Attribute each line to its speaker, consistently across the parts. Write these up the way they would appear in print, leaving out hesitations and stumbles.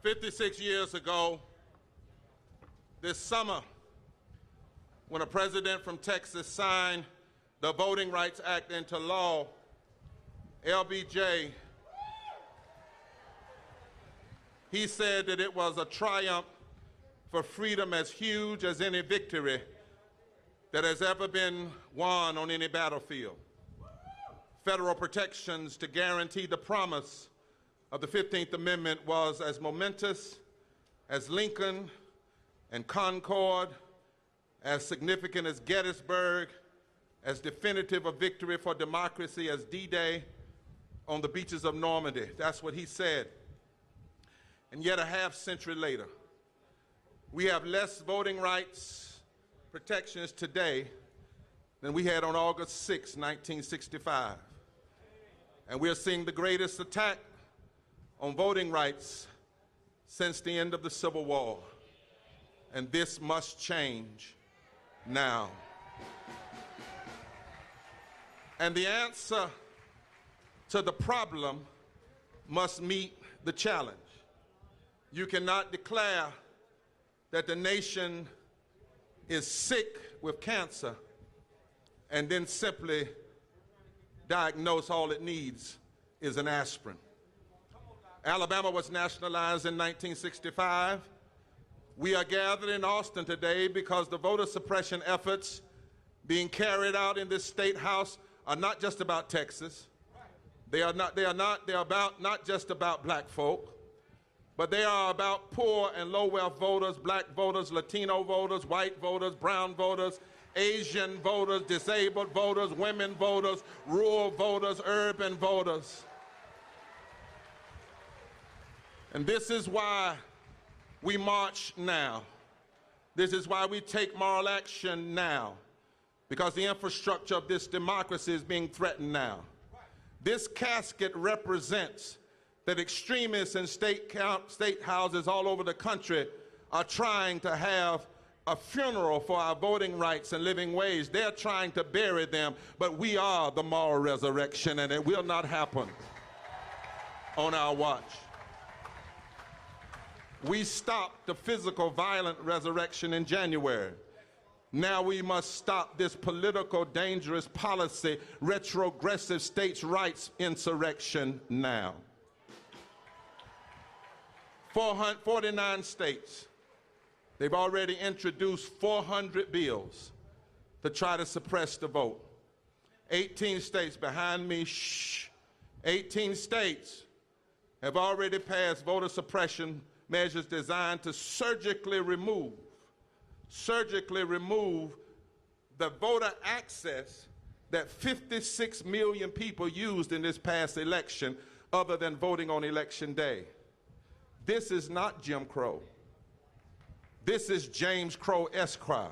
Speaker 1: 56 years ago, this summer, when a president from Texas signed the Voting Rights Act into law, LBJ, he said that it was a triumph for freedom as huge as any victory that has ever been won on any battlefield. Federal protections to guarantee the promise of the 15th Amendment was as momentous as Lincoln and Concord, as significant as Gettysburg, as definitive a victory for democracy as D-Day on the beaches of Normandy. That's what he said. And yet a half-century later, we have less voting rights protections today than we had on August 6, 1965. And we're seeing the greatest attack on voting rights since the end of the Civil War. And this must change now. And the answer to the problem must meet the challenge. You cannot declare that the nation is sick with cancer and then simply diagnose all it needs is an aspirin. Alabama was nationalized in 1965. We are gathered in Austin today because the voter suppression efforts being carried out in this state house are not just about Texas. They're not just about black folk, but they are about poor and low-wealth voters, black voters, Latino voters, white voters, brown voters, Asian voters, disabled voters, women voters, rural voters, urban voters. And this is why we march now. This is why we take moral action now, because the infrastructure of this democracy is being threatened now. This casket represents that extremists in state houses all over the country are trying to have a funeral for our voting rights and living wage. They're trying to bury them, but we are the moral resurrection, and it will not happen on our watch. We stopped the physical violent resurrection in January. Now we must stop this political dangerous policy, retrogressive states' rights insurrection now. 49 states, they've already introduced 400 bills to try to suppress the vote. 18 states behind me, 18 states have already passed voter suppression measures designed to surgically remove the voter access that 56 million people used in this past election other than voting on election day. This is not Jim Crow. This is James Crow Esquire.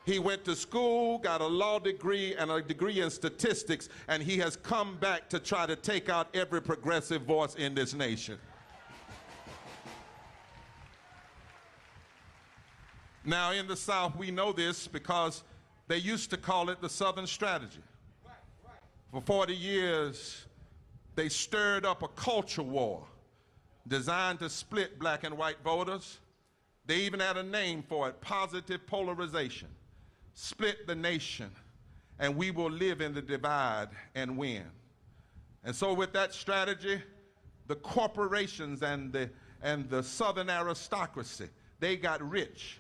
Speaker 1: He went to school, got a law degree and a degree in statistics, and he has come back to try to take out every progressive voice in this nation. Now, in the South, we know this because they used to call it the Southern strategy. For 40 years, they stirred up a culture war designed to split black and white voters. They even had a name for it, positive polarization. Split the nation, and we will live in the divide and win. And so with that strategy, the corporations and the Southern aristocracy, they got rich.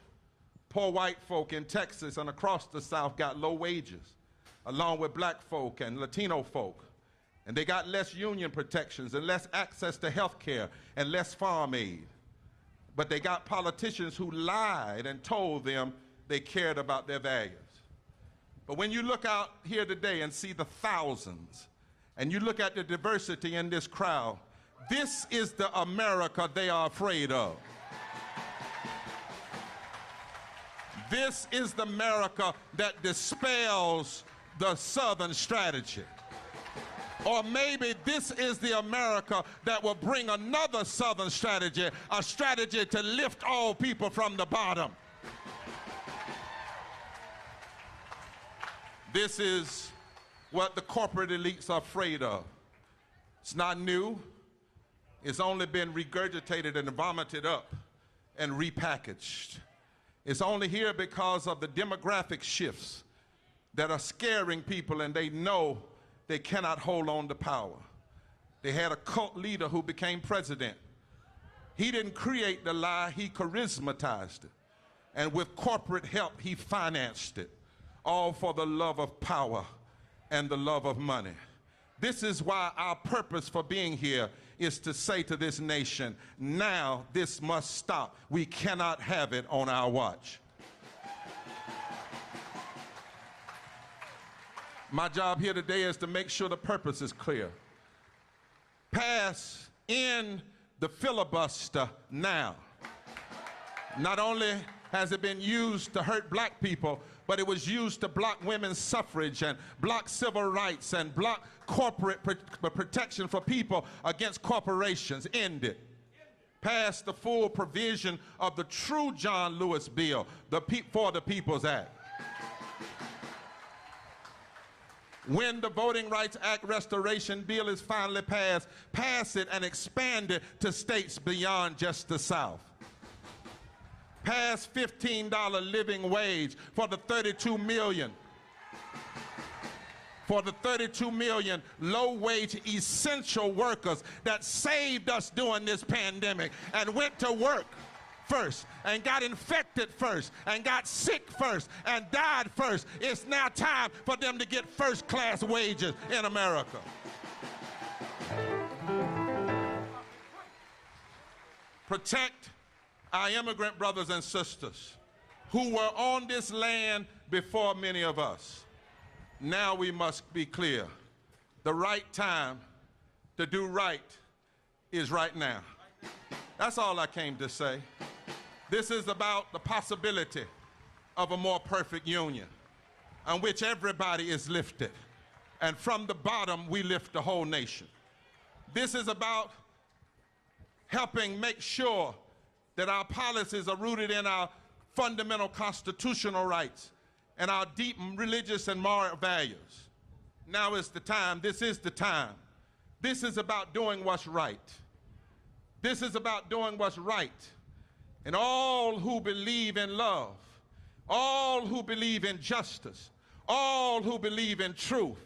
Speaker 1: Poor white folk in Texas and across the South got low wages, along with black folk and Latino folk. And they got less union protections and less access to health care and less farm aid. But they got politicians who lied and told them they cared about their values. But when you look out here today and see the thousands, and you look at the diversity in this crowd, this is the America they are afraid of. This is the America that dispels the Southern strategy. Or maybe this is the America that will bring another Southern strategy, a strategy to lift all people from the bottom. This is what the corporate elites are afraid of. It's not new. It's only been regurgitated and vomited up and repackaged. It's only here because of the demographic shifts that are scaring people, and they know they cannot hold on to power. They had a cult leader who became president. He didn't create the lie, he charismatized it. And with corporate help, he financed it, all for the love of power and the love of money. This is why our purpose for being here is to say to this nation, now this must stop. We cannot have it on our watch. My job here today is to make sure the purpose is clear. Pass in the filibuster now. Not only has it been used to hurt black people, but it was used to block women's suffrage and block civil rights and block corporate protection for people against corporations. End it. Pass the full provision of the true John Lewis bill, for the People's Act. When the Voting Rights Act restoration bill is finally passed, pass it and expand it to states beyond just the South. Pass $15 living wage for the 32 million. For the 32 million low-wage essential workers that saved us during this pandemic and went to work first and got infected first and got sick first and died first. It's now time for them to get first-class wages in America. Protect our immigrant brothers and sisters who were on this land before many of us. Now we must be clear. The right time to do right is right now. That's all I came to say. This is about the possibility of a more perfect union on which everybody is lifted. And from the bottom, we lift the whole nation. This is about helping make sure that our policies are rooted in our fundamental constitutional rights and our deep religious and moral values. Now is the time. This is the time. This is about doing what's right. This is about doing what's right. And all who believe in love, all who believe in justice, all who believe in truth,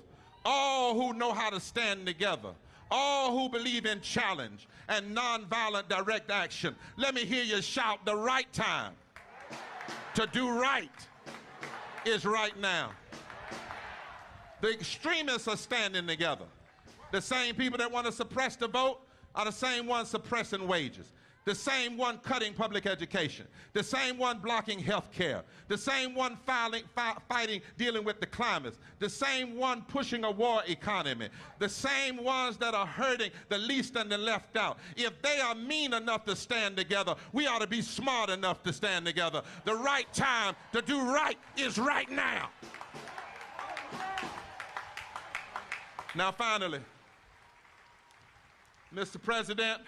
Speaker 1: all who know how to stand together, all who believe in challenge and nonviolent direct action. Let me hear you shout, the right time to do right is right now. The extremists are standing together. The same people that want to suppress the vote are the same ones suppressing wages. The same one cutting public education, the same one blocking health care, the same one fighting, dealing with the climate, the same one pushing a war economy, the same ones that are hurting the least and the left out. If they are mean enough to stand together, we ought to be smart enough to stand together. The right time to do right is right now. Now finally, Mr. President,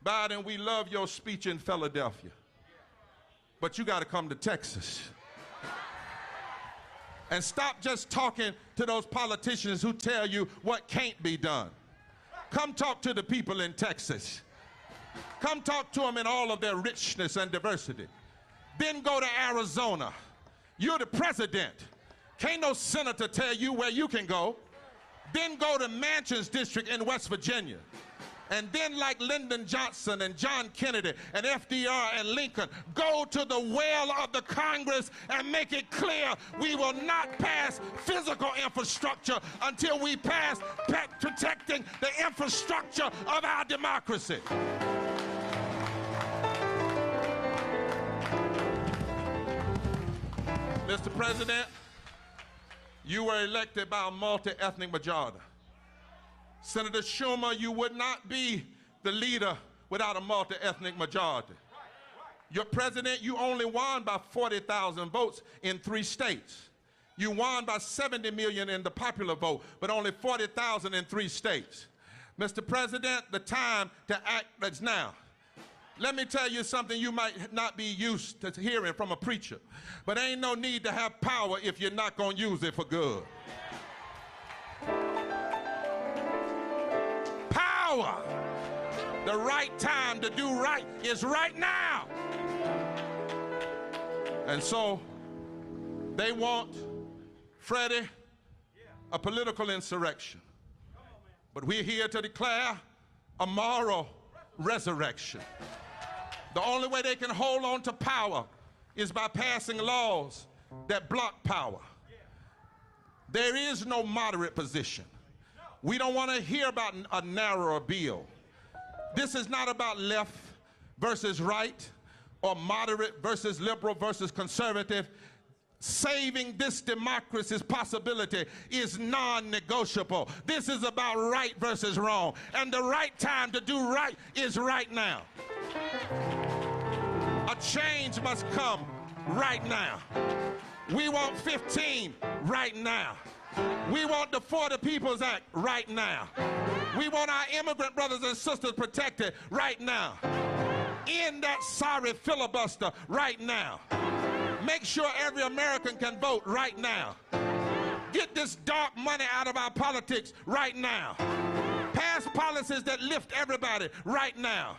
Speaker 1: Biden, we love your speech in Philadelphia, but you got to come to Texas. And stop just talking to those politicians who tell you what can't be done. Come talk to the people in Texas. Come talk to them in all of their richness and diversity. Then go to Arizona. You're the president. Can't no senator tell you where you can go. Then go to Manchin's district in West Virginia. And then, like Lyndon Johnson and John Kennedy and FDR and Lincoln, go to the well of the Congress and make it clear we will not pass physical infrastructure until we pass protecting the infrastructure of our democracy. Mr. President, you were elected by a multi-ethnic majority. Senator Schumer, you would not be the leader without a multi-ethnic majority. Your president, you only won by 40,000 votes in 3 states. You won by 70 million in the popular vote, but only 40,000 in 3 states. Mr. President, the time to act is now. Let me tell you something you might not be used to hearing from a preacher, but ain't no need to have power if you're not going to use it for good. Power The right time to do right is right now. And so they want, Freddie, a political insurrection. But we're here to declare a moral resurrection. The only way they can hold on to power is by passing laws that block power. There is no moderate position. We don't want to hear about a narrower bill. This is not about left versus right or moderate versus liberal versus conservative. Saving this democracy's possibility is non-negotiable. This is about right versus wrong. And the right time to do right is right now. A change must come right now. We want 15 right now. We want the 40 People's Act right now. We want our immigrant brothers and sisters protected right now. End that sorry filibuster right now. Make sure every American can vote right now. Get this dark money out of our politics right now. Pass policies that lift everybody right now.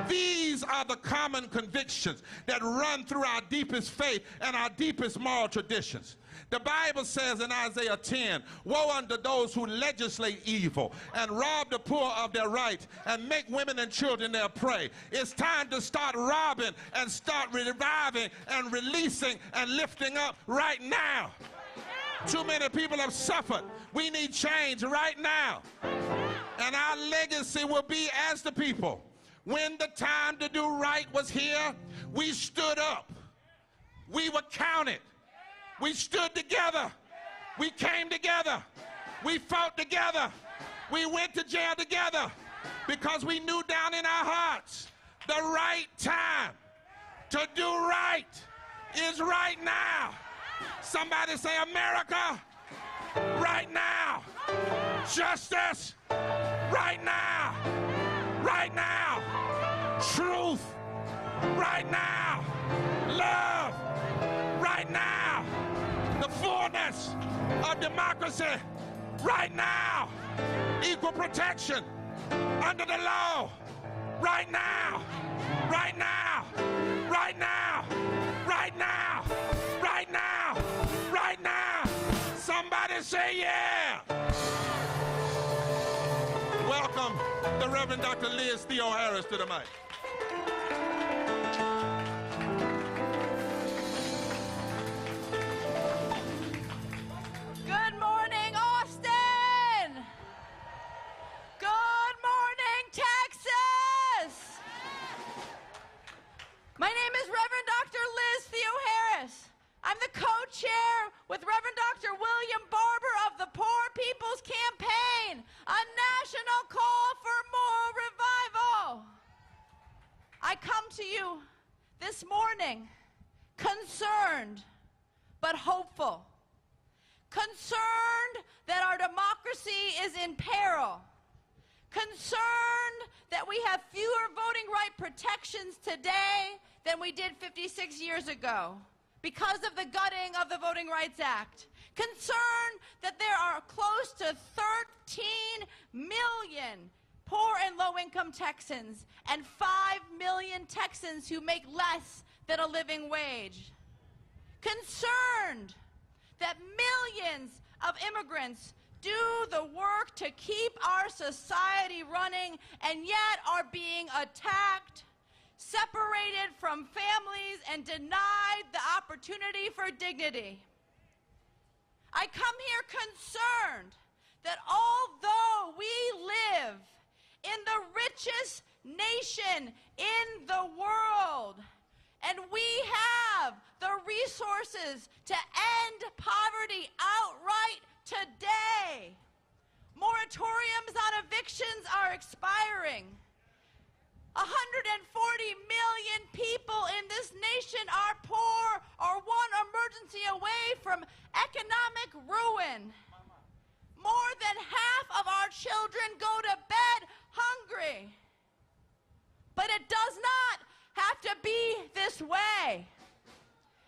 Speaker 1: These are the common convictions that run through our deepest faith and our deepest moral traditions. The Bible says in Isaiah 10, woe unto those who legislate evil and rob the poor of their rights and make women and children their prey. It's time to start robbing and start reviving and releasing and lifting up right now. Too many people have suffered. We need change right now. And our legacy will be as the people. When the time to do right was here, we stood up. We were counted. We stood together. We came together. We fought together. We went to jail together because we knew down in our hearts the right time to do right is right now. Somebody say, America, right now. Justice, right now. Right now. Truth, right now. Love, right now. The fullness of democracy, right now. Equal protection under the law, right now. Right now. Right now. Right now. Right now. Right now. Somebody say yeah. Welcome the Reverend Dr. Liz Theo Harris to the mic.
Speaker 2: Good morning, Austin. Good morning, Texas. My name is Reverend Dr. Liz Theo Harris. I'm the co-chair with Reverend Dr. William Barber of the Poor People's Campaign, a national call for moral revival. I come to you this morning concerned but hopeful. Concerned that our democracy is in peril. Concerned that we have fewer voting right protections today than we did 56 years ago because of the gutting of the Voting Rights Act. Concerned that there are close to 13 million poor and low-income Texans and 5 million Texans who make less than a living wage. Concerned that millions of immigrants do the work to keep our society running and yet are being attacked, separated from families, and denied the opportunity for dignity. I come here concerned that although we live in the richest nation in the world, and we have the resources to end poverty outright today, moratoriums on evictions are expiring. 140 million people in this nation are poor or one emergency away from economic ruin. More than half of our children go to bed hungry. But it does not have to be this way.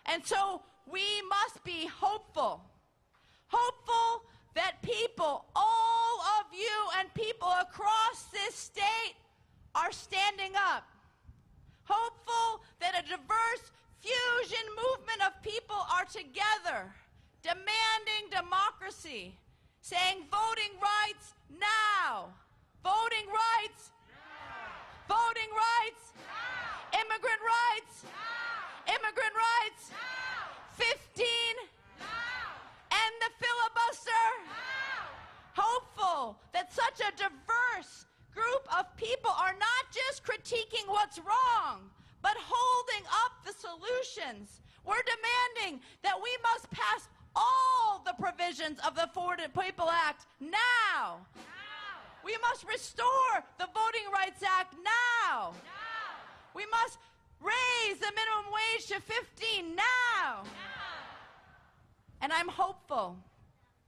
Speaker 2: And so we must be hopeful. Hopeful that people, all of you and people across this state, are standing up, hopeful that a diverse fusion movement of people are together, demanding democracy, saying voting rights now, voting rights, now. Voting rights, now. Immigrant rights, now. Immigrant rights, now. 15, now. End the filibuster, now. Hopeful that such a diverse group of people are not just critiquing what's wrong, but holding up the solutions. We're demanding that we must pass all the provisions of the Affordable People Act now. We must restore the Voting Rights Act now. We must raise the minimum wage to 15 now. And I'm hopeful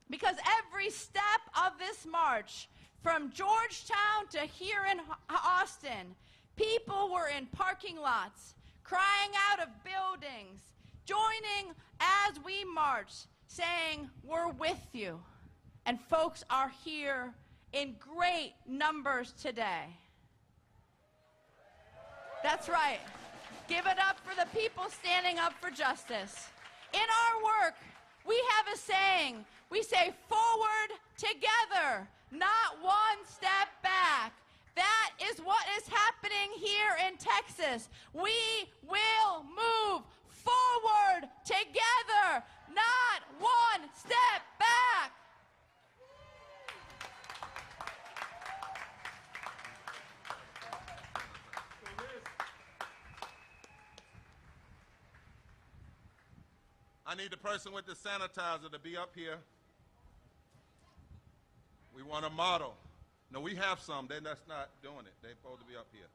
Speaker 2: because every step of this march, from Georgetown to here in Austin, people were in parking lots, crying out of buildings, joining as we marched, saying, "We're with you." And folks are here in great numbers today. That's right. Give it up for the people standing up for justice. In our work, we have a saying. We say, "Forward together, not one step back." That is what is happening here in Texas. We will move forward together, not one step back.
Speaker 1: I need the person with the sanitizer to be up here. We want a model. No, we have some. They're just not doing it. They're supposed to be up here.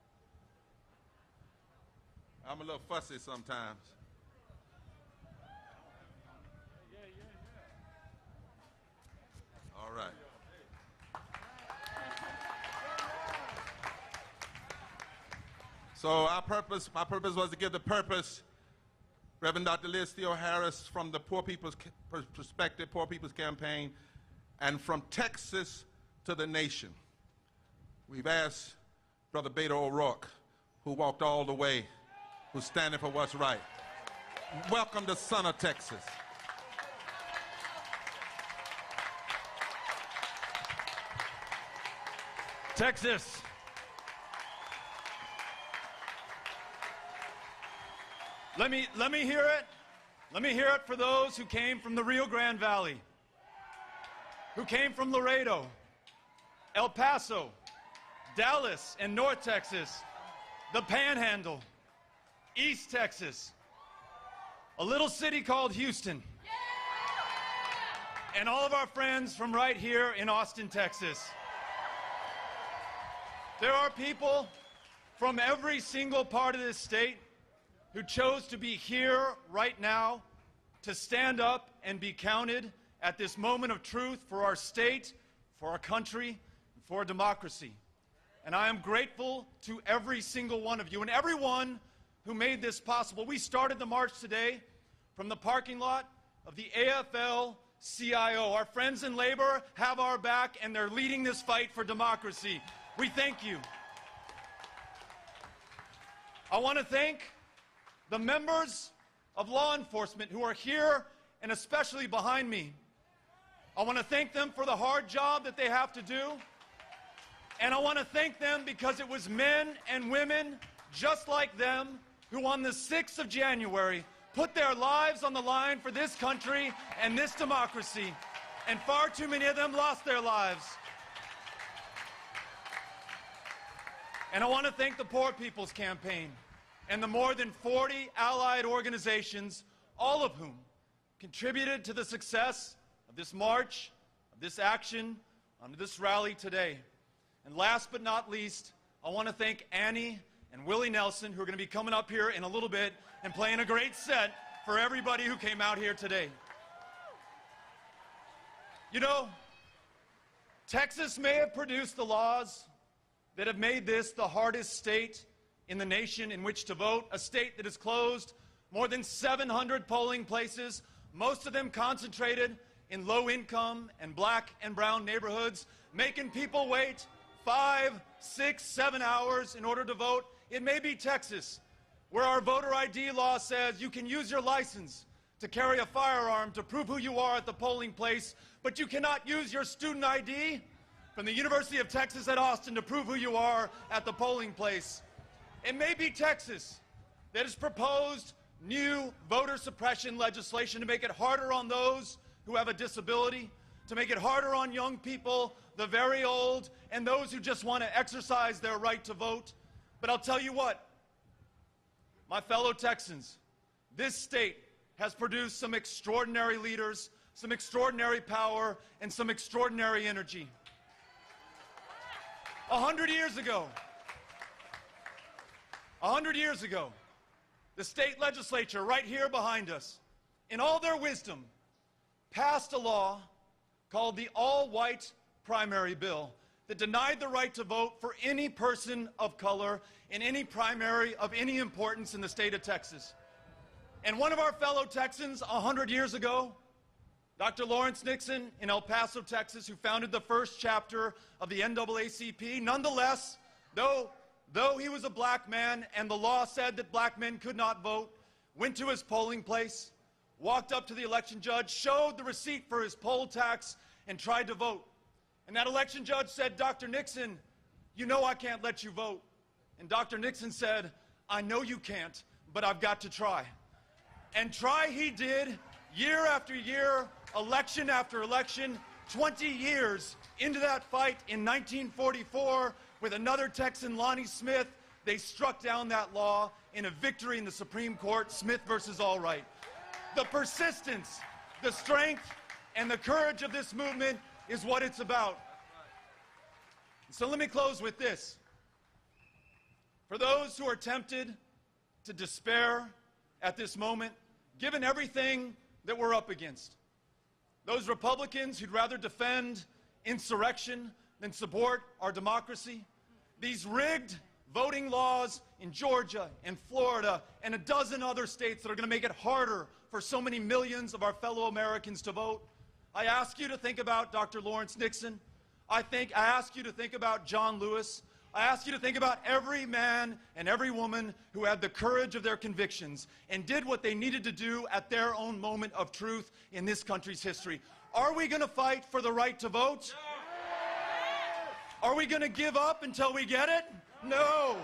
Speaker 1: I'm a little fussy sometimes. All right. So my purpose was to give the purpose. Reverend Dr. Liz Theo Harris from the Poor People's Perspective, Poor People's Campaign, and from Texas to the nation. We've asked Brother Beto O'Rourke, who walked all the way, who's standing for what's right. Welcome to son of Texas.
Speaker 3: Texas. Let me hear it. Let me hear it for those who came from the Rio Grande Valley, who came from Laredo, El Paso, Dallas, and North Texas, the Panhandle, East Texas, a little city called Houston, and all of our friends from right here in Austin, Texas. There are people from every single part of this state who chose to be here right now to stand up and be counted at this moment of truth for our state, for our country, and for our democracy. And I am grateful to every single one of you and everyone who made this possible. We started the march today from the parking lot of the AFL-CIO. Our friends in labor have our back, and they're leading this fight for democracy. We thank you. I want to thank the members of law enforcement who are here and especially behind me. I want to thank them for the hard job that they have to do. And I want to thank them because it was men and women just like them who on the 6th of January put their lives on the line for this country and this democracy. And far too many of them lost their lives. And I want to thank the Poor People's Campaign and the more than 40 allied organizations, all of whom contributed to the success of this march, of this action, of this rally today. And last but not least, I want to thank Annie and Willie Nelson, who are going to be coming up here in a little bit and playing a great set for everybody who came out here today. You know, Texas may have produced the laws that have made this the hardest state in the nation in which to vote, a state that has closed more than 700 polling places, most of them concentrated in low-income and black and brown neighborhoods, making people wait 5, 6, 7 hours in order to vote. It may be Texas, where our voter ID law says you can use your license to carry a firearm to prove who you are at the polling place, but you cannot use your student ID from the University of Texas at Austin to prove who you are at the polling place. It may be Texas that has proposed new voter suppression legislation to make it harder on those who have a disability, to make it harder on young people, the very old, and those who just want to exercise their right to vote. But I'll tell you what, my fellow Texans, this state has produced some extraordinary leaders, some extraordinary power, and some extraordinary energy. 100 years ago, the state legislature right here behind us, in all their wisdom, passed a law called the All-White Primary Bill that denied the right to vote for any person of color in any primary of any importance in the state of Texas. And one of our fellow Texans 100 years ago, Dr. Lawrence Nixon in El Paso, Texas, who founded the first chapter of the NAACP, nonetheless, though he was a black man and the law said that black men could not vote, went to his polling place, walked up to the election judge, showed the receipt for his poll tax, and tried to vote. And that election judge said, "Dr. Nixon, you know I can't let you vote." And Dr. Nixon said, "I know you can't, but I've got to try." And try he did, year after year, election after election, 20 years into that fight in 1944 with another Texan, Lonnie Smith. They struck down that law in a victory in the Supreme Court, Smith versus Allwright. The persistence, the strength, and the courage of this movement is what it's about. So let me close with this. For those who are tempted to despair at this moment, given everything that we're up against, those Republicans who'd rather defend insurrection than support our democracy, these rigged voting laws in Georgia and Florida and a dozen other states that are going to make it harder for so many millions of our fellow Americans to vote, I ask you to think about Dr. Lawrence Nixon. I ask you to think about John Lewis. I ask you to think about every man and every woman who had the courage of their convictions and did what they needed to do at their own moment of truth in this country's history. Are we going to fight for the right to vote? Are we going to give up until we get it? No.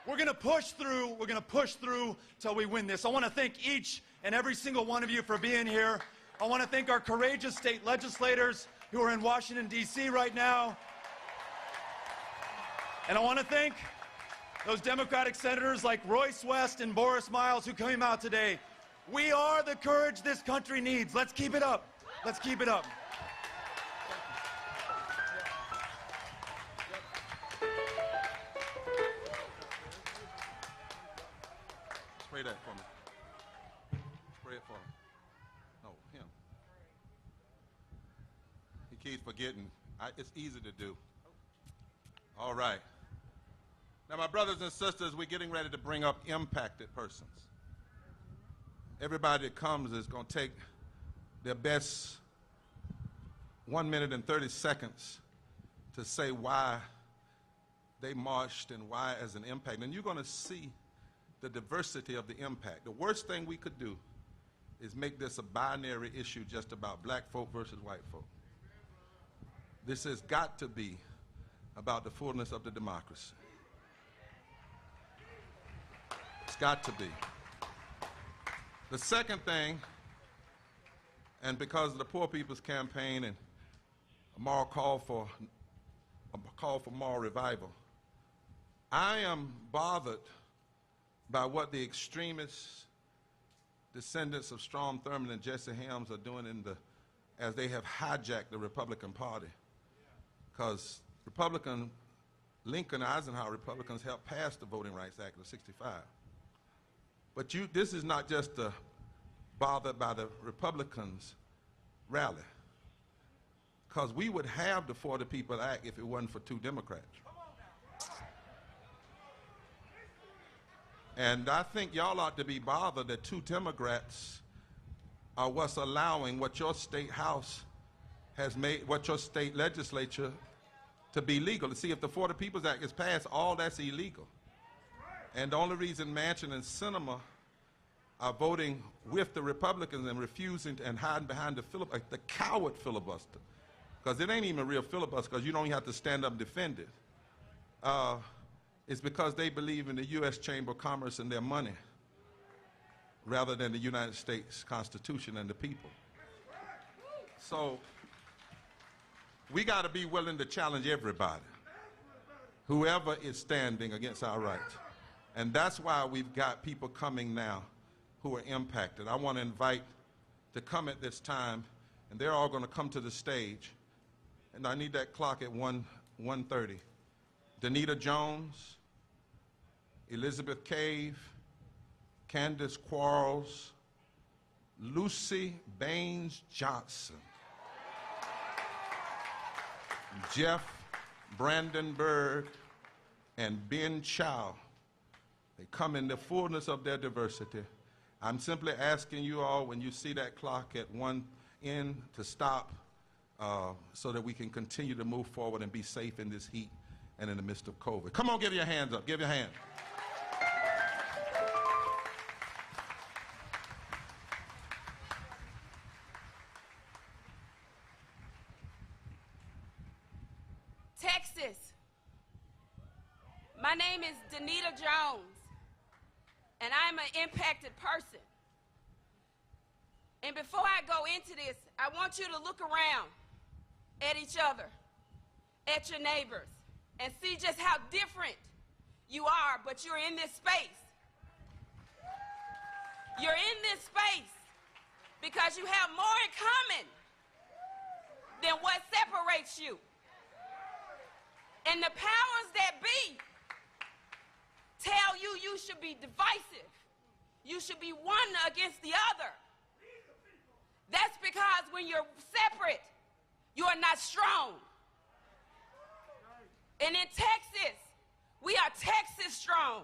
Speaker 3: We're going to push through. We're going to push through till we win this. I want to thank each and every single one of you for being here. I want to thank our courageous state legislators who are in Washington, D.C. right now. And I want to thank those Democratic senators like Royce West and Boris Miles who came out today. We are the courage this country needs. Let's keep it up. Let's keep it up.
Speaker 1: Spray that for me. Spray it for me. No, him. He keeps forgetting. It's easy to do. All right. Now, my brothers and sisters, we're getting ready to bring up impacted persons. Everybody that comes is going to take their best 1 minute and 30 seconds to say why they marched and why as an impact. And you're going to see the diversity of the impact. The worst thing we could do is make this a binary issue just about black folk versus white folk. This has got to be about the fullness of the democracy. It's got to be. The second thing, and because of the Poor People's Campaign and a call for moral revival, I am bothered by what the extremist descendants of Strom Thurmond and Jesse Helms are doing as they have hijacked the Republican Party. Because Lincoln Eisenhower Republicans helped pass the Voting Rights Act of '65. But this is not just bothered by the Republicans' rally. Because we would have the For the People Act if it wasn't for 2 Democrats. And I think y'all ought to be bothered that 2 Democrats are what's allowing what your state house has made, what your state legislature to be legal. See, if the 40 People's Act is passed, all that's illegal. And the only reason Manchin and Sinema are voting with the Republicans and refusing and hiding behind the coward filibuster, because it ain't even a real filibuster, because you don't even have to stand up and defend it, is because they believe in the U.S. Chamber of Commerce and their money rather than the United States Constitution and the people. So we got to be willing to challenge everybody, whoever is standing against our rights. And that's why we've got people coming now who are impacted. I want to invite to come at this time, and they're all going to come to the stage. And I need that clock at 1:30. Danita Jones, Elizabeth Cave, Candace Quarles, Lucy Baines Johnson, Jeff Brandenburg, and Ben Chow. They come in the fullness of their diversity. I'm simply asking you all, when you see that clock at 1 end, to stop so that we can continue to move forward and be safe in this heat and in the midst of COVID. Come on, give your hands up. Give your hand.
Speaker 4: Texas. My name is Danita Jones, and I'm an impacted person. And before I go into this, I want you to look around at each other, at your neighbors, and see just how different you are, but you're in this space. You're in this space because you have more in common than what separates you. And the powers that be tell you you should be divisive. You should be one against the other. That's because when you're separate, you are not strong. And in Texas, we are Texas strong.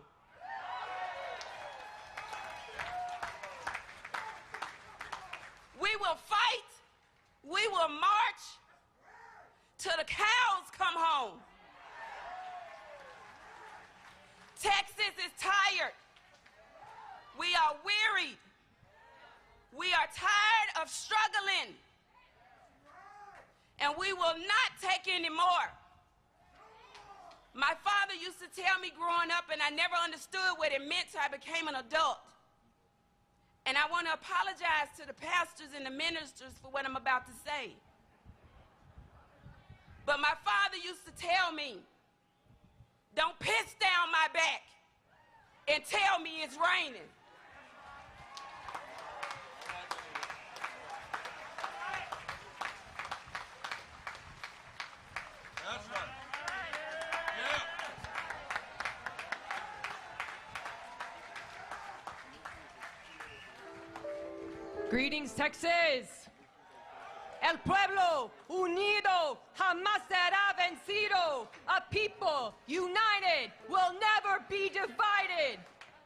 Speaker 4: We will fight, we will march till the cows come home. Texas is tired. We are wearied. We are tired of struggling. And we will not take any more. My father used to tell me growing up, and I never understood what it meant till I became an adult. And I want to apologize to the pastors and the ministers for what I'm about to say. But my father used to tell me, don't piss down my back and tell me it's raining.
Speaker 1: That's right. Yeah.
Speaker 5: Greetings, Texas. El pueblo unido jamás será vencido. A people united will never be divided.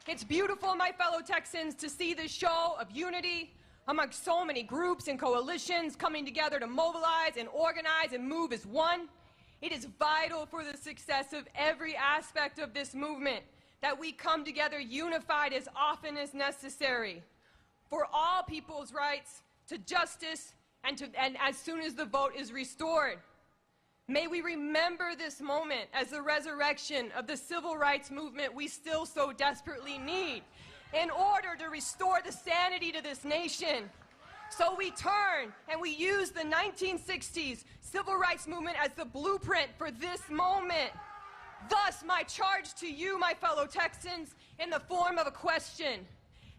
Speaker 5: It's beautiful, my fellow Texans, to see this show of unity among so many groups and coalitions coming together to mobilize and organize and move as one. It is vital for the success of every aspect of this movement that we come together unified as often as necessary for all people's rights to justice and as soon as the vote is restored. May we remember this moment as the resurrection of the civil rights movement we still so desperately need in order to restore the sanity to this nation. So we turn and we use the 1960s civil rights movement as the blueprint for this moment. Thus, my charge to you, my fellow Texans, in the form of a question: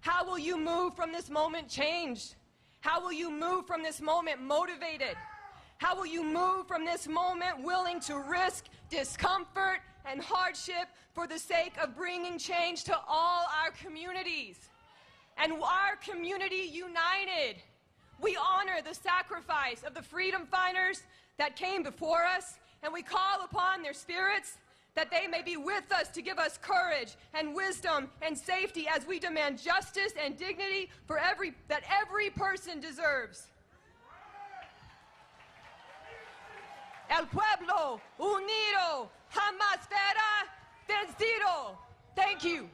Speaker 5: how will you move from this moment changed? How will you move from this moment motivated? How will you move from this moment willing to risk discomfort and hardship for the sake of bringing change to all our communities? And our community united, we honor the sacrifice of the freedom fighters that came before us, and we call upon their spirits that they may be with us to give us courage and wisdom and safety as we demand justice and dignity for that every person deserves. El pueblo unido jamás será vencido. Thank you.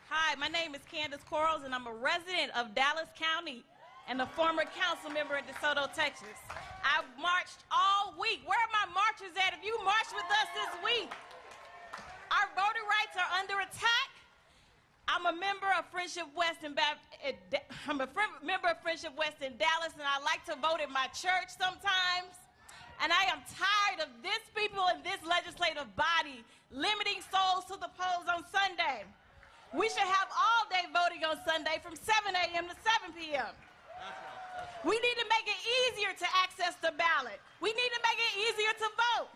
Speaker 4: Hi, my name is Candace Quarles, and I'm a resident of Dallas County and a former council member in DeSoto, Texas. I've marched all week. Where are my marchers at? If you marched with us this week, our voting rights are under attack. I'm a member of Friendship West in member of Friendship West in Dallas, and I like to vote at my church sometimes. And I am tired of this people in this legislative body limiting souls to the polls on Sunday. We should have all-day voting on Sunday from 7 a.m. to 7 p.m. We need to make it easier to access the ballot. We need to make it easier to vote.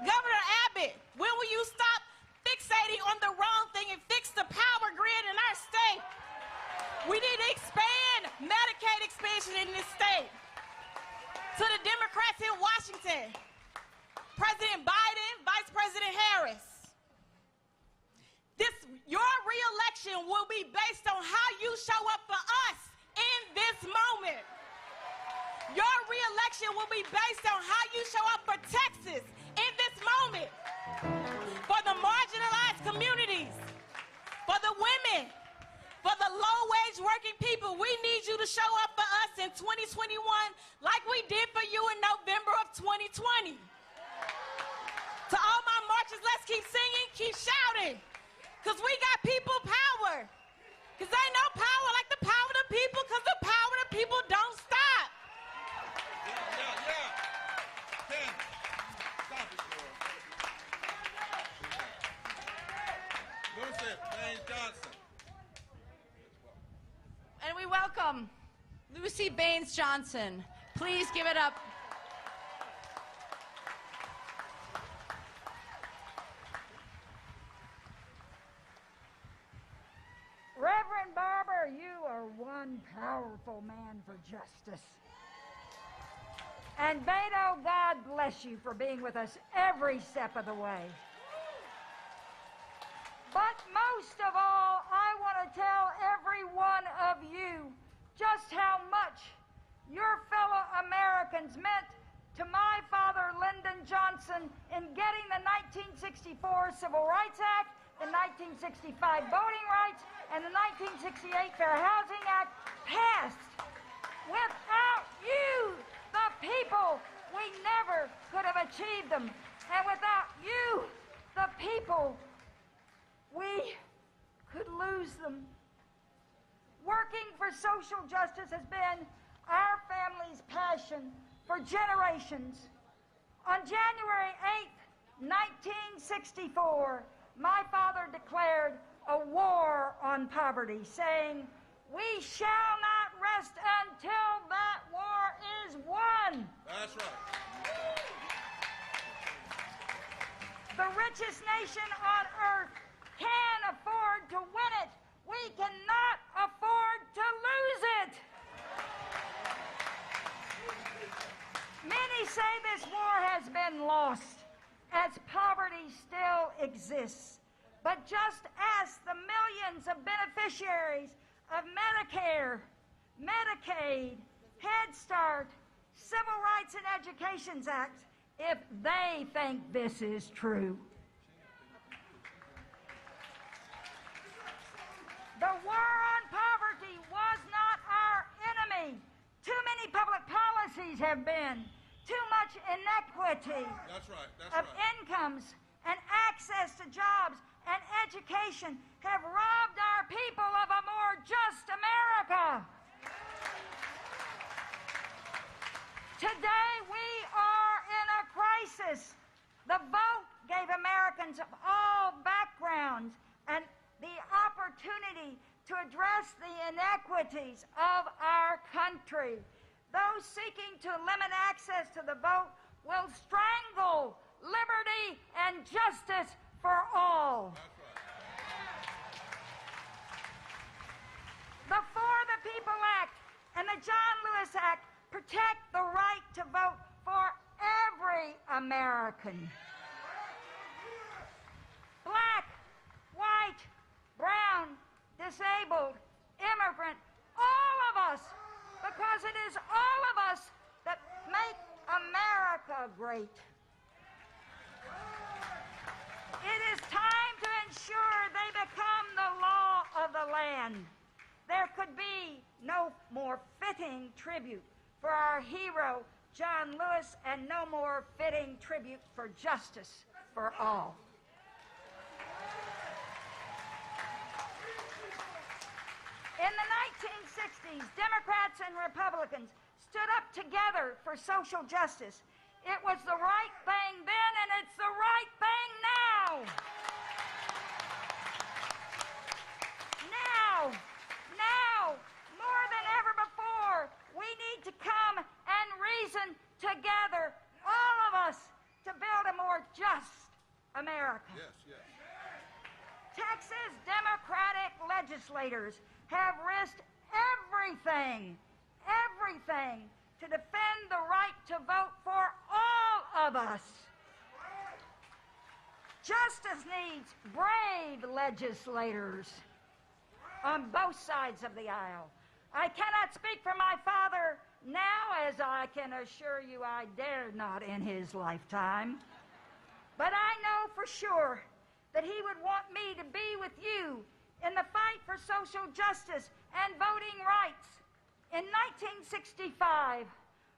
Speaker 4: Governor Abbott, when will you stop fixating on the wrong thing and fix the power grid in our state? We need to expand Medicaid expansion in this state. To the Democrats in Washington, President Biden, Vice President Harris, your re-election will be based on how you show up for us in this moment. Your re-election will be based on how you show up for Texas in this moment. For the marginalized communities, for the women, for the low-wage working people, we need you to show up for us in 2021 like we did for you in November of 2020. To all my marchers, let's keep singing, keep shouting. Because we got people power. Because ain't no power like the power of the people, because the power of the people don't stop.
Speaker 1: Yeah. Ken, stop it, girl. Lucy Baines Johnson.
Speaker 2: And we welcome Lucy Baines Johnson. Please give it up.
Speaker 6: Reverend Barber, you are one powerful man for justice. And Beto, God bless you for being with us every step of the way. But most of all, I want to tell every one of you just how much your fellow Americans meant to my father, Lyndon Johnson, in getting the 1964 Civil Rights Act, the 1965 Voting Rights, and the 1968 Fair Housing Act passed. Without you, the people, we never could have achieved them. And without you, the people, we could lose them. Working for social justice has been our family's passion for generations. On January 8th, 1964, my father declared a war on poverty, saying, "We shall not rest until that war is won."
Speaker 1: That's right.
Speaker 6: The richest nation on earth can afford to win it. We cannot afford to lose it. Many say this war has been lost, as poverty still exists. But just ask the millions of beneficiaries of Medicare, Medicaid, Head Start, Civil Rights and Education Act if they think this is true. The war on poverty was not our enemy. Too many public policies have been. Too much inequity of incomes and access to jobs and education have robbed our people of a more just America. Today we are in a crisis. The vote gave Americans of all backgrounds and the opportunity to address the inequities of our country. Those seeking to limit access to the vote will strangle liberty and justice for all. The For the People Act and the John Lewis Act protect the right to vote for every American. Black, white, brown, disabled, immigrant, all of us, because it is all of us that make America great. It is time to ensure they become the law of the land. There could be no more fitting tribute for our hero, John Lewis, and no more fitting tribute for justice for all. In the 1960s, Democrats and Republicans stood up together for social justice. It was the right thing then, and it's the right thing now. Now, more than ever before, we need to come and reason together, all of us, to build a more just America.
Speaker 1: Yes, yes.
Speaker 6: Texas Democratic legislators have risked everything to defend the right to vote for all of us. Justice needs brave legislators on both sides of the aisle. I cannot speak for my father now, as I can assure you I dare not in his lifetime. But I know for sure that he would want me to be with you in the fight for social justice and voting rights. In 1965,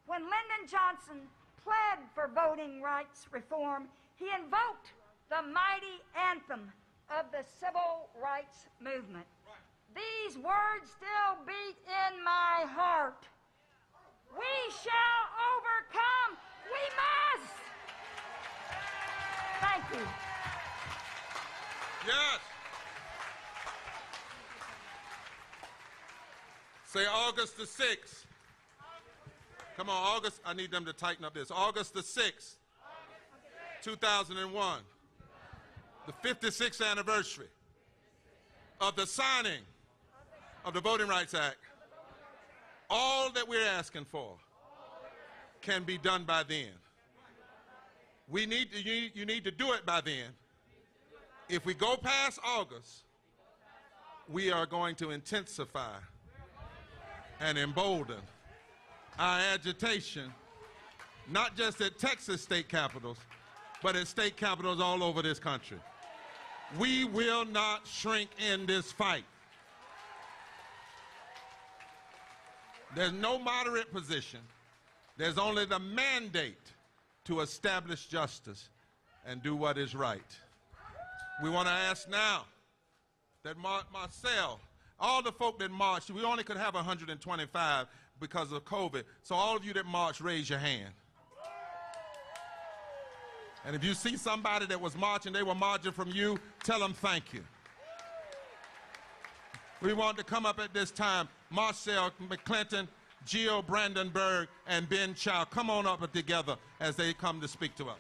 Speaker 6: when Lyndon Johnson pled for voting rights reform, he invoked the mighty anthem of the civil rights movement. These words still beat in my heart. We shall overcome. We must. Thank you.
Speaker 1: Yes. Say August the 6th. Come on, August. I need them to tighten up this. August the 6th, 2001. The 56th anniversary of the signing of the Voting Rights Act. All that we're asking for can be done by then. You need to do it by then. If we go past August, we are going to intensify and embolden our agitation, not just at Texas state capitals, but at state capitals all over this country. We will not shrink in this fight. There's no moderate position. There's only the mandate to establish justice and do what is right. We want to ask now that Marcel, all the folk that marched, we only could have 125 because of COVID. So all of you that marched, raise your hand. And if you see somebody that was marching, they were marching from you, tell them thank you. We want to come up at this time, Marcel McClinton, Gio Brandenburg, and Ben Chow. Come on up together as they come to speak to us.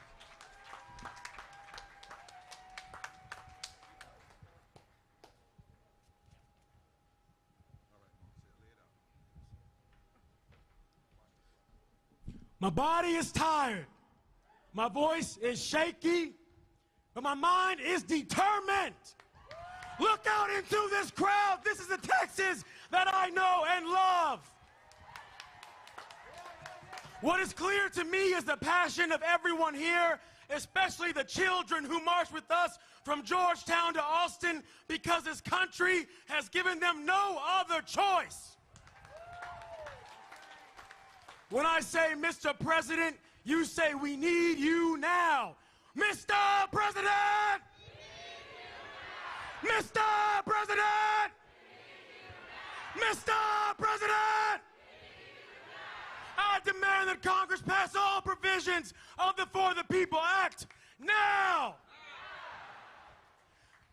Speaker 7: My body is tired. My voice is shaky, but my mind is determined. Look out into this crowd. This is the Texas that I know and love. What is clear to me is the passion of everyone here, especially the children who marched with us from Georgetown to Austin, because this country has given them no other choice. When I say, Mr. President, you say we need you now. Mr. President! Mr. President! Mr. President! I demand that Congress pass all provisions of the For the People Act now.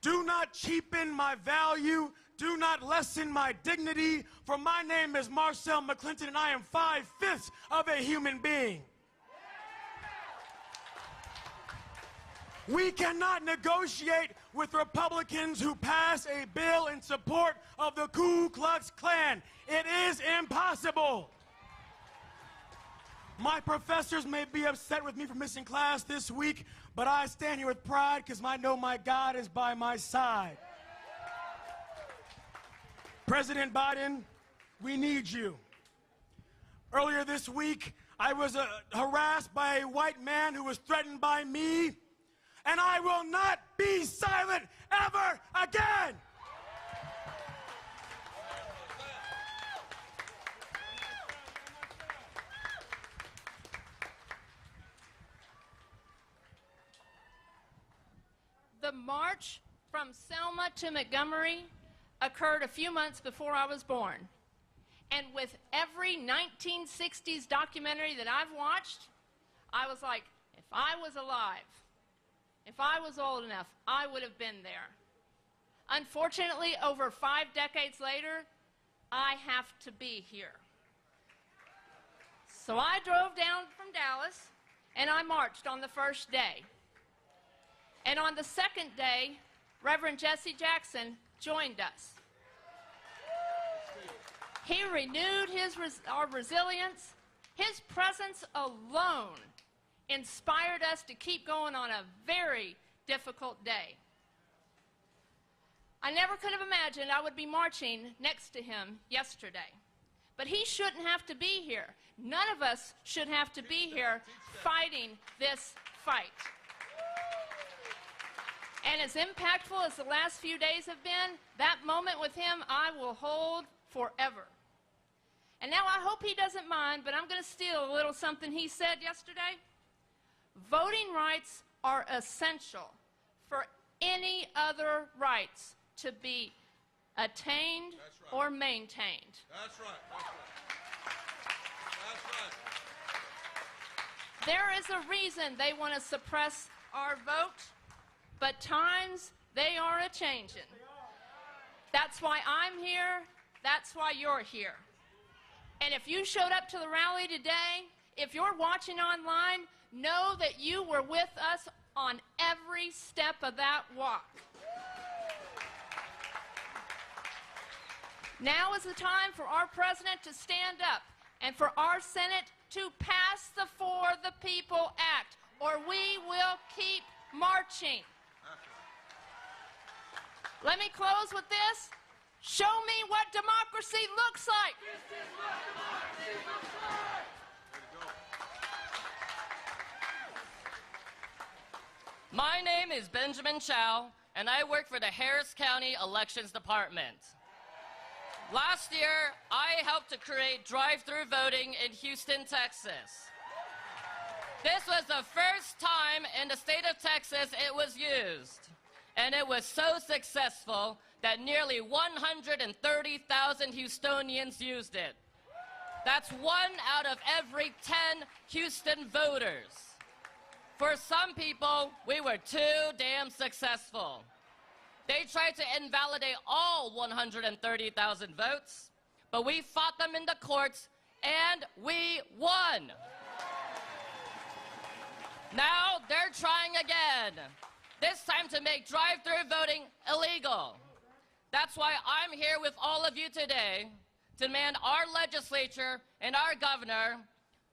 Speaker 7: Do not cheapen my value. Do not lessen my dignity, for my name is Marcel McClinton, and I am 5/5 of a human being. We cannot negotiate with Republicans who pass a bill in support of the Ku Klux Klan. It is impossible. My professors may be upset with me for missing class this week, but I stand here with pride because I know my God is by my side. President Biden, we need you. Earlier this week, I was harassed by a white man who was threatened by me, and I will not be silent ever again.
Speaker 2: The march from Selma to Montgomery occurred a few months before I was born. And with every 1960s documentary that I've watched, I was like, if I was alive, if I was old enough, I would have been there. Unfortunately, over 5 decades later, I have to be here. So I drove down from Dallas, and I marched on the first day. And on the second day, Reverend Jesse Jackson joined us. He renewed our resilience. His presence alone inspired us to keep going on a very difficult day. I never could have imagined I would be marching next to him yesterday. But he shouldn't have to be here. None of us should have to be here fighting this fight. And as impactful as the last few days have been, that moment with him I will hold forever. And now I hope he doesn't mind, but I'm going to steal a little something he said yesterday. Voting rights are essential for any other rights to be attained or maintained.
Speaker 1: That's right. That's right.
Speaker 2: There is a reason they want to suppress our vote, but times, they are a-changin'. That's why I'm here. That's why you're here. And if you showed up to the rally today, if you're watching online, know that you were with us on every step of that walk. Now is the time for our president to stand up and for our Senate to pass the For the People Act, or we will keep marching. Let me close with this. Show me what democracy looks like. This is what democracy looks like.
Speaker 8: My name is Benjamin Chow, and I work for the Harris County Elections Department. Last year, I helped to create drive-through voting in Houston, Texas. This was the first time in the state of Texas it was used, and it was so successful that nearly 130,000 Houstonians used it. That's 1 out of every 10 Houston voters. For some people, we were too damn successful. They tried to invalidate all 130,000 votes, but we fought them in the courts, and we won. Now they're trying again, this time to make drive-through voting illegal. That's why I'm here with all of you today to demand our legislature and our governor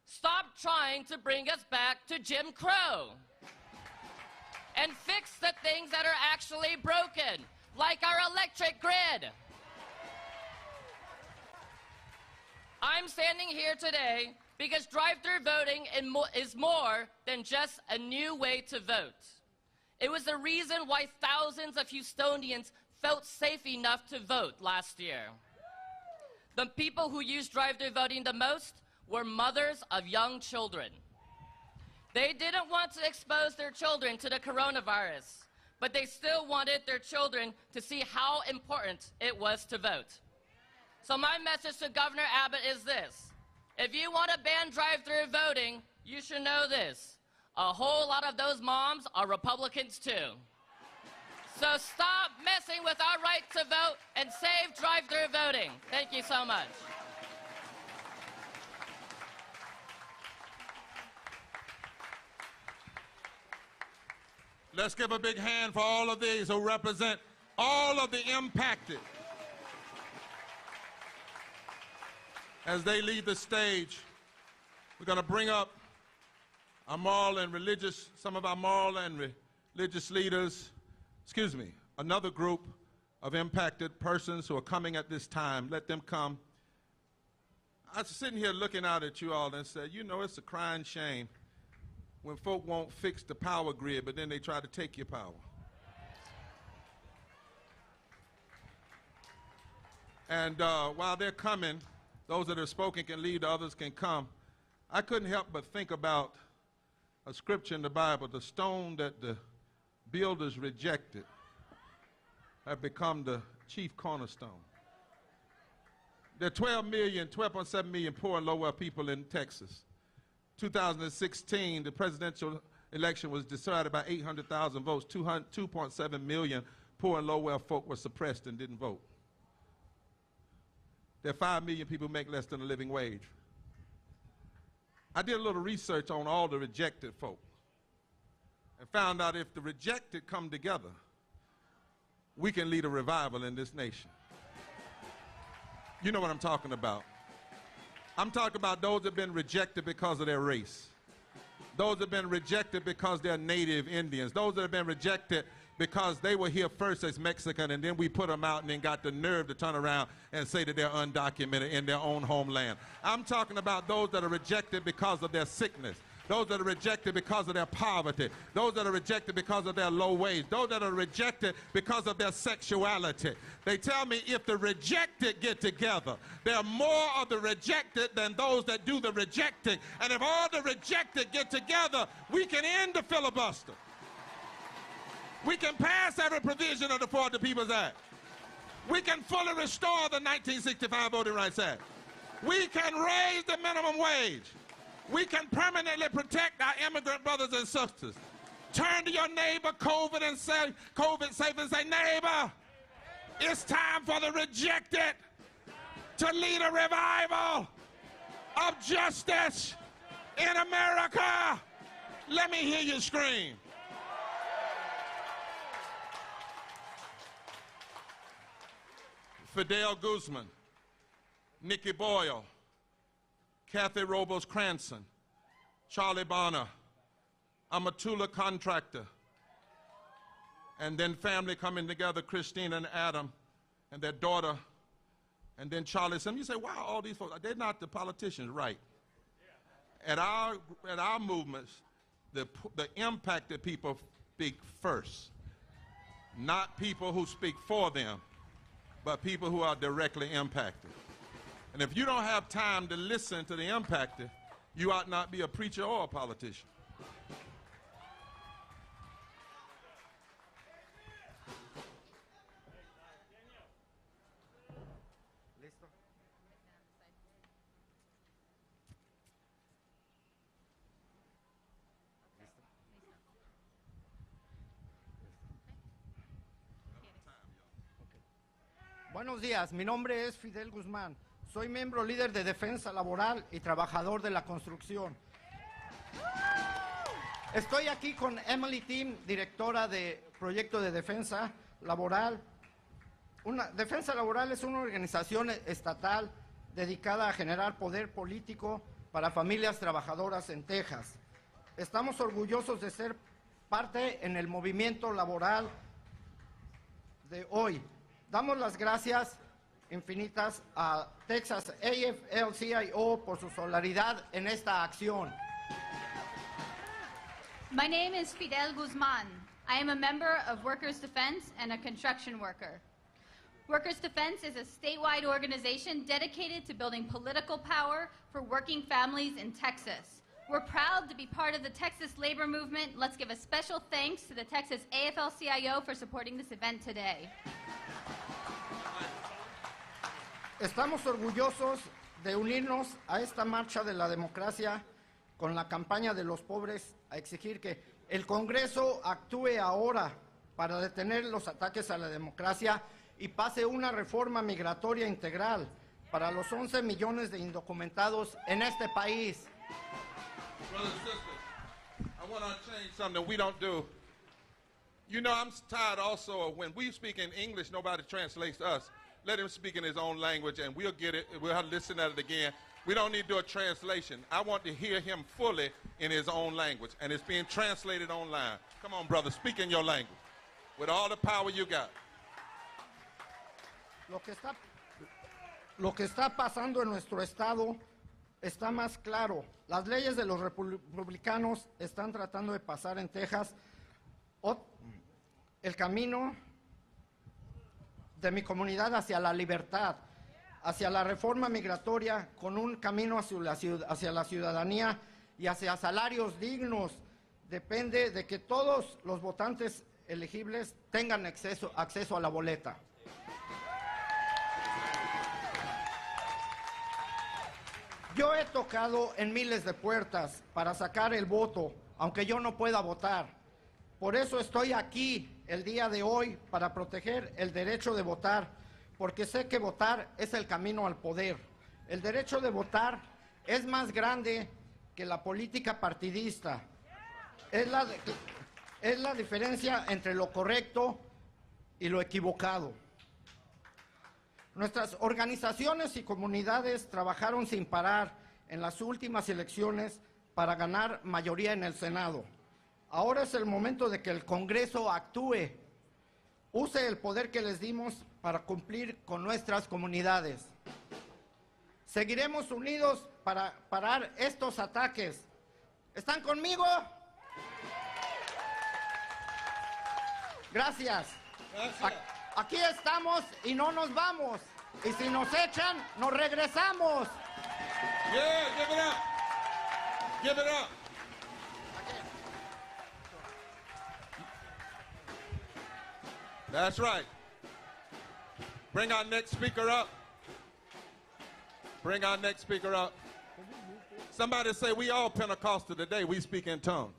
Speaker 8: stop trying to bring us back to Jim Crow and fix the things that are actually broken, like our electric grid. I'm standing here today because drive-through voting is more than just a new way to vote. It was the reason why thousands of Houstonians felt safe enough to vote last year. The people who used drive-through voting the most were mothers of young children. They didn't want to expose their children to the coronavirus, but they still wanted their children to see how important it was to vote. So my message to Governor Abbott is this. If you want to ban drive-through voting, you should know this. A whole lot of those moms are Republicans too. So stop messing with our right to vote and save drive-through voting. Thank you so much.
Speaker 1: Let's give a big hand for all of these who represent all of the impacted. As they lead the stage, we're going to bring up our moral and religious, some of our moral and religious leaders, another group of impacted persons who are coming at this time. Let them come. I was sitting here looking out at you all and said, you know, it's a crying shame when folk won't fix the power grid, but then they try to take your power. And while they're coming, those that have spoken can lead, the others can come. I couldn't help but think about a scripture in the Bible, the stone that the builders rejected have become the chief cornerstone. There are 12.7 million poor and low-wealth people in Texas. 2016, the presidential election was decided by 800,000 votes. 2.7 million poor and low-wealth folk were suppressed and didn't vote. There are 5 million people who make less than a living wage. I did a little research on all the rejected folk and found out if the rejected come together, we can lead a revival in this nation. You know what I'm talking about. I'm talking about those that have been rejected because of their race. Those that have been rejected because they're native Indians. Those that have been rejected because they were here first as Mexican, and then we put them out and then got the nerve to turn around and say that they're undocumented in their own homeland. I'm talking about those that are rejected because of their sickness. Those that are rejected because of their poverty. Those that are rejected because of their low wage. Those that are rejected because of their sexuality. They tell me if the rejected get together, there are more of the rejected than those that do the rejecting. And if all the rejected get together, we can end the filibuster. We can pass every provision of the 40 People's Act. We can fully restore the 1965 Voting Rights Act. We can raise the minimum wage. We can permanently protect our immigrant brothers and sisters. Turn to your neighbor, COVID safe, and say, neighbor, it's time for the rejected to lead a revival of justice in America. Let me hear you scream. Fidel Guzman, Nikki Boyle, Kathy Robles Cranston, Charlie Bonner, Amatula Contractor, and then family coming together, Christine and Adam, and their daughter, and then Charlie. Some of you say, wow, all these folks, they're not the politicians, right? At our movements, the impacted people speak first, not people who speak for them, but people who are directly impacted. And if you don't have time to listen to the impacted, you ought not be a preacher or a politician.
Speaker 9: Buenos días, mi nombre es Fidel Guzmán. Soy miembro líder de Defensa Laboral y trabajador de la construcción. Estoy aquí con Emily Tim, directora de Proyecto de Defensa Laboral. Defensa Laboral es una organización estatal dedicada a generar poder político para familias trabajadoras en Texas. Estamos orgullosos de ser parte en el movimiento laboral de hoy. Damos las gracias infinitas a Texas AFL-CIO por su solidaridad en esta acción.
Speaker 10: My name is Fidel Guzman. I am a member of Workers' Defense and a construction worker. Workers' Defense is a statewide organization dedicated to building political power for working families in Texas. We're proud to be part of the Texas labor movement. Let's give a special thanks to the Texas AFL-CIO for supporting this event today.
Speaker 9: Estamos orgullosos de unirnos a esta marcha de la democracia con la campaña de los pobres a exigir que el Congreso actúe ahora para detener los ataques a la democracia y pase una reforma migratoria integral para los 11 millones de indocumentados en este país.
Speaker 1: Brothers and sisters, I want to change something that we don't do. You know, I'm tired also of when we speak in English, nobody translates us. Let him speak in his own language, and we'll get it. We'll have to listen at it again. We don't need to do a translation. I want to hear him fully in his own language, and it's being translated online. Come on, brother, speak in your language with all the power you got.
Speaker 9: Lo que está pasando en nuestro estado está más claro. Las leyes de los republicanos están tratando de pasar en Texas el camino de mi comunidad hacia la libertad, hacia la reforma migratoria, con un camino hacia la ciudadanía y hacia salarios dignos. Depende de que todos los votantes elegibles tengan acceso a la boleta. Yo he tocado en miles de puertas para sacar el voto, aunque yo no pueda votar. Por eso estoy aquí el día de hoy, para proteger el derecho de votar, porque sé que votar es el camino al poder. El derecho de votar es más grande que la política partidista. Es la diferencia entre lo correcto y lo equivocado. Nuestras organizaciones y comunidades trabajaron sin parar en las últimas elecciones para ganar mayoría en el Senado. Ahora es el momento de que el Congreso actúe, use el poder que les dimos para cumplir con nuestras comunidades. Seguiremos unidos para parar estos ataques. ¿Están conmigo? Gracias. Aquí estamos y no nos vamos. Y si nos echan, nos regresamos.
Speaker 1: Yeah, give it up. Give it up. That's right. Bring our next speaker up. Bring our next speaker up. Somebody say, we all Pentecostal today. We speak in tongues.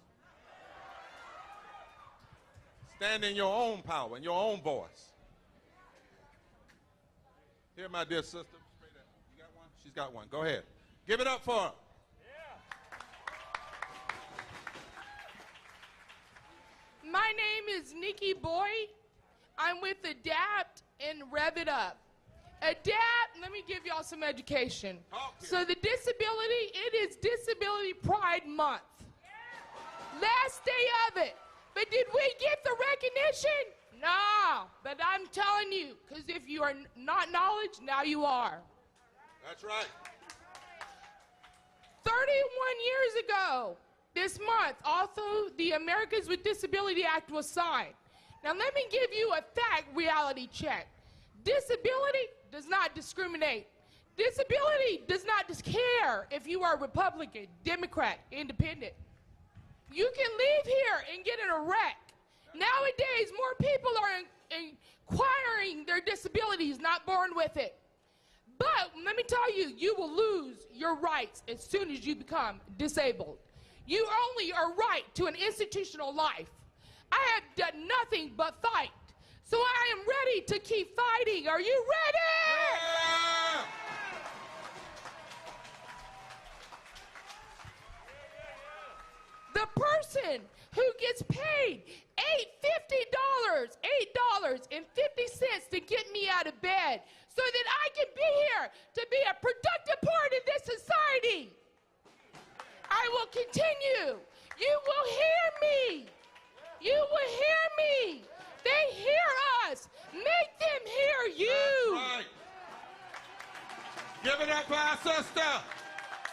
Speaker 1: Stand in your own power, in your own voice. Here, my dear sister. You got one? She's got one. Go ahead. Give it up for her.
Speaker 11: My name is Nikki Boy. I'm with ADAPT and Rev It Up. ADAPT, let me give y'all some education. So the disability, it is Disability Pride Month. Last day of it. But did we get the recognition? No, but I'm telling you, because if you are not knowledge, now you are.
Speaker 1: That's right.
Speaker 11: 31 years ago, this month, also the Americans with Disability Act was signed. Now let me give you a fact reality check. Disability does not discriminate. Disability does not care if you are Republican, Democrat, Independent. You can leave here and get in a wreck. Nowadays, more people are acquiring their disabilities, not born with it. But let me tell you, you will lose your rights as soon as you become disabled. You only are right to an institutional life. I have done nothing but fight. So I am ready to keep fighting. Are you ready?
Speaker 1: Yeah!
Speaker 11: The person who gets paid $8.50 to get me out of bed so that I can be here to be a productive part of this society. I will continue. You will hear me. You will hear me. They hear us. Make them hear you.
Speaker 1: That's right. Give it up for our sister.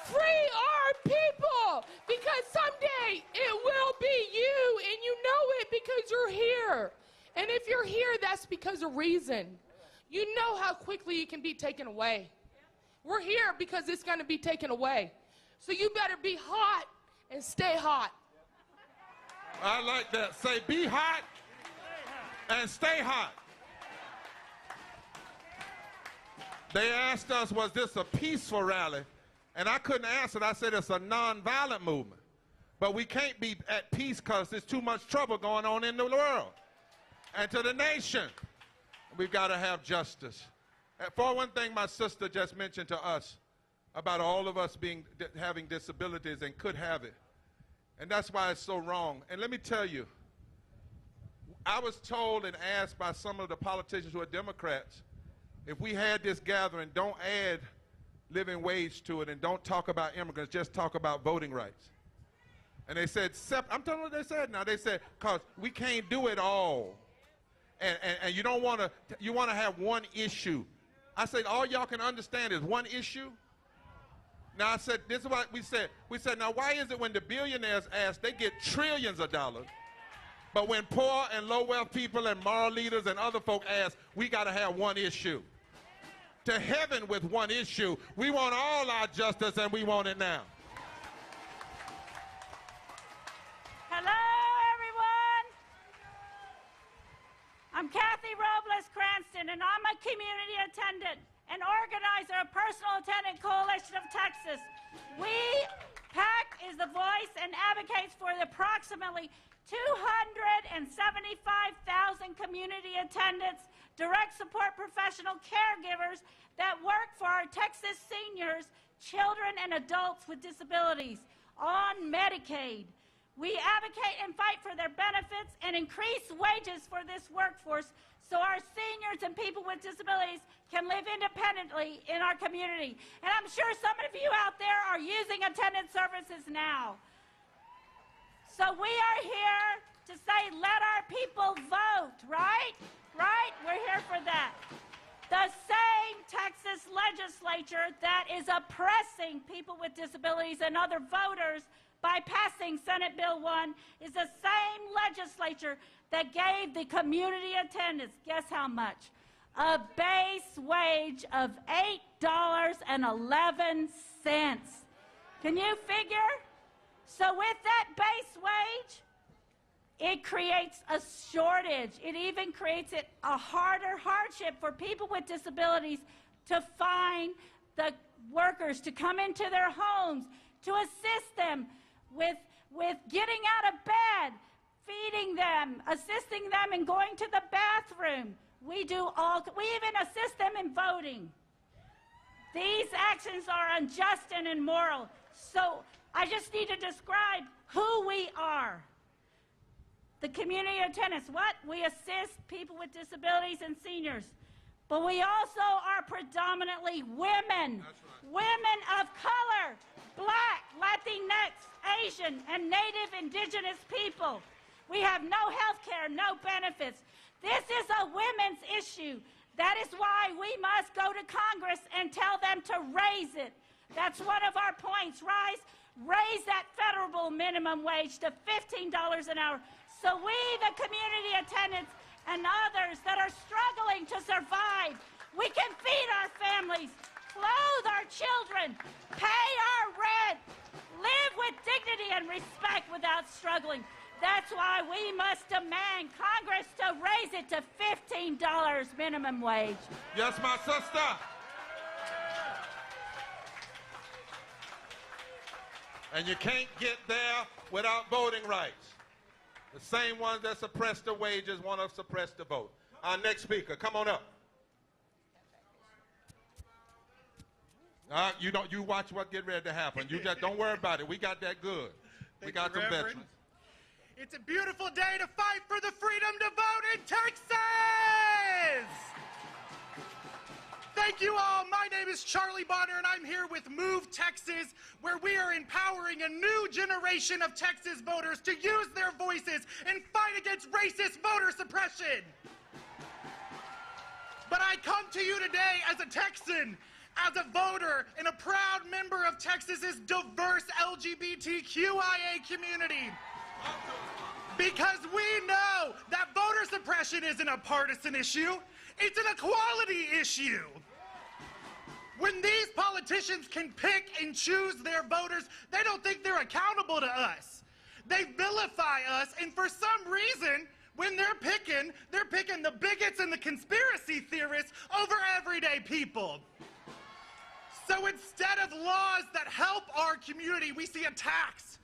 Speaker 11: Free our people, because someday it will be you, and you know it because you're here. And if you're here, that's because of reason. You know how quickly it can be taken away. We're here because it's going to be taken away. So you better be hot and stay hot.
Speaker 1: I like that. Say, be hot and stay hot. They asked us, was this a peaceful rally? And I couldn't answer it. I said it's a nonviolent movement. But we can't be at peace because there's too much trouble going on in the world. And to the nation, we've got to have justice. And for one thing, my sister just mentioned to us about all of us having disabilities and could have it. And that's why it's so wrong. And let me tell you, I was told and asked by some of the politicians who are Democrats, if we had this gathering, don't add living wage to it and don't talk about immigrants, just talk about voting rights. And they said, I'm telling you what they said now. They said, because we can't do it all. and you don't want to, you want to have one issue. I said, all y'all can understand is one issue. Now I said, this is what we said. We said, now why is it when the billionaires ask, they get trillions of dollars, but when poor and low wealth people and moral leaders and other folk ask, we got to have one issue. To heaven with one issue. We want all our justice and we want it now.
Speaker 12: Hello, everyone. I'm Kathy Robles Cranston, and I'm a community attendant and organizer of Personal Attendant Coalition of Texas. PAC is the voice and advocates for the approximately 275,000 community attendants, direct support professional caregivers that work for our Texas seniors, children, and adults with disabilities on Medicaid. We advocate and fight for their benefits and increase wages for this workforce so our seniors and people with disabilities can live independently in our community. And I'm sure some of you out there are using attendant services now. So we are here to say, let our people vote, right? Right? We're here for that. The same Texas legislature that is oppressing people with disabilities and other voters by passing Senate Bill 1 is the same legislature that gave the community attendants, guess how much? A base wage of $8.11. Can you figure? So with that base wage, it creates a shortage. It even creates a harder hardship for people with disabilities to find the workers to come into their homes, to assist them with getting out of bed, feeding them, assisting them in going to the bathroom. We even assist them in voting. These actions are unjust and immoral. So I just need to describe who we are. The community attendants, what? We assist people with disabilities and seniors. But we also are predominantly women. That's right. Women of color, Black, Latinx, Asian, and Native Indigenous people. We have no health care, no benefits. This is a women's issue. That is why we must go to Congress and tell them to raise it. That's one of our points. Raise that federal minimum wage to $15 an hour. So we, the community attendants, and others that are struggling to survive, we can feed our families, clothe our children, pay our rent, live with dignity and respect without struggling. That's why we must demand Congress to raise it to $15 minimum wage.
Speaker 1: Yes, my sister. And you can't get there without voting rights. The same ones that suppress the wages want to suppress the vote. Our next speaker, come on up. You watch what get ready to happen. You just don't worry about it. We got that good. We got some veterans.
Speaker 13: It's a beautiful day to fight for the freedom to vote in Texas! Thank you all. My name is Charlie Bonner, and I'm here with Move Texas, where we are empowering a new generation of Texas voters to use their voices and fight against racist voter suppression. But I come to you today as a Texan, as a voter, and a proud member of Texas's diverse LGBTQIA community. Because we know that voter suppression isn't a partisan issue, it's an equality issue. When these politicians can pick and choose their voters, they don't think they're accountable to us. They vilify us, and for some reason, when they're picking the bigots and the conspiracy theorists over everyday people. So instead of laws that help our community, we see attacks.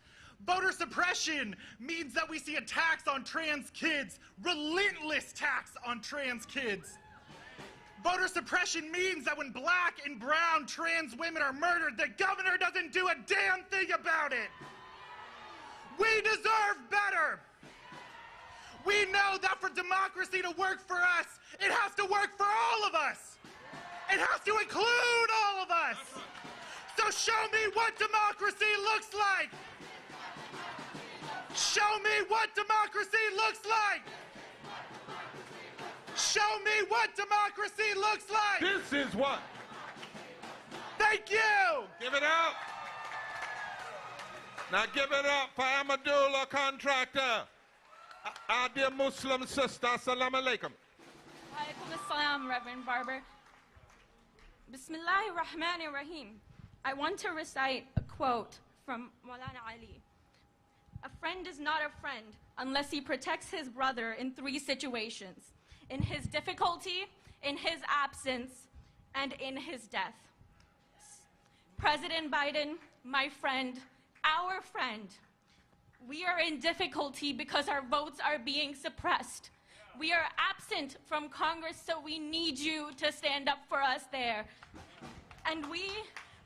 Speaker 13: Voter suppression means that we see attacks on trans kids, relentless attacks on trans kids. Voter suppression means that when Black and brown trans women are murdered, the governor doesn't do a damn thing about it. We deserve better. We know that for democracy to work for us, it has to work for all of us. It has to include all of us. So show me what democracy looks like. Show me what democracy looks like. Show me what democracy looks like.
Speaker 1: This is what.
Speaker 13: Thank you.
Speaker 1: Give it up. Now give it up for Amadullah Contractor. Our dear Muslim sister, assalamu alaikum.
Speaker 14: Alaikum assalam, Reverend Barber. Bismillahir Rahmanir Rahim. I want to recite a quote from Maulana Ali. A friend is not a friend unless he protects his brother in 3 situations: in his difficulty, in his absence, and in his death. President Biden, my friend, our friend, we are in difficulty because our votes are being suppressed. We are absent from Congress, so we need you to stand up for us there. And we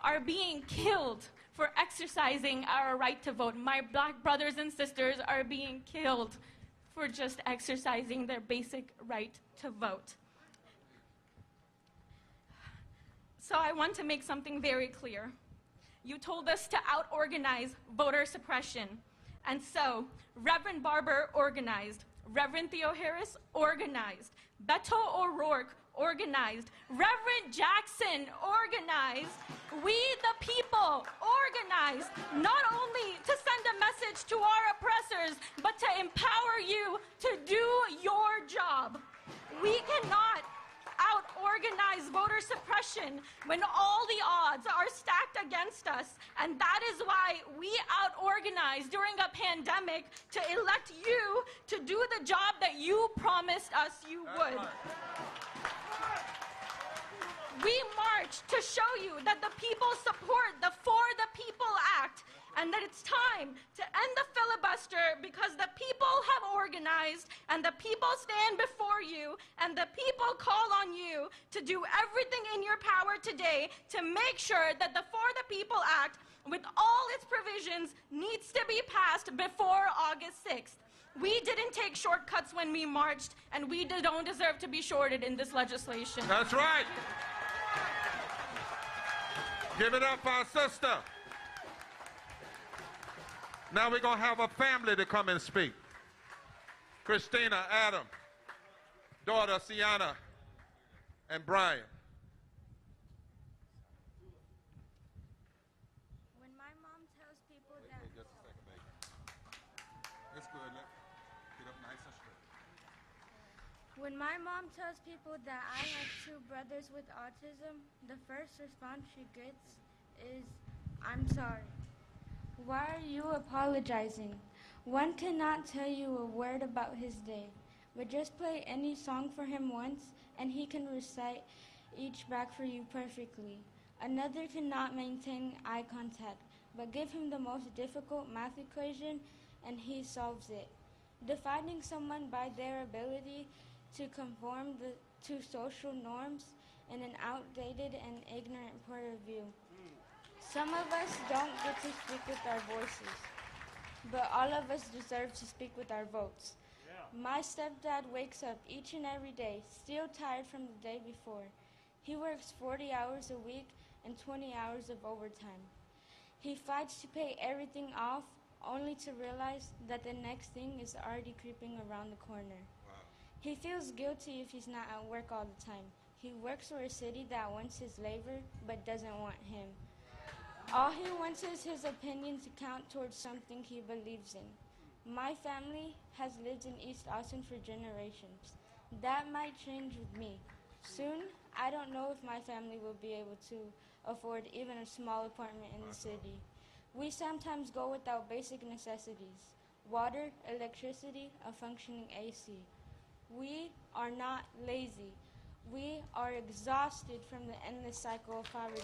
Speaker 14: are being killed for exercising our right to vote. My black brothers and sisters are being killed for just exercising their basic right to vote. So I want to make something very clear. You told us to out-organize voter suppression. And so, Reverend Barber organized, Reverend Theo Harris organized, Beto O'Rourke organized, Reverend Jackson organized, we the people organized, not only to send a message to our oppressors, but to empower you to do your job. We cannot out-organize voter suppression when all the odds are stacked against us. And that is why we out-organize during a pandemic to elect you to do the job that you promised us you would. We march to show you that the people support the For the People Act, and that it's time to end the filibuster because the people have organized and the people stand before you and the people call on you to do everything in your power today to make sure that the For the People Act, with all its provisions, needs to be passed before August 6th. We didn't take shortcuts when we marched, and we don't deserve to be shorted in this legislation.
Speaker 1: That's right. Give it up for our sister. Now we're going to have a family to come and speak. Christina, Adam, daughter Sienna, and Brian.
Speaker 15: When my mom tells people that...
Speaker 1: Wait just a second, baby. It's good. Get up nice and straight.
Speaker 15: When my mom tells people that I have 2 brothers with autism, the first response she gets is, "I'm sorry." Why are you apologizing? One cannot tell you a word about his day, but just play any song for him once, and he can recite each back for you perfectly. Another cannot maintain eye contact, but give him the most difficult math equation, and he solves it. Defining someone by their ability to conform to social norms in an outdated and ignorant point of view. Some of us don't get to speak with our voices, but all of us deserve to speak with our votes. My stepdad wakes up each and every day, still tired from the day before. He works 40 hours a week and 20 hours of overtime. He fights to pay everything off, only to realize that the next thing is already creeping around the corner. He feels guilty if he's not at work all the time. He works for a city that wants his labor, but doesn't want him. All he wants is his opinion to count towards something he believes in. My family has lived in East Austin for generations. That might change with me. Soon, I don't know if my family will be able to afford even a small apartment in the city. We sometimes go without basic necessities: water, electricity, a functioning AC. We are not lazy. We are exhausted from the endless cycle of poverty.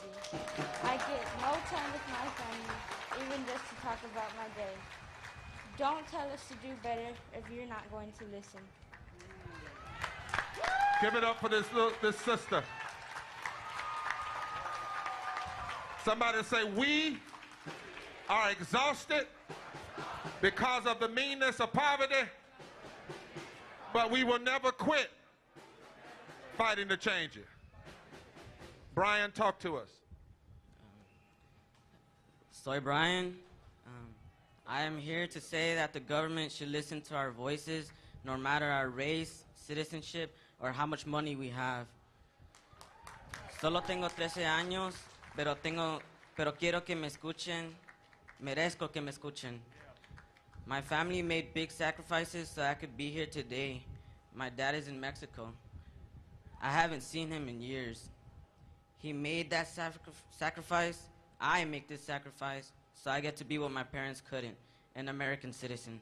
Speaker 15: I get no time with my family, even just to talk about my day. Don't tell us to do better if you're not going to listen.
Speaker 1: Give it up for this sister. Somebody say, we are exhausted because of the meanness of poverty, but we will never quit fighting to change it. Brian, talk to us.
Speaker 16: Soy Brian. I am here to say that the government should listen to our voices, no matter our race, citizenship, or how much money we have. Solo tengo 13 años, pero quiero que me escuchen. Merezco que me escuchen. My family made big sacrifices so I could be here today. My dad is in Mexico. I haven't seen him in years. He made that sacrifice. I make this sacrifice so I get to be what my parents couldn't, an American citizen.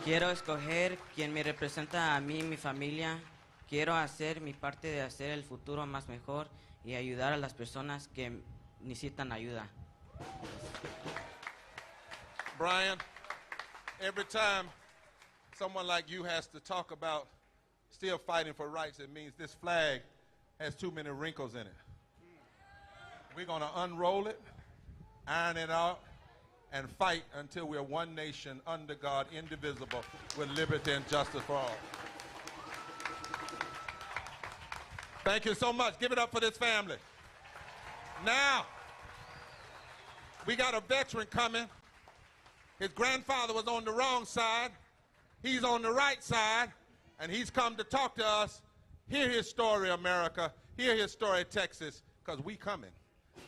Speaker 16: Quiero escoger quien me representa a mí y mi familia. Quiero hacer mi parte de hacer el futuro más mejor y ayudar a las personas que necesitan ayuda.
Speaker 1: Brian, every time someone like you has to talk about still fighting for rights, it means this flag has too many wrinkles in it. We're going to unroll it, iron it out, and fight until we're one nation under God, indivisible, with liberty and justice for all. Thank you so much. Give it up for this family. Now, we got a veteran coming. His grandfather was on the wrong side. He's on the right side, and he's come to talk to us. Hear his story, America. Hear his story, Texas, because we coming,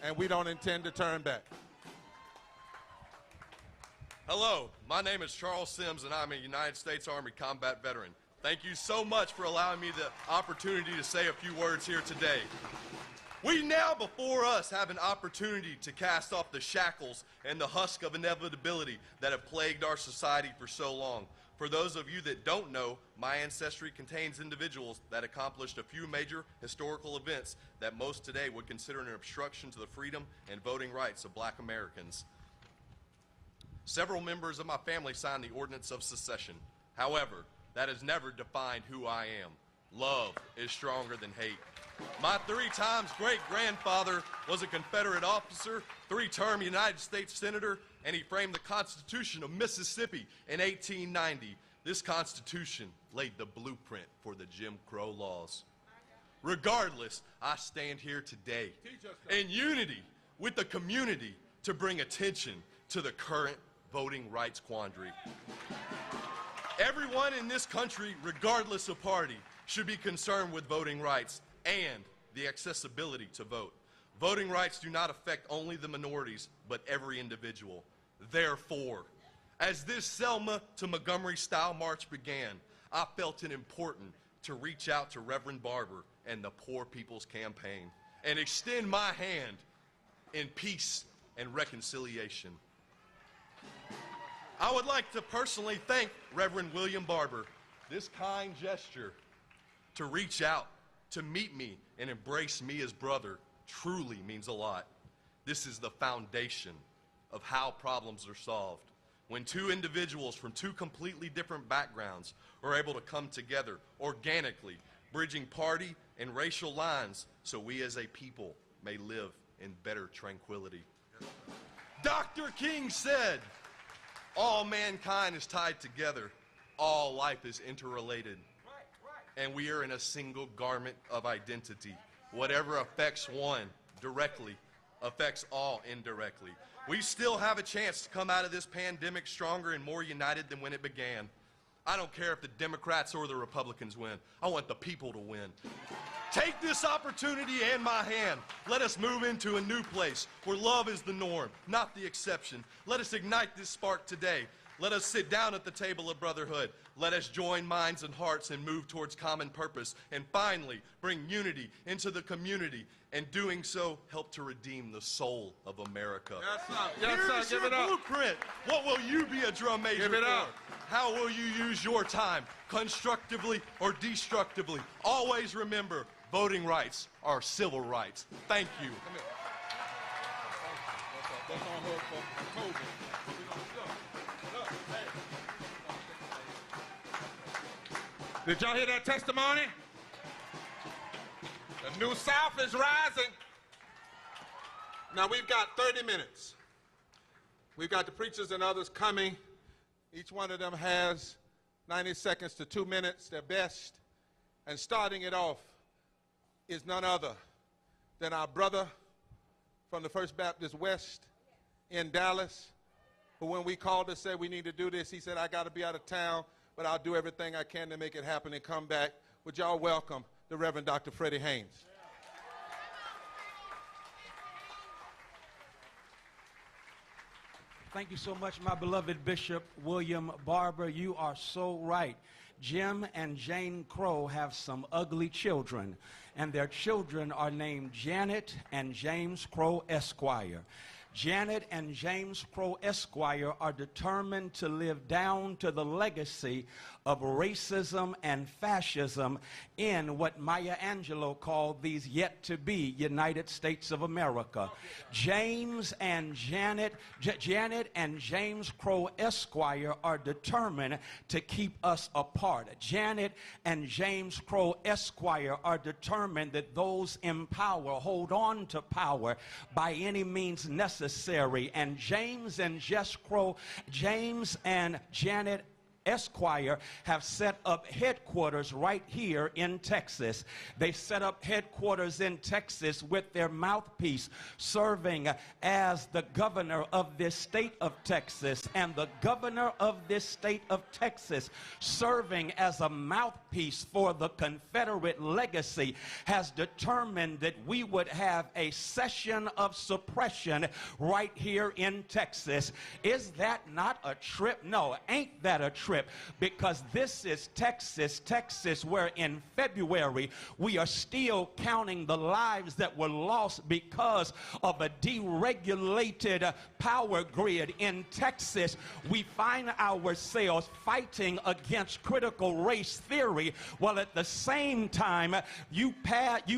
Speaker 1: and we don't intend to turn back.
Speaker 17: Hello, my name is Charles Sims, and I'm a United States Army combat veteran. Thank you so much for allowing me the opportunity to say a few words here today. We now before us have an opportunity to cast off the shackles and the husk of inevitability that have plagued our society for so long. For those of you that don't know, my ancestry contains individuals that accomplished a few major historical events that most today would consider an obstruction to the freedom and voting rights of black Americans. Several members of my family signed the Ordinance of Secession. However, that has never defined who I am. Love is stronger than hate. My 3 times great-grandfather was a Confederate officer, 3-term United States Senator, and he framed the Constitution of Mississippi in 1890. This Constitution laid the blueprint for the Jim Crow laws. Regardless, I stand here today in unity with the community to bring attention to the current voting rights quandary. Everyone in this country, regardless of party, should be concerned with voting rights and the accessibility to vote. Voting rights do not affect only the minorities, but every individual. Therefore, as this Selma to Montgomery style march began, I felt it important to reach out to Reverend Barber and the Poor People's Campaign and extend my hand in peace and reconciliation. I would like to personally thank Reverend William Barber. This kind gesture to reach out, to meet me, and embrace me as brother truly means a lot. This is the foundation of how problems are solved. When 2 individuals from 2 completely different backgrounds are able to come together organically, bridging party and racial lines so we as a people may live in better tranquility. Dr. King said, all mankind is tied together, all life is interrelated, and we are in a single garment of identity. Whatever affects one directly affects all indirectly. We still have a chance to come out of this pandemic stronger and more united than when it began. I don't care if the Democrats or the Republicans win. I want the people to win. Take this opportunity and my hand. Let us move into a new place where love is the norm, not the exception. Let us ignite this spark today. Let us sit down at the table of brotherhood. Let us join minds and hearts and move towards common purpose. And finally, bring unity into the community. And doing so, help to redeem the soul of America.
Speaker 1: Yes, sir. Yes,
Speaker 17: Here's
Speaker 1: sir. Give
Speaker 17: your
Speaker 1: it up.
Speaker 17: blueprint. What will you be a drum major
Speaker 1: Give it
Speaker 17: for?
Speaker 1: up.
Speaker 17: How will you use your time, constructively or destructively? Always remember, voting rights are civil rights. Thank you.
Speaker 1: Did y'all hear that testimony? The New South is rising. Now we've got 30 minutes. We've got the preachers and others coming. Each one of them has 90 seconds to 2 minutes, their best. And starting it off is none other than our brother from the First Baptist West in Dallas, who when we called to say we need to do this, he said, I got to be out of town, but I'll do everything I can to make it happen and come back. Would y'all welcome the Reverend Dr. Freddie Haynes?
Speaker 18: Thank you so much, my beloved Bishop William Barber. You are so right. Jim and Jane Crow have some ugly children, and their children are named Janet and James Crow Esquire. Janet and James Crow Esquire are determined to live down to the legacy of racism and fascism in what Maya Angelou called these yet-to-be United States of America. Janet and James Crow Esquire are determined to keep us apart. Janet and James Crow Esquire are determined that those in power hold on to power by any means necessary. And James and Janet Esquire have set up headquarters right here in Texas. They set up headquarters in Texas with their mouthpiece serving as the governor of this state of Texas, and the governor of this state of Texas serving as a mouthpiece for the Confederate legacy has determined that we would have a session of suppression right here in Texas. Is that not a trip? No, ain't that a trip? Because this is Texas, where in February we are still counting the lives that were lost because of a deregulated power grid. In Texas, we find ourselves fighting against critical race theory, while at the same time you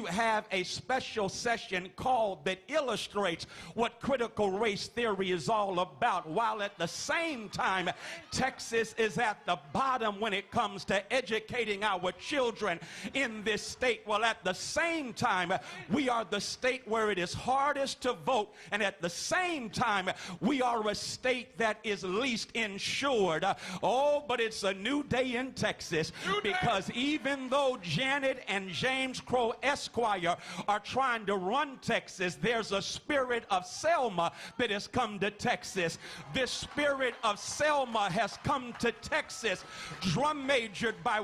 Speaker 18: have a special session called that illustrates what critical race theory is all about, while at the same time Texas is at the bottom when it comes to educating our children in this state. Well, at the same time, we are the state where it is hardest to vote, and at the same time, we are a state that is least insured. Oh, but it's a new day in Texas, because even though Janet and James Crow Esquire are trying to run Texas, there's a spirit of Selma that has come to Texas. This spirit of Selma has come to Texas, drum majored by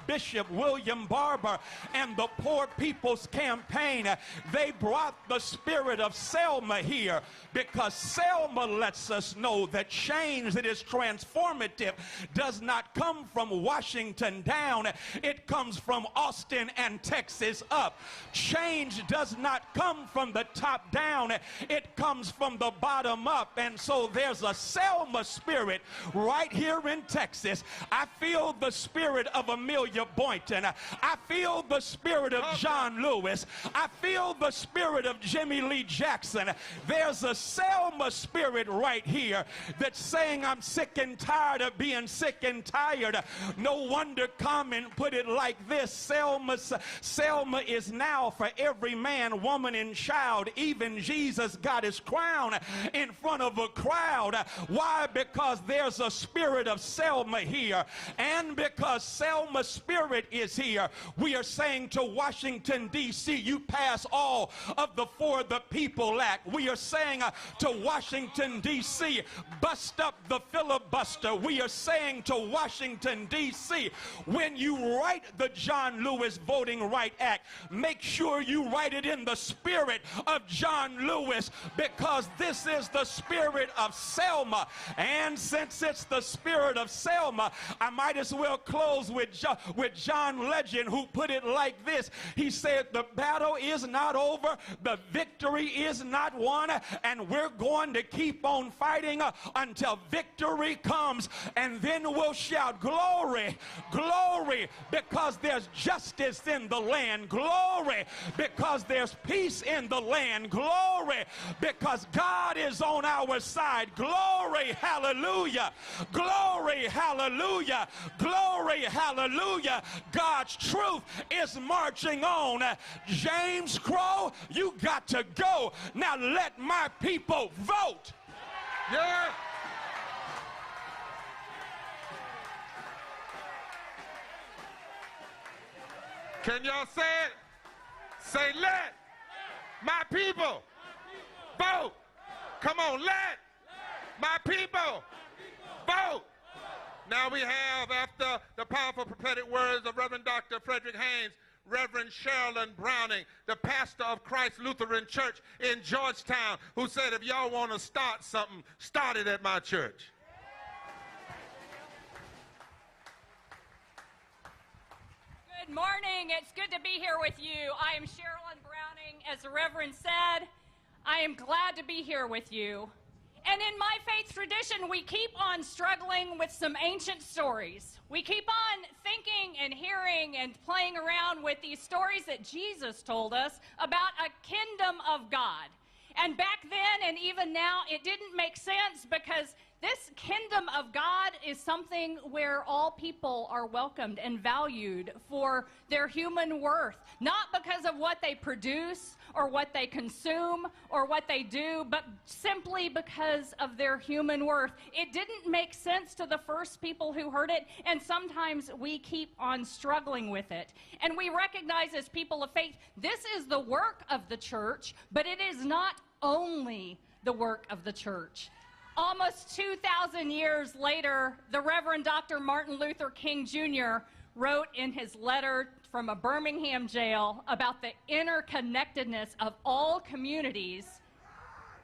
Speaker 18: Bishop William Barber and the Poor People's Campaign. They brought the spirit of Selma here because Selma lets us know that change that is transformative does not come from Washington down. It comes from Austin and Texas up. Change does not come from the top down. It comes from the bottom up. And so there's a Selma spirit right here in Texas. I feel the spirit of Amelia Boynton. I feel the spirit of John Lewis. I feel the spirit of Jimmy Lee Jackson. There's a Selma spirit right here that's saying, I'm sick and tired of being sick and tired. No wonder Common put it like this: Selma is now for every man, woman, and child. Even Jesus got his crown in front of a crowd. Why? Because there's a spirit of Selma here. And because Selma's spirit is here, we are saying to Washington, D.C., you pass all of the For the People Act. We are saying to Washington, D.C., bust up the filibuster. We are saying to Washington, D.C., when you write the John Lewis Voting Right Act, make sure you write it in the spirit of John Lewis, because this is the spirit of Selma. And since it's the spirit of Selma, I might as well close with John Legend, who put it like this. He said, the battle is not over, the victory is not won, and we're going to keep on fighting until victory comes, and then we'll shout glory, glory, because there's justice in the land, glory, because there's peace in the land, glory, because God is on our side, glory, hallelujah, glory, hallelujah, glory, hallelujah. God's truth is marching on. James Crow, you got to go. Now let my people vote.
Speaker 1: Yeah. Can y'all say it? Say, let my people vote. Come on, let my people vote. Now we have, after the powerful prophetic words of Reverend Dr. Frederick Haynes, Reverend Sherilyn Browning, the pastor of Christ Lutheran Church in Georgetown, who said, if y'all want to start something, start it at my church.
Speaker 19: Good morning. It's good to be here with you. I am Sherilyn Browning. As the Reverend said, I am glad to be here with you. And in my faith tradition, we keep on struggling with some ancient stories. We keep on thinking and hearing and playing around with these stories that Jesus told us about a kingdom of God. And back then and even now, it didn't make sense because this kingdom of God is something where all people are welcomed and valued for their human worth, not because of what they produce or what they consume or what they do, but simply because of their human worth. It didn't make sense to the first people who heard it, and sometimes we keep on struggling with it. And we recognize as people of faith, this is the work of the church, but it is not only the work of the church. Almost 2,000 years later, the Reverend Dr. Martin Luther King Jr. wrote in his letter from a Birmingham jail about the interconnectedness of all communities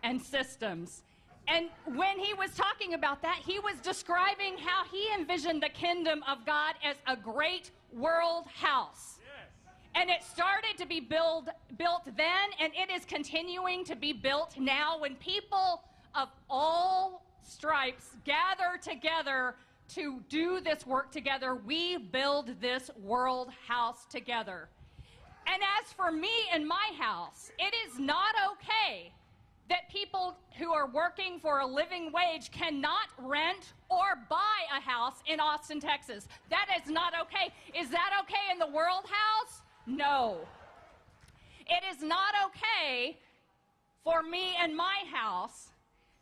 Speaker 19: and systems. And when he was talking about that, he was describing how he envisioned the kingdom of God as a great world house. And it started to be built then, and it is continuing to be built now when people of all stripes gather together to do this work together. We build this world house together. And as for me and my house, it is not okay that people who are working for a living wage cannot rent or buy a house in Austin, Texas. That is not okay. Is that okay in the world house? No. It is not okay for me and my house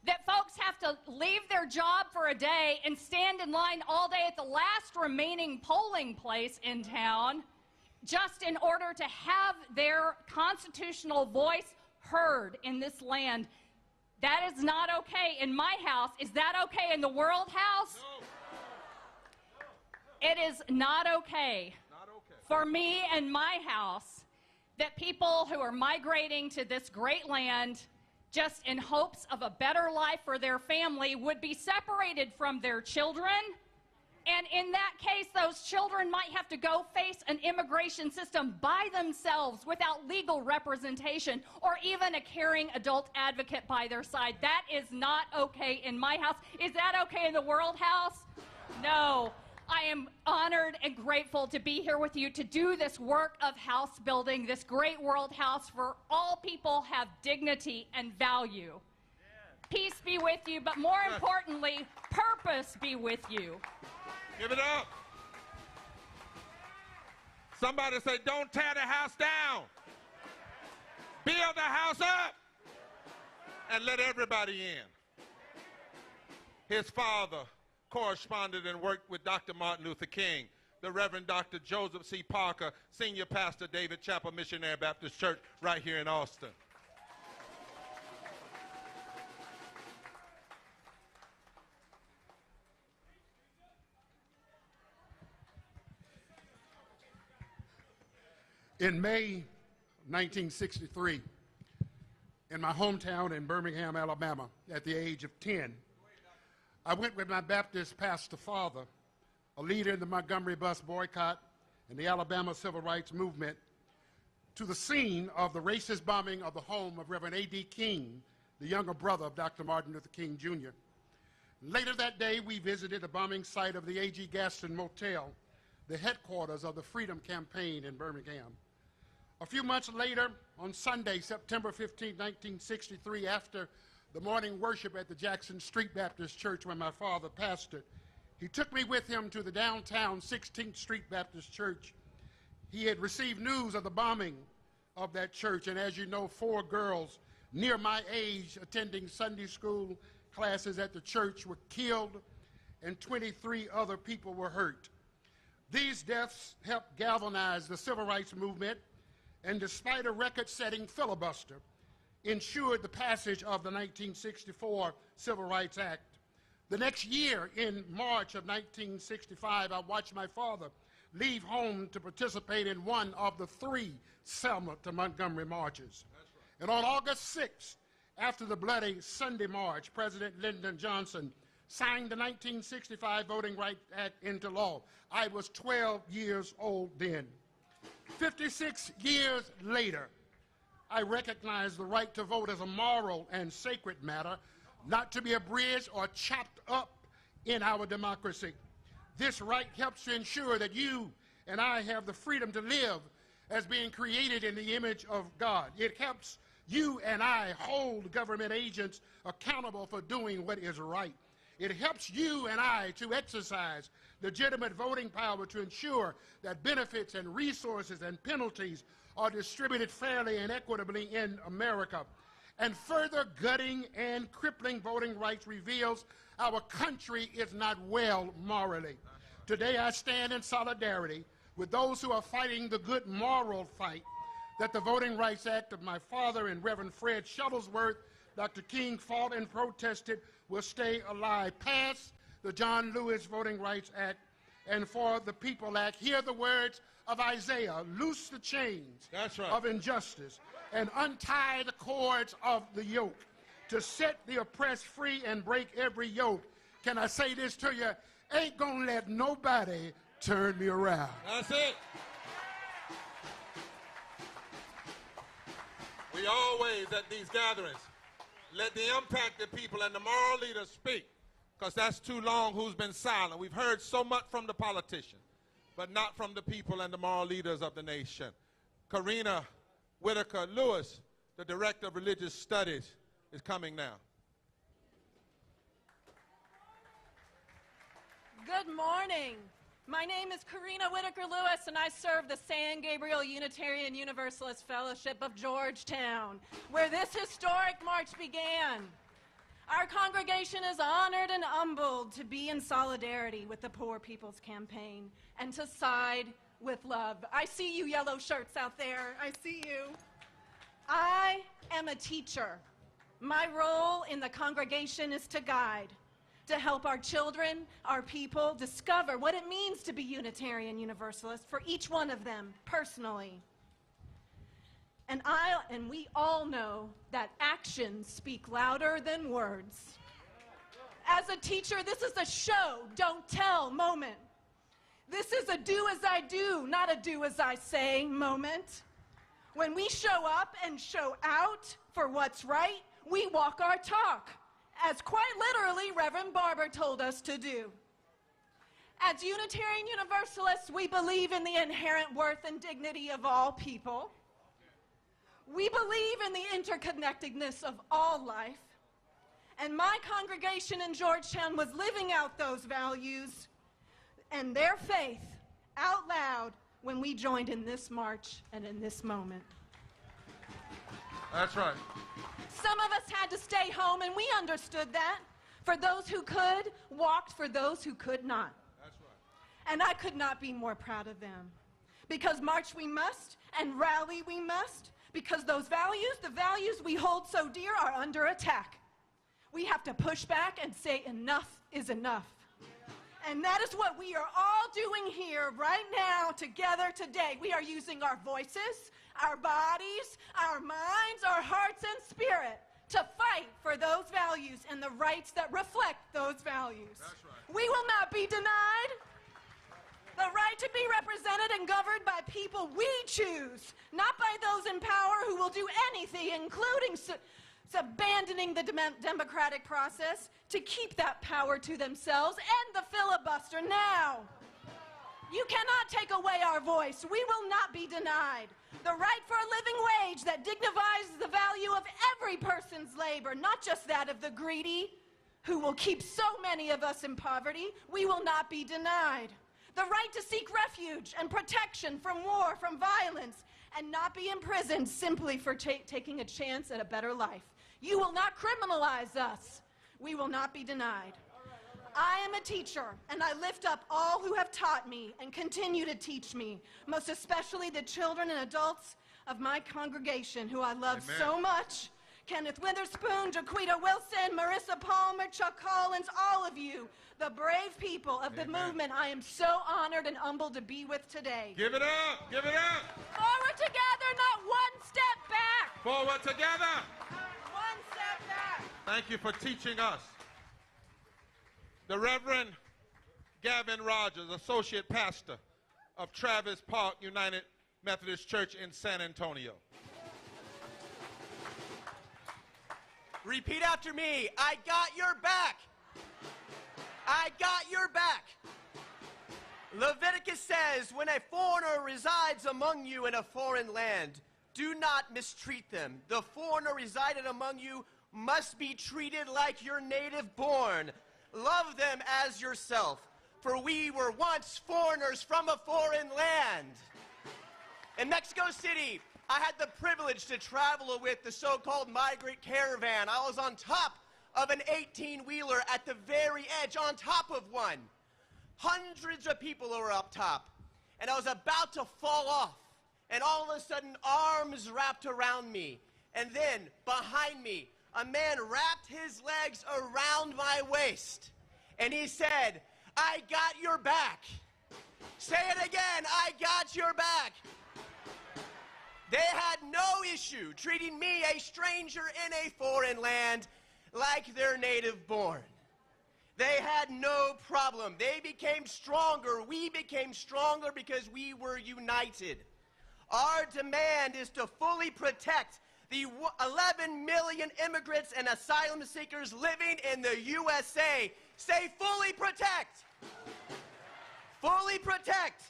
Speaker 19: that folks have to leave their job for a day and stand in line all day at the last remaining polling place in town just in order to have their constitutional voice heard in this land. That is not okay in my house. Is that okay in the world house? No. It is not okay for me and my house that people who are migrating to this great land just in hopes of a better life for their family would be separated from their children. And in that case, those children might have to go face an immigration system by themselves without legal representation or even a caring adult advocate by their side. That is not okay in my house. Is that okay in the world house? No. I am honored and grateful to be here with you to do this work of house building, this great world house where all people have dignity and value. Yeah. Peace be with you, but more importantly, purpose be with you.
Speaker 1: Give it up. Somebody say, don't tear the house down. Build the house up and let everybody in. His father corresponded and worked with Dr. Martin Luther King, the Reverend Dr. Joseph C. Parker, Senior Pastor, David Chapel Missionary Baptist Church right here in Austin.
Speaker 20: In May 1963, in my hometown in Birmingham, Alabama, at the age of 10, I went with my Baptist pastor father, a leader in the Montgomery bus boycott and the Alabama civil rights movement, to the scene of the racist bombing of the home of Reverend A.D. King, the younger brother of Dr. Martin Luther King, Jr. Later that day, we visited the bombing site of the A.G. Gaston Motel, the headquarters of the Freedom Campaign in Birmingham. A few months later, on Sunday, September 15, 1963, after the morning worship at the Jackson Street Baptist Church where my father pastored, he took me with him to the downtown 16th Street Baptist Church. He had received news of the bombing of that church, and as you know, 4 girls near my age attending Sunday school classes at the church were killed, and 23 other people were hurt. These deaths helped galvanize the civil rights movement, and despite a record-setting filibuster, ensured the passage of the 1964 Civil Rights Act. The next year, in March of 1965, I watched my father leave home to participate in one of the 3 Selma to Montgomery marches. And on August 6th, after the bloody Sunday March, President Lyndon Johnson signed the 1965 Voting Rights Act into law. I was 12 years old then. 56 years later, I recognize the right to vote as a moral and sacred matter, not to be abridged or chopped up in our democracy. This right helps to ensure that you and I have the freedom to live as being created in the image of God. It helps you and I hold government agents accountable for doing what is right. It helps you and I to exercise legitimate voting power to ensure that benefits and resources and penalties are distributed fairly and equitably in America. And further gutting and crippling voting rights reveals our country is not well morally. Today I stand in solidarity with those who are fighting the good moral fight that the Voting Rights Act of my father and Reverend Fred Shuttlesworth, Dr. King fought and protested will stay alive. Pass the John Lewis Voting Rights Act and for the People Act. Hear the words of Isaiah, loose the chains of injustice and untie the cords of the yoke, to set the oppressed free and break every yoke. Can I say this to you? Ain't gonna let nobody turn me around.
Speaker 1: That's it. We always, at these gatherings, let the impacted people and the moral leaders speak, because that's too long who's been silent. We've heard so much from the politicians, but not from the people and the moral leaders of the nation. Karina Whitaker Lewis, the Director of Religious Studies, is coming now.
Speaker 14: Good morning. My name is Karina Whitaker Lewis, and I serve the San Gabriel Unitarian Universalist Fellowship of Georgetown, where this historic march began. Our congregation is honored and humbled to be in solidarity with the Poor People's Campaign and to side with love. I see you yellow shirts out there. I see you. I am a teacher. My role in the congregation is to guide, to help our children, our people, discover what it means to be Unitarian Universalist for each one of them personally. And we all know that actions speak louder than words. As a teacher, this is a show, don't tell moment. This is a do as I do, not a do as I say moment. When we show up and show out for what's right, we walk our talk, as quite literally Reverend Barber told us to do. As Unitarian Universalists, we believe in the inherent worth and dignity of all people. We believe in the interconnectedness of all life. And my congregation in Georgetown was living out those values and their faith out loud when we joined in this march and in this moment.
Speaker 1: That's right.
Speaker 14: Some of us had to stay home, and we understood that. For those who could, walked for those who could not.
Speaker 1: That's right.
Speaker 14: And I could not be more proud of them. Because march we must, and rally we must, because those values, the values we hold so dear, are under attack. We have to push back and say enough is enough. And that is what we are all doing here right now together today. We are using our voices, our bodies, our minds, our hearts and spirit to fight for those values and the rights that reflect those values.
Speaker 1: That's right.
Speaker 14: We will not be denied the right to be represented and governed by people we choose, not by those in power who will do anything, including abandoning the democratic process to keep that power to themselves and the filibuster now. You cannot take away our voice. We will not be denied the right for a living wage that dignifies the value of every person's labor, not just that of the greedy, who will keep so many of us in poverty. We will not be denied the right to seek refuge and protection from war, from violence, and not be imprisoned simply for taking a chance at a better life. You will not criminalize us. We will not be denied. I am a teacher, and I lift up all who have taught me and continue to teach me, most especially the children and adults of my congregation, who I love so much,
Speaker 21: Kenneth Witherspoon, Jaquita Wilson, Marissa Palmer, Chuck Collins, all of you, the brave people of the movement I am so honored and humbled to be with today.
Speaker 1: Give it up! Give it up!
Speaker 21: Forward together, not one step back!
Speaker 1: Forward together!
Speaker 21: One step back!
Speaker 1: Thank you for teaching us. The Reverend Gavin Rogers, Associate Pastor of Travis Park United Methodist Church in San Antonio.
Speaker 22: Repeat after me. I got your back. I got your back. Leviticus says, when a foreigner resides among you in a foreign land, do not mistreat them. The foreigner residing among you must be treated like your native born. Love them as yourself, for we were once foreigners from a foreign land. In Mexico City, I had the privilege to travel with the so-called migrant caravan. I was on top of an 18-wheeler at the very edge, on top of one. Hundreds of people were up top, and I was about to fall off, and all of a sudden, arms wrapped around me, and then, behind me, a man wrapped his legs around my waist, and he said, I got your back. Say it again, I got your back. They had no issue treating me, a stranger in a foreign land, like their native born. They had no problem. They became stronger. We became stronger because we were united. Our demand is to fully protect the 11 million immigrants and asylum seekers living in the USA. Say fully protect. Fully protect.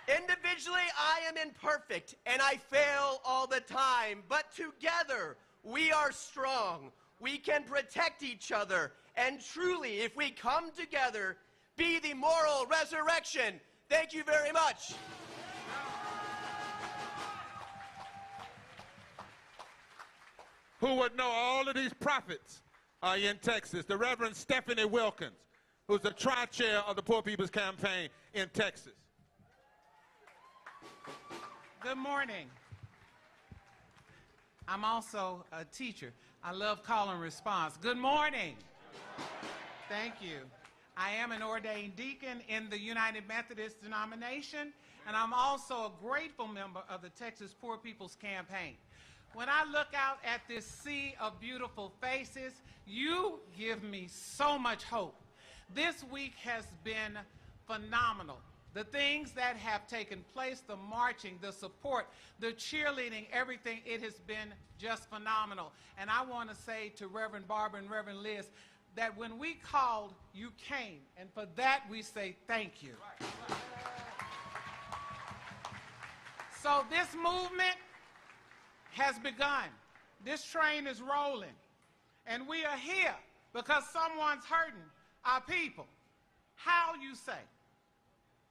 Speaker 22: Individually, I am imperfect, and I fail all the time. But together, we are strong. We can protect each other. And truly, if we come together, be the moral resurrection. Thank you very much.
Speaker 1: Who would know all of these prophets are in Texas? The Reverend Stephanie Wilkins, who's the tri-chair of the Poor People's Campaign in Texas.
Speaker 23: Good morning. I'm also a teacher. I love call and response. Good morning. Thank you. I am an ordained deacon in the United Methodist denomination, and I'm also a grateful member of the Texas Poor People's Campaign. When I look out at this sea of beautiful faces, you give me so much hope. This week has been phenomenal. The things that have taken place, the marching, the support, the cheerleading, everything, it has been just phenomenal. And I want to say to Reverend Barbara and Reverend Liz that when we called, you came. And for that, we say thank you. So this movement has begun. This train is rolling. And we are here because someone's hurting our people. How, you say?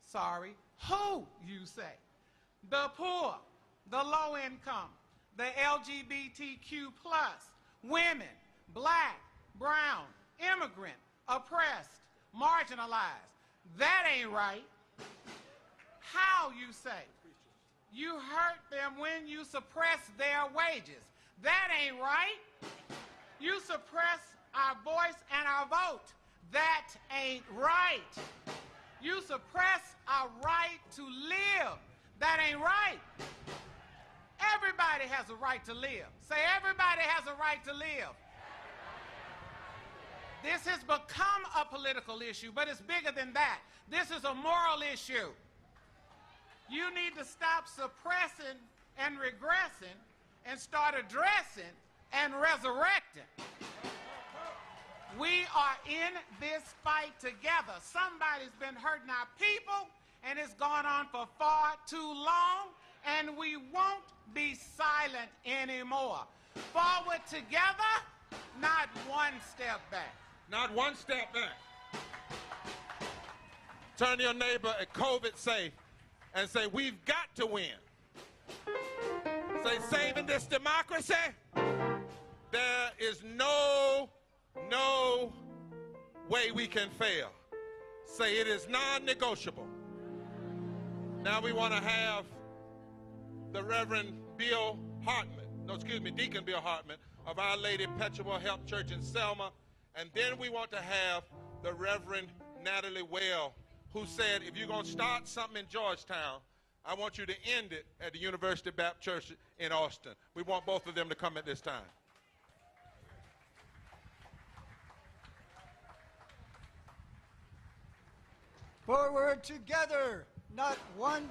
Speaker 23: Sorry, who, you say? The poor, the low income, the LGBTQ+, women, black, brown, immigrant, oppressed, marginalized. That ain't right. How, you say? You hurt them when you suppress their wages. That ain't right. You suppress our voice and our vote. That ain't right. You suppress our right to live. That ain't right. Everybody has a right to live. Say, everybody has a right to live. This has become a political issue, but it's bigger than that. This is a moral issue. You need to stop suppressing and regressing and start addressing and resurrecting. We are in this fight together. Somebody's been hurting our people, and it's gone on for far too long, and we won't be silent anymore. Forward together, not one step back.
Speaker 1: Not one step back. Turn to your neighbor at COVID safe and say, we've got to win. Say, saving this democracy, there is no way we can fail. Say, it is non-negotiable. Now we want to have the Reverend Bill Hartman, Deacon Bill Hartman of Our Lady Perpetual Help Church in Selma. And then we want to have the Reverend Natalie Well, who said, if you're going to start something in Georgetown, I want you to end it at the University Baptist Church in Austin. We want both of them to come at this time.
Speaker 3: Forward together, not one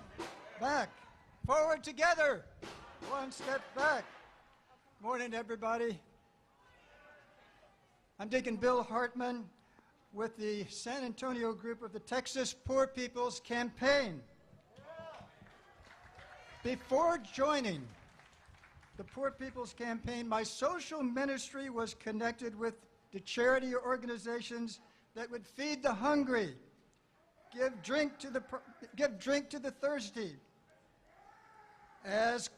Speaker 3: back. Forward together, one step back. Morning, everybody. I'm Deacon Bill Hartman with the San Antonio group of the Texas Poor People's Campaign. Before joining the Poor People's Campaign, my social ministry was connected with the charity organizations that would feed the hungry, give drink to the thirsty. As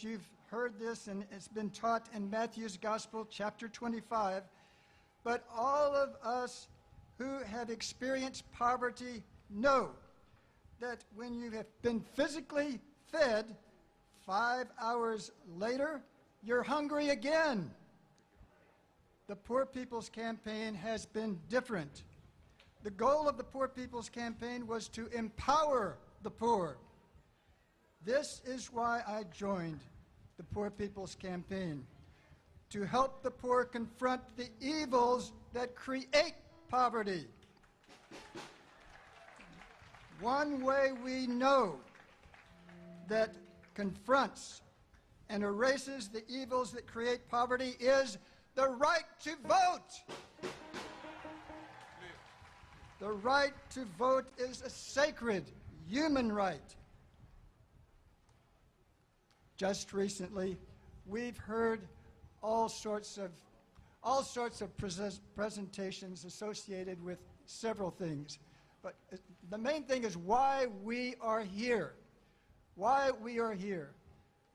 Speaker 3: you've heard this, and it's been taught in Matthew's Gospel, chapter 25, but all of us who have experienced poverty know that when you have been physically fed, 5 hours later, you're hungry again. The Poor People's Campaign has been different. The goal of the Poor People's Campaign was to empower the poor. This is why I joined the Poor People's Campaign, to help the poor confront the evils that create poverty. One way we know that confronts and erases the evils that create poverty is the right to vote. The right to vote is a sacred human right. Just recently, we've heard all sorts of presentations associated with several things. But the main thing is why we are here. Why we are here.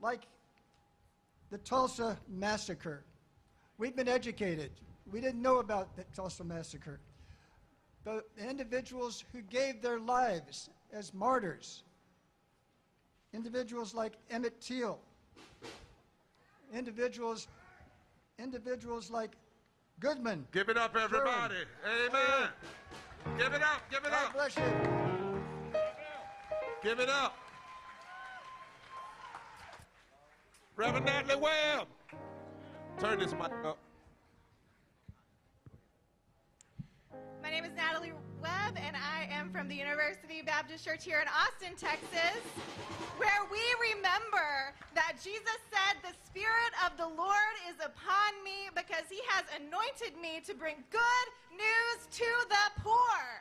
Speaker 3: Like the Tulsa Massacre. We've been educated. We didn't know about the Tulsa Massacre. The individuals who gave their lives as martyrs. Individuals like Emmett Till. Individuals like Goodman.
Speaker 1: Give it up, everybody. Amen. Give it up, give it up.
Speaker 3: God bless you.
Speaker 1: Give it up. Reverend Natalie Webb. Turn this mic up.
Speaker 4: My name is Natalie Webb, and I am from the University Baptist Church here in Austin, Texas, where we remember that Jesus said, "The Spirit of the Lord is upon me because he has anointed me to bring good news to the poor."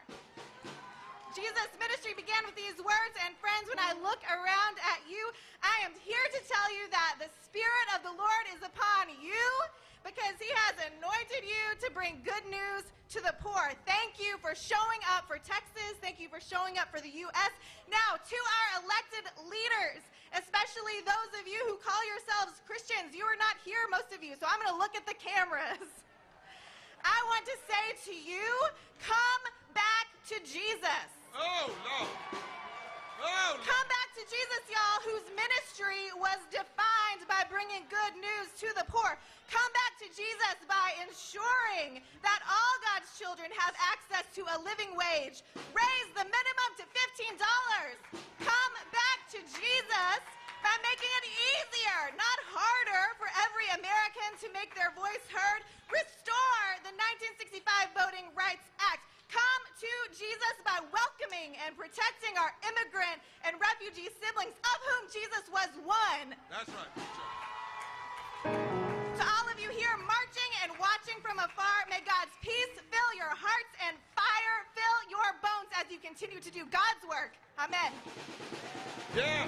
Speaker 4: Jesus' ministry began with these words, and friends, when I look around at you, I am here to tell you that the Spirit of the Lord is upon you because he has anointed you to bring good news to the poor. Thank you for showing up for Texas. Thank you for showing up for the U.S. Now, to our elected leaders, especially those of you who call yourselves Christians, you are not here, most of you, so I'm going to look at the cameras. I want to say to you, come back to Jesus.
Speaker 1: Oh, Lord. Oh, Lord.
Speaker 4: Come back to Jesus, y'all, whose ministry was defined by bringing good news to the poor. Come back to Jesus by ensuring that all God's children have access to a living wage. Raise the minimum to $15. Come back to Jesus by making it easier, not harder, for every American to make their voice heard. Restore the 1965 Voting Rights Act. Come to Jesus by welcoming and protecting our immigrant and refugee siblings, of whom Jesus was one.
Speaker 1: That's right.
Speaker 4: To all of you here marching and watching from afar, may God's peace fill your hearts and fire fill your bones as you continue to do God's work. Amen.
Speaker 1: Yeah.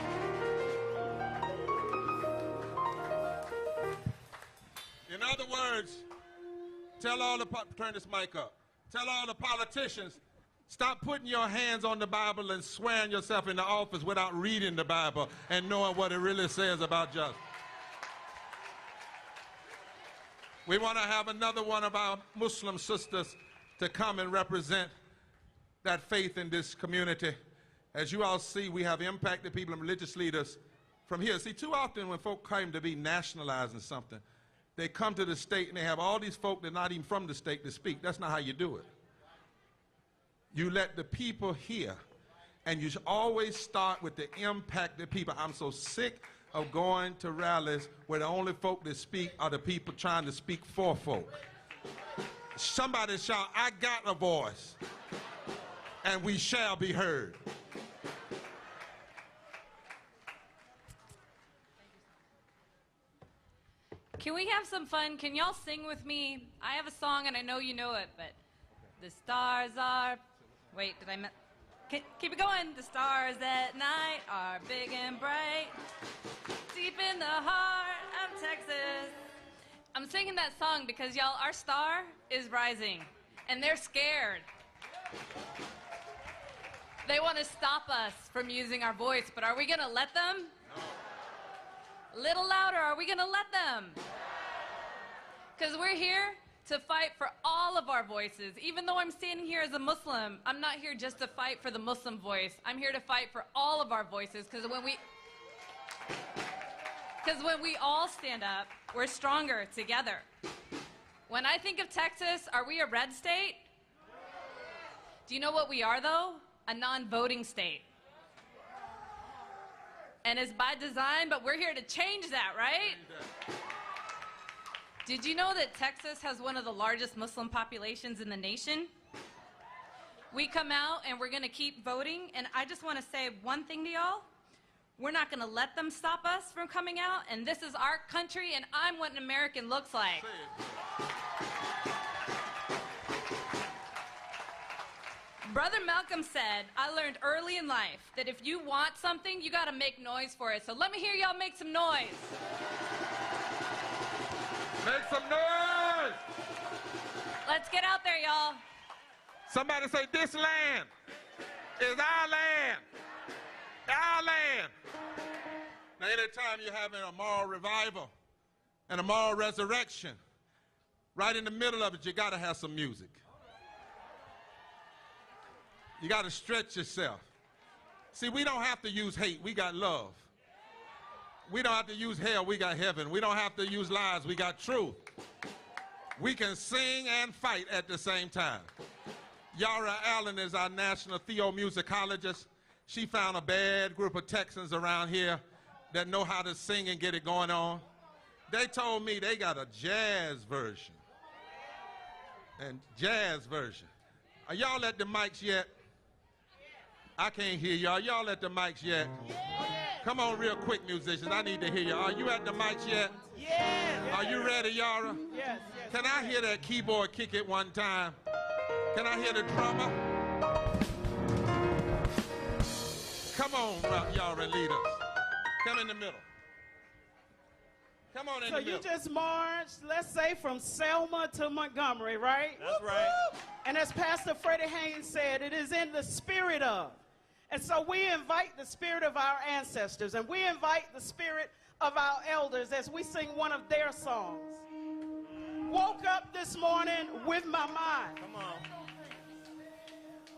Speaker 1: In other words, turn this mic up. Tell all the politicians, stop putting your hands on the Bible and swearing yourself into office without reading the Bible and knowing what it really says about justice. We want to have another one of our Muslim sisters to come and represent that faith in this community. As you all see, we have impacted people and religious leaders from here. See, too often when folk claim to be nationalizing something, they come to the state and they have all these folk that are not even from the state to speak. That's not how you do it. You let the people hear, and you should always start with the impacted people. I'm so sick of going to rallies where the only folk that speak are the people trying to speak for folk. Somebody shout, I got a voice, and we shall be heard.
Speaker 5: Can we have some fun? Can y'all sing with me? I have a song and I know you know it, but the stars are, wait, did I keep it going. The stars at night are big and bright, deep in the heart of Texas. I'm singing that song because y'all, our star is rising and they're scared. They want to stop us from using our voice, but are we going to let them? No. A little louder, are we going to let them? Because we're here to fight for all of our voices. Even though I'm standing here as a Muslim, I'm not here just to fight for the Muslim voice. I'm here to fight for all of our voices, because when we all stand up, we're stronger together. When I think of Texas, are we a red state? Do you know what we are, though? A non-voting state. And it's by design, but we're here to change that, right? Did you know that Texas has one of the largest Muslim populations in the nation? We come out and we're going to keep voting, and I just want to say one thing to y'all. We're not going to let them stop us from coming out, and this is our country, and I'm what an American looks like. Brother Malcolm said, I learned early in life that if you want something, you got to make noise for it. So let me hear y'all make some noise.
Speaker 1: Make some noise.
Speaker 5: Let's get out there, y'all.
Speaker 1: Somebody say, this land is our land. Our land. Now, anytime you're having a moral revival and a moral resurrection, right in the middle of it, you got to have some music. You got to stretch yourself. See, we don't have to use hate. We got love. We don't have to use hell. We got heaven. We don't have to use lies. We got truth. We can sing and fight at the same time. Yara Allen is our national theomusicologist. She found a bad group of Texans around here that know how to sing and get it going on. They told me they got a jazz version. And jazz version. Are y'all at the mics yet? I can't hear y'all. Y'all at the mics yet? Come on real quick, musicians. I need to hear you. Are you at the mics yet?
Speaker 6: Yes.
Speaker 1: Are you ready, Yara?
Speaker 6: Yes.
Speaker 1: Can I hear that keyboard kick it one time? Can I hear the drummer? Come on, Yara, lead us. Come in the middle. Come on in the middle.
Speaker 6: So you just marched, let's say, from Selma to Montgomery, right?
Speaker 7: That's right.
Speaker 6: And as Pastor Freddie Haynes said, it is in the spirit of. And so we invite the spirit of our ancestors, and we invite the spirit of our elders as we sing one of their songs. Woke up this morning with my mind.
Speaker 7: Come on.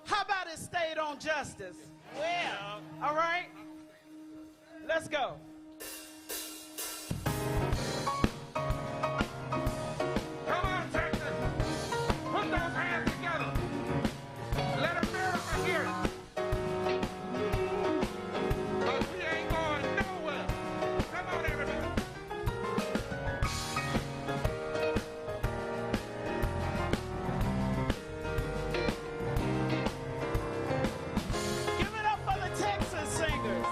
Speaker 6: How about it stayed on justice?
Speaker 7: Well.
Speaker 6: All right? Let's go.
Speaker 1: Come on, Texas. Put those hands together. Let America hear it. Because we ain't going nowhere. Come on, everybody.
Speaker 6: Give it up for the Texas singers.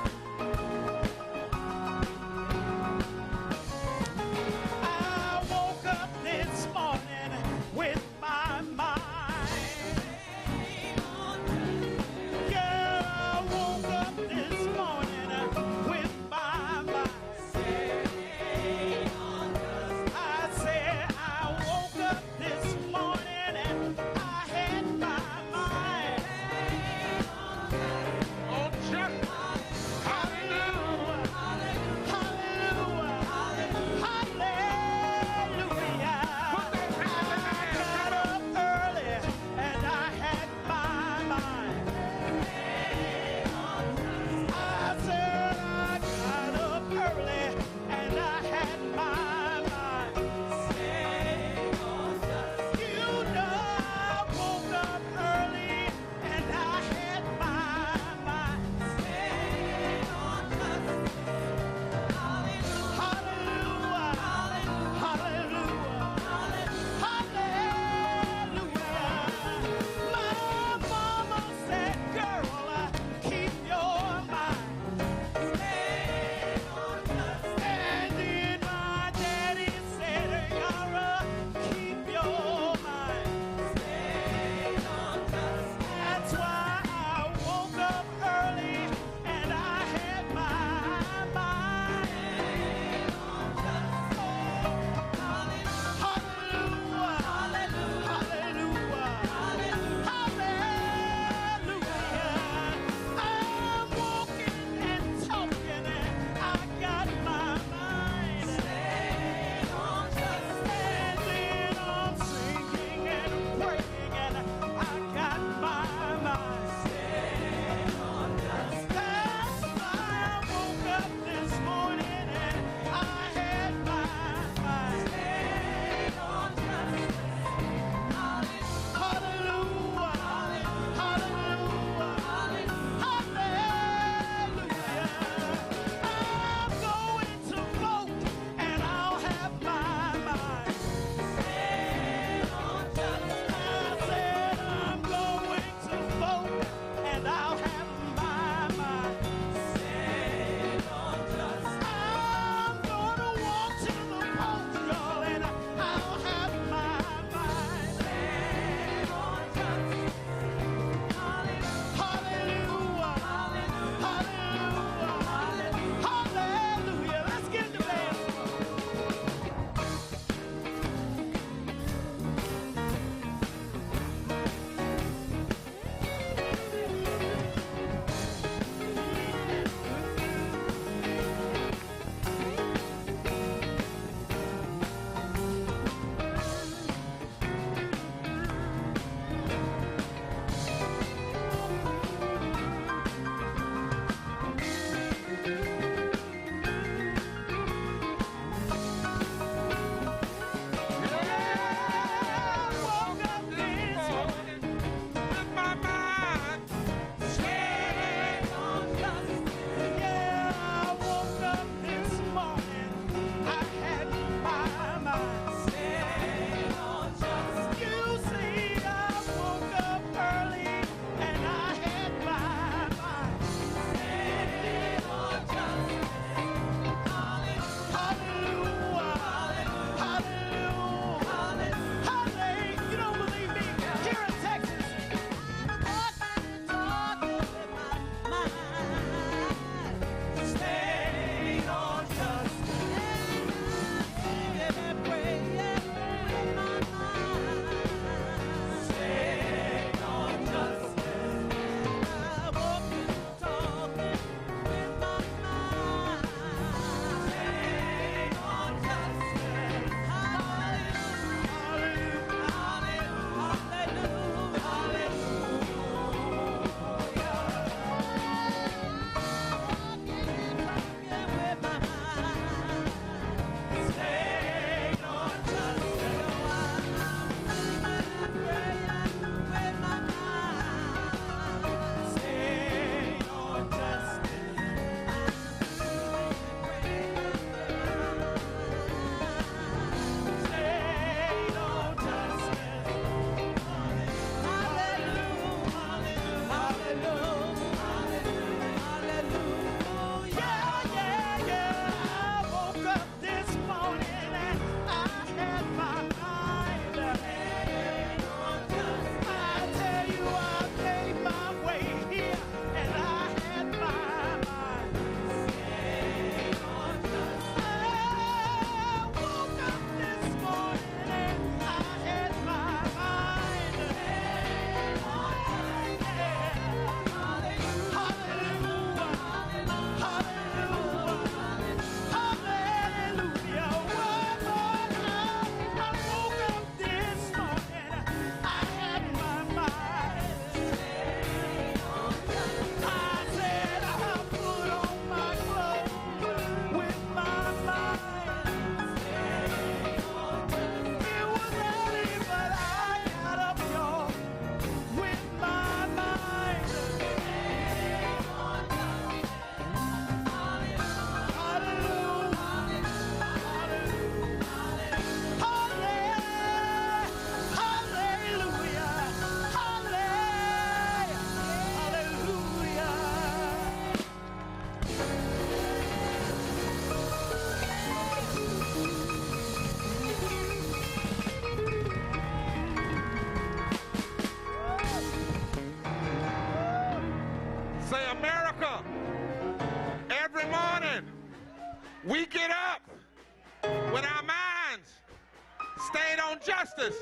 Speaker 1: justice.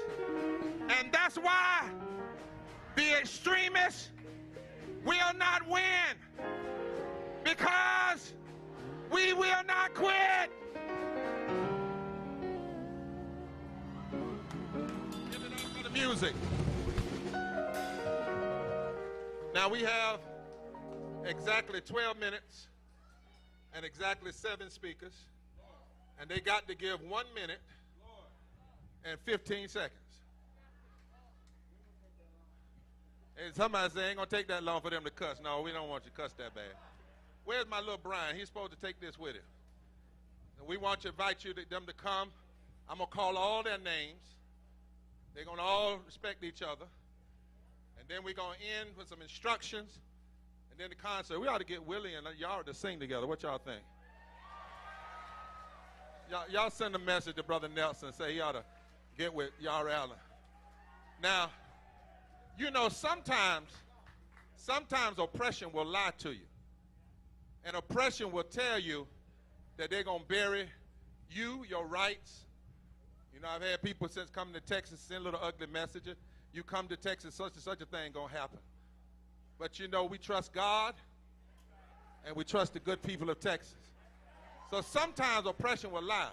Speaker 1: And that's why the extremists will not win, because we will not quit. Give it up for the music. Now we have exactly 12 minutes and exactly 7 speakers, and they got to give 1 minute and 15 seconds. And somebody say, ain't gonna take that long for them to cuss. No, we don't want you to cuss that bad. Where's my little Brian? He's supposed to take this with him. And we want to invite them to come. I'm gonna call all their names. They're gonna all respect each other. And then we're gonna end with some instructions. And then the concert. We ought to get Willie and y'all to sing together. What y'all think? Y'all send a message to Brother Nelson. Say he ought to get with y'all Allen. Now, you know, sometimes oppression will lie to you. And oppression will tell you that they're going to bury you, your rights. You know, I've had people since coming to Texas send little ugly messages. You come to Texas, such and such a thing going to happen. But you know, we trust God, and we trust the good people of Texas. So sometimes oppression will lie.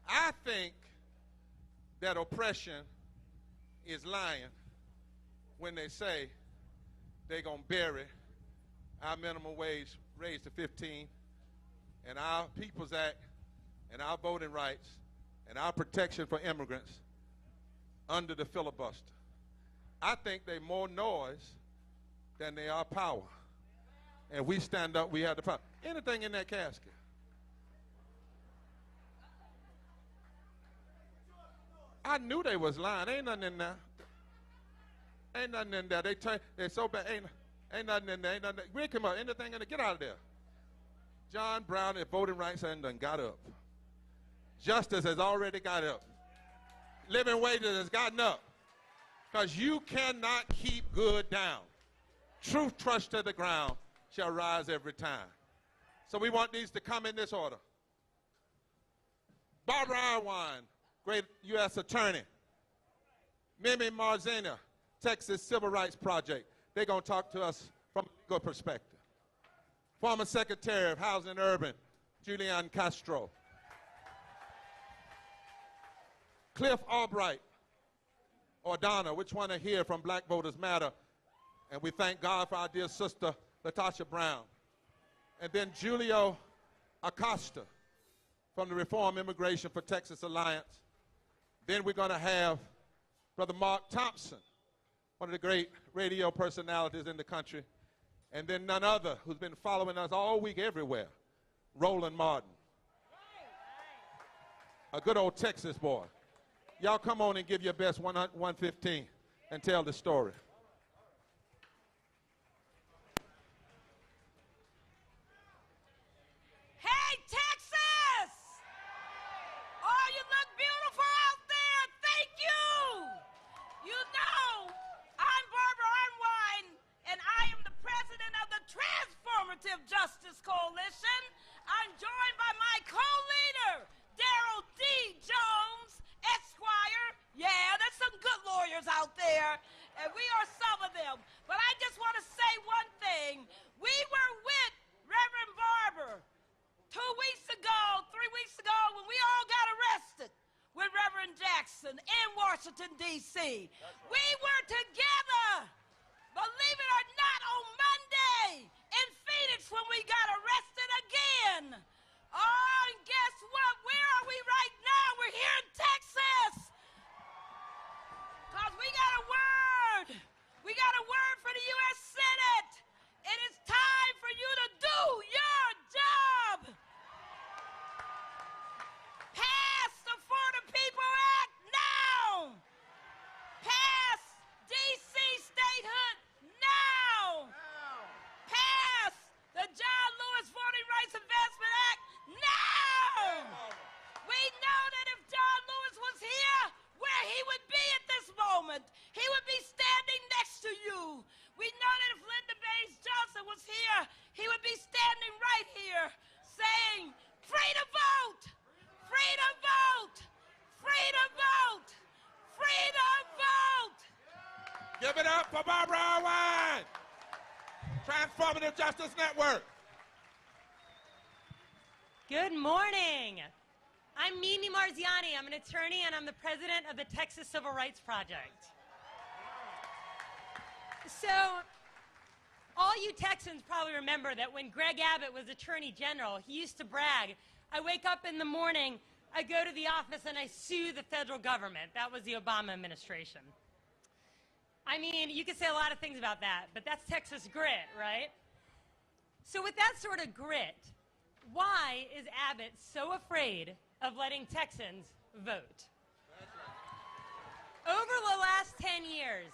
Speaker 1: I think that oppression is lying when they say they're going to bury our minimum wage raised to 15, and our People's Act, and our voting rights, and our protection for immigrants under the filibuster. I think they're more noise than they are power. And we stand up, we have the power. Anything in that casket? I knew they was lying. Ain't nothing in there. Ain't nothing in there. They're so bad. Ain't nothing in there. Ain't nothing. We come up. Anything in there. Get out of there. John Brown and voting rights ain't done got up. Justice has already got up. Living wages has gotten up. Because you cannot keep good down. Truth trust to the ground shall rise every time. So we want these to come in this order. Barbara Irwine, great U.S. attorney. Mimi Marzena, Texas Civil Rights Project. They're going to talk to us from a legal perspective. Former Secretary of Housing and Urban, Julian Castro. Cliff Albright, or Donna, which one are here from Black Voters Matter? And we thank God for our dear sister, Latasha Brown. And then Julio Acosta from the Reform Immigration for Texas Alliance. Then we're going to have Brother Mark Thompson, one of the great radio personalities in the country. And then none other, who's been following us all week everywhere, Roland Martin. A good old Texas boy. Y'all come on and give your best 115 and tell the story.
Speaker 12: Hey, Texas! Oh, you look beautiful out there. Thank you. You know, I'm Barbara Irwine, and I am the president of the Transformative Justice Coalition. I'm joined by my co-leader, Darrell D. Jones, Esquire. Yeah, there's some good lawyers out there, and we are some of them. But I just want to say one thing. We were with Reverend Barber 2 weeks ago, 3 weeks ago, when we all got arrested with Reverend Jackson in Washington, D.C. We were together, believe it or not, on Monday in Phoenix when we got arrested again. Oh, and guess what? Where are we right now? We're here in Texas. Because we got a word. We got a word for the U.S. Senate. It is time for you to do your job. Pass the For the People Act now. Pass D.C. statehood now. Pass the John Lewis Voting Rights Advancement Act now. We know that if John Lewis was here, where he would be at this moment, he would be standing next to you. We know that if Lyndon Baines Johnson was here, he would be standing
Speaker 1: Give it up for Barbara Irwin. Transformative Justice Network.
Speaker 2: Good morning. I'm Mimi Marziani. I'm an attorney and I'm the president of the Texas Civil Rights Project. So, all you Texans probably remember that when Greg Abbott was Attorney General, he used to brag, I wake up in the morning, I go to the office and I sue the federal government. That was the Obama administration. I mean, you could say a lot of things about that, but that's Texas grit, right? So with that sort of grit, why is Abbott so afraid of letting Texans vote? Over the last 10 years,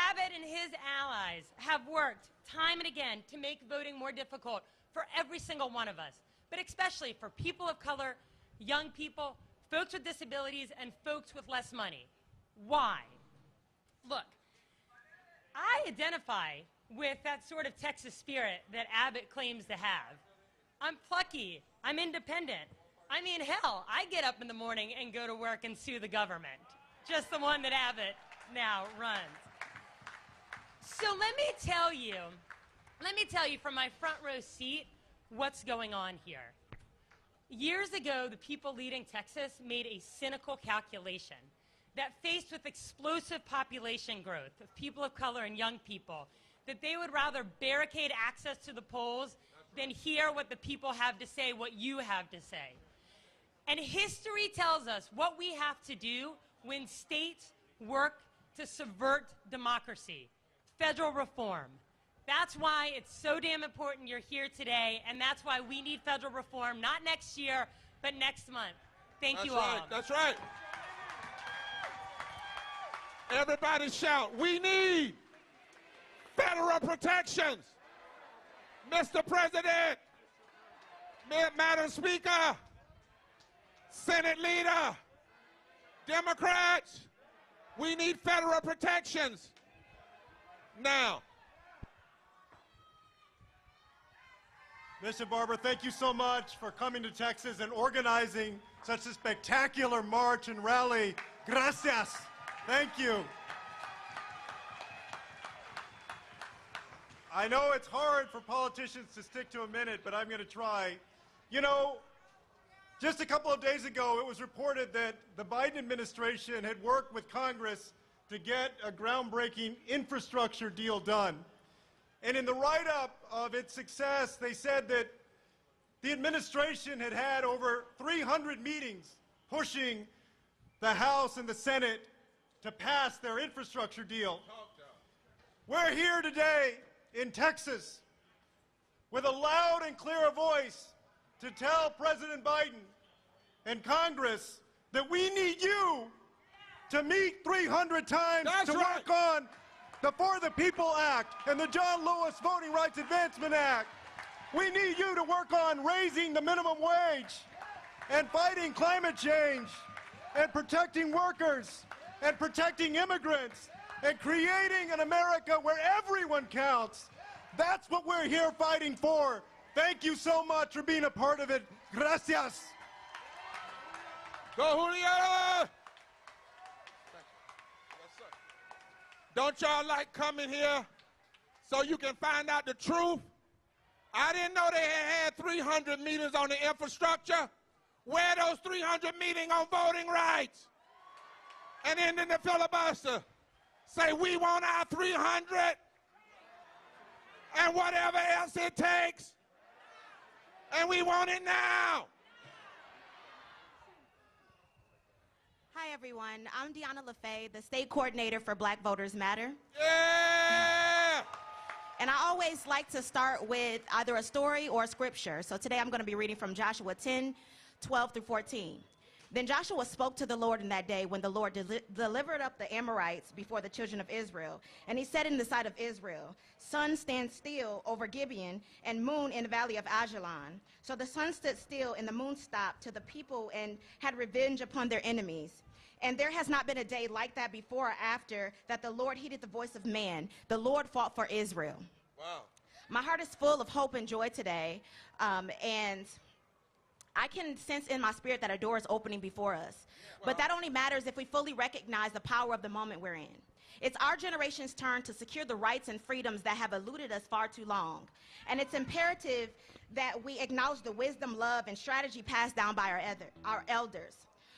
Speaker 2: Abbott and his allies have worked time and again to make voting more difficult for every single one of us, but especially for people of color, young people, folks with disabilities, and folks with less money. Why? Look, I identify with that sort of Texas spirit that Abbott claims to have. I'm plucky. I'm independent. I mean, hell, I get up in the morning and go to work and sue the government. Just the one that Abbott now runs. So let me tell you from my front row seat what's going on here. Years ago, the people leading Texas made a cynical calculation that faced with explosive population growth of people of color and young people, that they would rather barricade access to the polls than hear what the people have to say, what you have to say. And history tells us what we have to do when states work to subvert democracy. Federal reform. That's why it's so damn important you're here today, and that's why we need federal reform, not next year, but next month. Thank you all.
Speaker 1: That's right. Everybody shout, we need federal protections. Mr. President, Madam Speaker, Senate Leader, Democrats, we need federal protections. Now.
Speaker 7: Bishop Barber, thank you so much for coming to Texas and organizing such a spectacular march and rally. Gracias. Thank you. I know it's hard for politicians to stick to a minute, but I'm going to try. You know, just a couple of days ago, it was reported that the Biden administration had worked with Congress to get a groundbreaking infrastructure deal done. And in the write-up of its success, they said that the administration had had over 300 meetings pushing the House and the Senate to pass their infrastructure deal. We're here today in Texas with a loud and clear voice to tell President Biden and Congress that we need you to meet 300 times work on the For the People Act and the John Lewis Voting Rights Advancement Act. We need you to work on raising the minimum wage and fighting climate change and protecting workers and protecting immigrants and creating an America where everyone counts. That's what we're here fighting for. Thank you so much for being a part of it. Gracias.
Speaker 1: Go, Julio! Don't y'all like coming here so you can find out the truth? I didn't know they had 300 meetings on the infrastructure. Where are those 300 meetings on voting rights? And then in the filibuster, say we want our 300 and whatever else it takes. And we want it now.
Speaker 8: Hi, everyone. I'm Deanna LaFay, the state coordinator for Black Voters Matter.
Speaker 1: Yeah!
Speaker 8: And I always like to start with either a story or a scripture. So today I'm going to be reading from Joshua 10, 12 through 14. Then Joshua spoke to the Lord in that day when the Lord delivered up the Amorites before the children of Israel. And he said in the sight of Israel, sun stand still over Gibeon and moon in the valley of Ajalon. So the sun stood still and the moon stopped till the people and had revenge upon their enemies. And there has not been a day like that before or after that the Lord heeded the voice of man. The Lord fought for Israel.
Speaker 1: Wow.
Speaker 8: My heart is full of hope and joy today. And I can sense in my spirit that a door is opening before us. But that only matters if we fully recognize the power of the moment we're in. It's our generation's turn to secure the rights and freedoms that have eluded us far too long. And it's imperative that we acknowledge the wisdom, love, and strategy passed down by our elders.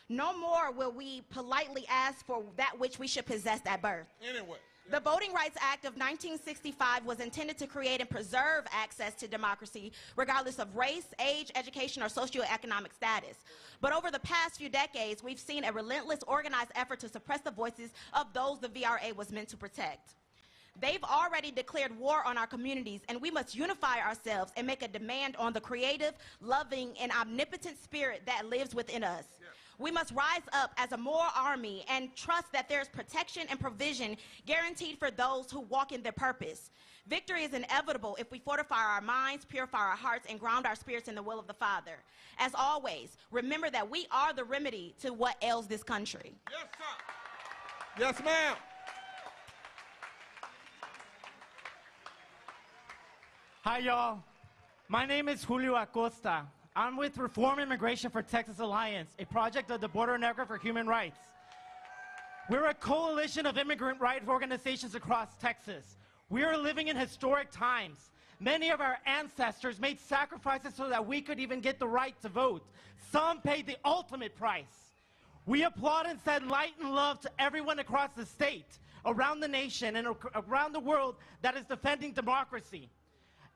Speaker 8: No more will we politely ask for that which we should possess at birth.
Speaker 1: Anyway.
Speaker 8: The Voting Rights Act of 1965 was intended to create and preserve access to democracy regardless of race, age, education, or socioeconomic status. But over the past few decades, we've seen a relentless organized effort to suppress the voices of those the VRA was meant to protect. They've already declared war on our communities, and we must unify ourselves and make a demand on the creative, loving, and omnipotent spirit that lives within us. Yeah. We must rise up as a moral army and trust that there's protection and provision guaranteed for those who walk in their purpose. Victory is inevitable if we fortify our minds, purify our hearts, and ground our spirits in the will of the Father. As always, remember that we are the remedy to what ails this country.
Speaker 1: Yes, sir. Yes, ma'am.
Speaker 9: Hi, y'all. My name is Julio Acosta. I'm with Reform Immigration for Texas Alliance, a project of the Border Network for Human Rights. We're a coalition of immigrant rights organizations across Texas. We are living in historic times. Many of our ancestors made sacrifices so that we could even get the right to vote. Some paid the ultimate price. We applaud and send light and love to everyone across the state, around the nation, and around the world that is defending democracy.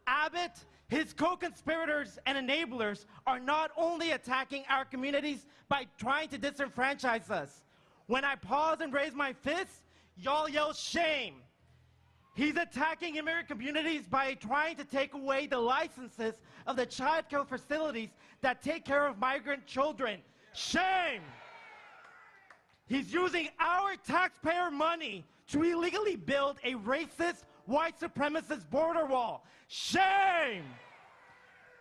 Speaker 9: Abbott, his co-conspirators and enablers are not only attacking our communities by trying to disenfranchise us. When I pause and raise my fist, y'all yell shame. He's attacking immigrant communities by trying to take away the licenses of the child care facilities that take care of migrant children. Shame! He's using our taxpayer money to illegally build a racist, white supremacist border wall. Shame!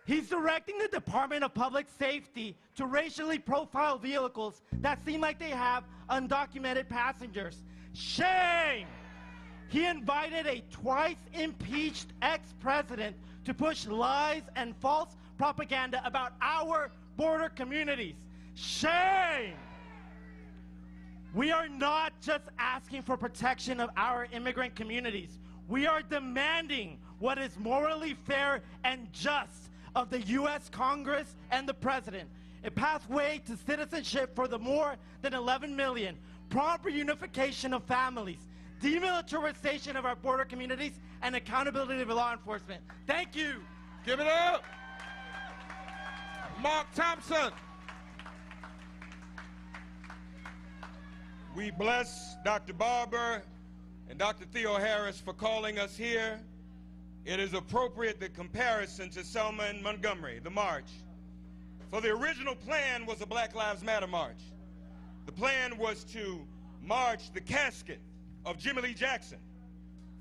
Speaker 9: He's directing the Department of Public Safety to racially profile vehicles that seem like they have undocumented passengers. Shame! He invited a twice-impeached ex-president to push lies and false propaganda about our border communities. Shame! We are not just asking for protection of our immigrant communities. We are demanding what is morally fair and just of the U.S. Congress and the President. A pathway to citizenship for the more than 11 million, prompt reunification of families, demilitarization of our border communities, and accountability of law enforcement. Thank you.
Speaker 1: Give it up. Mark Thompson.
Speaker 10: We bless Dr. Barber and Dr. Theo Harris for calling us here. It is appropriate the comparison to Selma and Montgomery, the march. For the original plan was a Black Lives Matter march. The plan was to march the casket of Jimmy Lee Jackson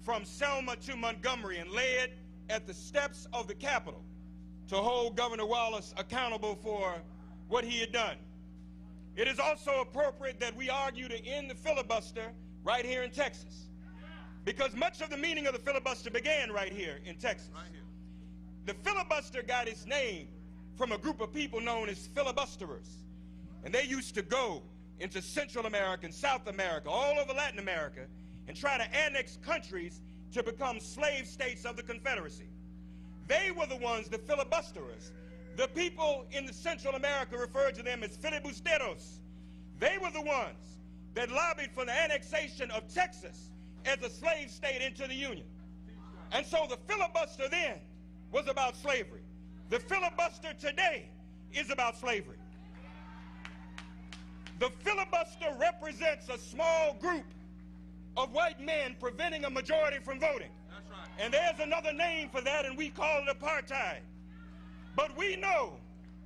Speaker 10: from Selma to Montgomery and lay it at the steps of the Capitol to hold Governor Wallace accountable for what he had done. It is also appropriate that we argue to end the filibuster right here in Texas, because much of the meaning of the filibuster began right here in Texas. Right here. The filibuster got its name from a group of people known as filibusterers, and they used to go into Central America and South America, all over Latin America, and try to annex countries to become slave states of the Confederacy. They were the ones, the filibusterers. The people in the Central America referred to them as filibusteros. They were the ones that lobbied for the annexation of Texas as a slave state into the Union. And so the filibuster then was about slavery. The filibuster today is about slavery. The filibuster represents a small group of white men preventing a majority from voting. That's right. And there's another name for that, and we call it apartheid. But we know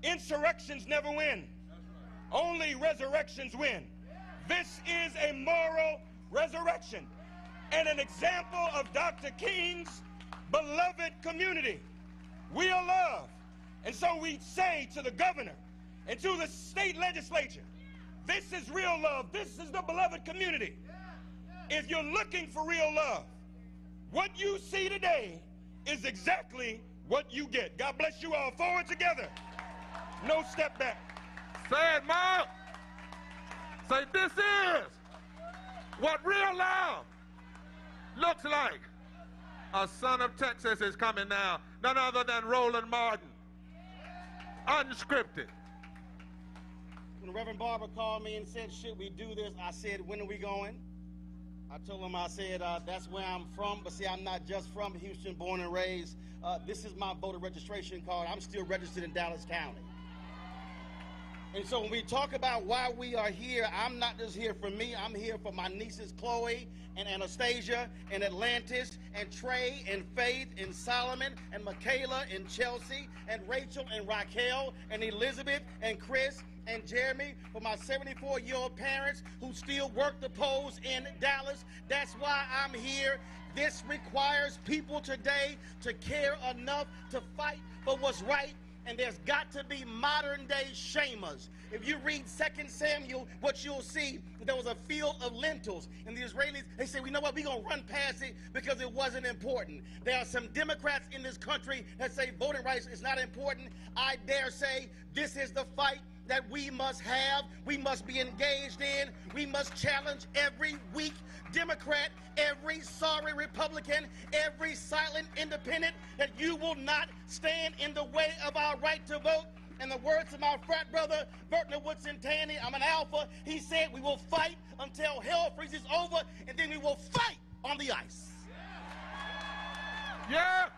Speaker 10: insurrections never win. Right. Only resurrections win. This is a moral resurrection and an example of Dr. King's beloved community. We are love. And so we say to the governor and to the state legislature, this is real love. This is the beloved community. If you're looking for real love, what you see today is exactly what you get. God bless you all. Forward together. No step back.
Speaker 1: Say it, Mark. Say, this is what real love looks like a son of Texas is coming now, none other than Roland Martin. Unscripted.
Speaker 11: When Reverend Barber called me and said, should we do this, I said, when are we going? I told him, I said, that's where I'm from, but see, I'm not just from Houston, born and raised. This is my voter registration card. I'm still registered in Dallas County. And so when we talk about why we are here, I'm not just here for me. I'm here for my nieces Chloe and Anastasia and Atlantis and Trey and Faith and Solomon and Michaela and Chelsea and Rachel and Raquel and Elizabeth and Chris and Jeremy, for my 74-year-old parents who still work the polls in Dallas. That's why I'm here. This requires people today to care enough to fight for what's right, and there's got to be modern-day shamers. If you read 2 Samuel, what you'll see, there was a field of lentils, and the Israelis, they say, you know what, we're going to run past it because it wasn't important. There are some Democrats in this country that say voting rights is not important. I dare say this is the fight that we must have, we must be engaged in. We must challenge every weak Democrat, every sorry Republican, every silent independent, that you will not stand in the way of our right to vote. In the words of my frat brother, Vertner Woodson Taney, I'm an alpha, he said we will fight until hell freezes over, and then we will fight on the ice.
Speaker 1: Yeah.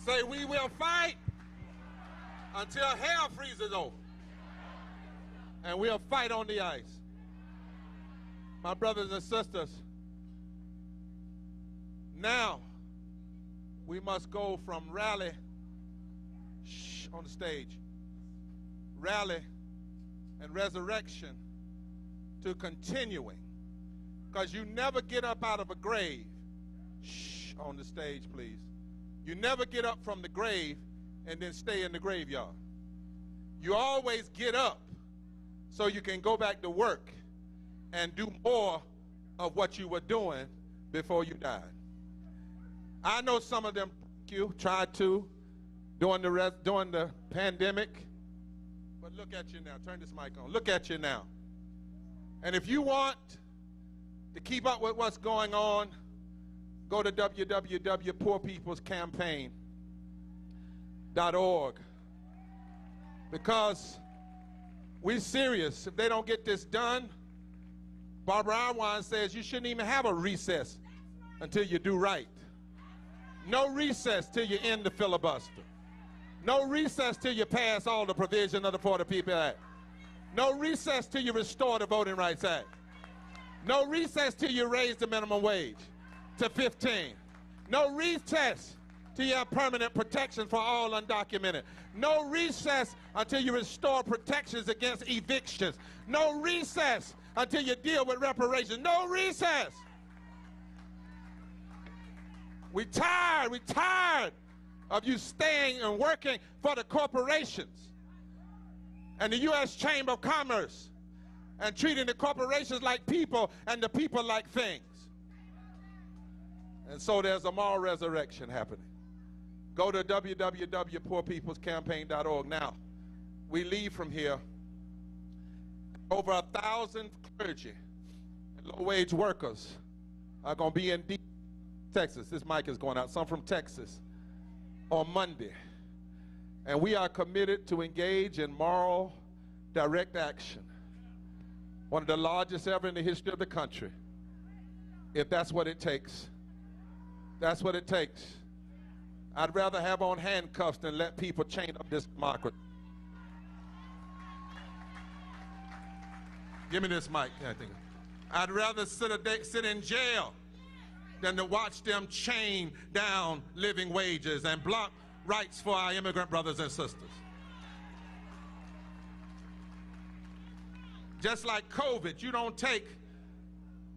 Speaker 1: Say we will fight until hell freezes over. And we'll fight on the ice. My brothers and sisters, now we must go from rally, on the stage, rally and resurrection to continuing. Because you never get up out of a grave, on the stage, please. You never get up from the grave and then stay in the graveyard. You always get up so you can go back to work and do more of what you were doing before you died. I know some of them tried to during the pandemic, but look at you now. Turn this mic on. Look at you now. And if you want to keep up with what's going on, go to www.poorpeoplescampaign.org, because we're serious. If they don't get this done, Barbara Irwine says you shouldn't even have a recess until you do right. No recess till you end the filibuster. No recess till you pass all the provision of the 40 People Act. No recess till you restore the Voting Rights Act. No recess till you raise the minimum wage to 15. No recess till you have permanent protection for all undocumented. No recess until you restore protections against evictions. No recess until you deal with reparations. No recess. We're tired of you staying and working for the corporations and the U.S. Chamber of Commerce and treating the corporations like people and the people like things. And so there's a moral resurrection happening. Go to www.poorpeoplescampaign.org. Now, we leave from here. Over 1,000 clergy and low-wage workers are going to be in Texas. This mic is going out. Some from Texas on Monday. And we are committed to engage in moral direct action. One of the largest ever in the history of the country. If that's what it takes. That's what it takes. I'd rather have on handcuffs than let people chain up this democracy. Give me this mic. I'd rather sit in jail than to watch them chain down living wages and block rights for our immigrant brothers and sisters. Just like COVID, you don't take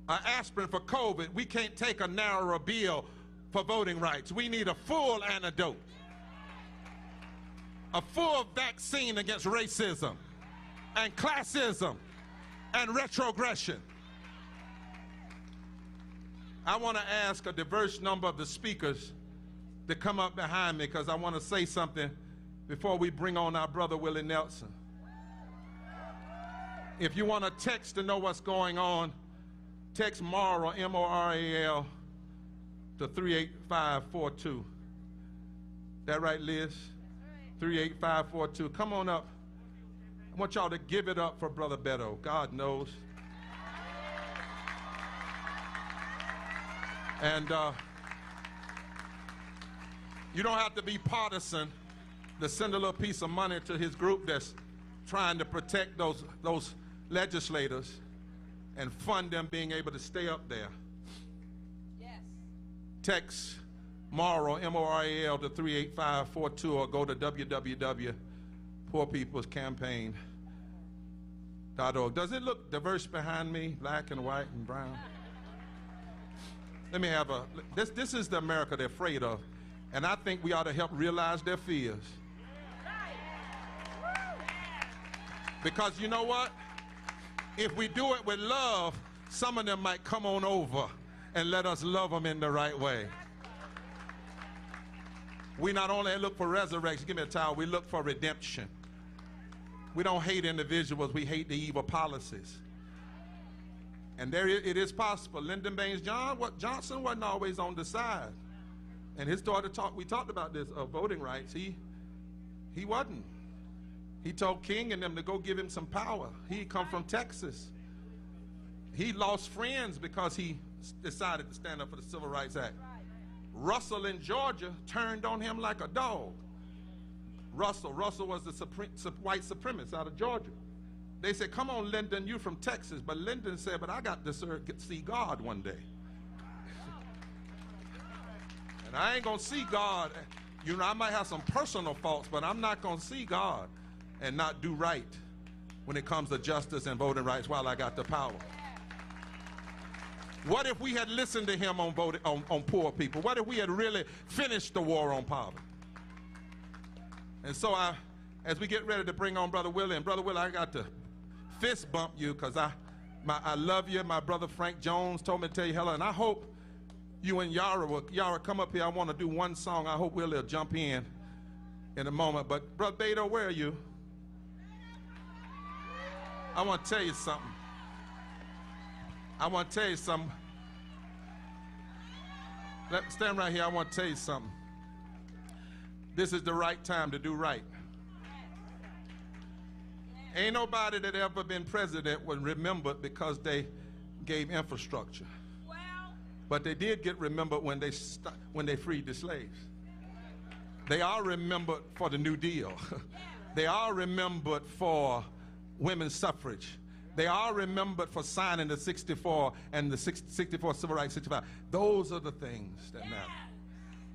Speaker 1: an aspirin for COVID. We can't take a narrower bill for voting rights. We need a full antidote, a full vaccine against racism and classism and retrogression. I want to ask a diverse number of the speakers to come up behind me, because I want to say something before we bring on our brother Willie Nelson. If you want to text to know what's going on, text moral, M-O-R-A-L, to 38542. That right, Liz? 38542. Come on up. I want y'all to give it up for Brother Beto. God knows. And you don't have to be partisan to send a little piece of money to his group that's trying to protect those legislators and fund them being able to stay up there. Yes. Text moral, M-O-R-A-L, to 38542, or go to www.poorpeoplescampaign.org. Does it look diverse behind me, black and white and brown? Let me have this is the America they're afraid of, and I think we ought to help realize their fears. Because you know what? If we do it with love, some of them might come on over and let us love them in the right way. We not only look for resurrection, give me a towel, we look for redemption. We don't hate individuals, we hate the evil policies. And there it is possible. Lyndon Baines Johnson wasn't always on the side. And his daughter we talked about this, voting rights. He wasn't. He told King and them to go give him some power. He come from Texas. He lost friends because he decided to stand up for the Civil Rights Act. Russell in Georgia turned on him like a dog. Russell was the white supremacist out of Georgia. They said, come on, Lyndon, you from Texas. But Lyndon said, but I got to see God one day. And I ain't going to see God. You know, I might have some personal faults, but I'm not going to see God and not do right when it comes to justice and voting rights while I got the power. What if we had listened to him on poor people? What if we had really finished the war on poverty? And so as we get ready to bring on Brother Willie, and Brother Willie, I got to fist bump you because I love you. My brother Frank Jones told me to tell you hello, and I hope you and Yara come up here. I want to do one song. I hope Willie will jump in a moment. But Brother Beto, where are you? I want to tell you something. Stand right here. I want to tell you something. This is the right time to do right. Ain't nobody that ever been president was remembered because they gave infrastructure. But they did get remembered when they freed the slaves. They are remembered for the New Deal. They are remembered for women's suffrage. They are remembered for signing the 64 and the 64 Civil Rights 65. Those are the things that matter.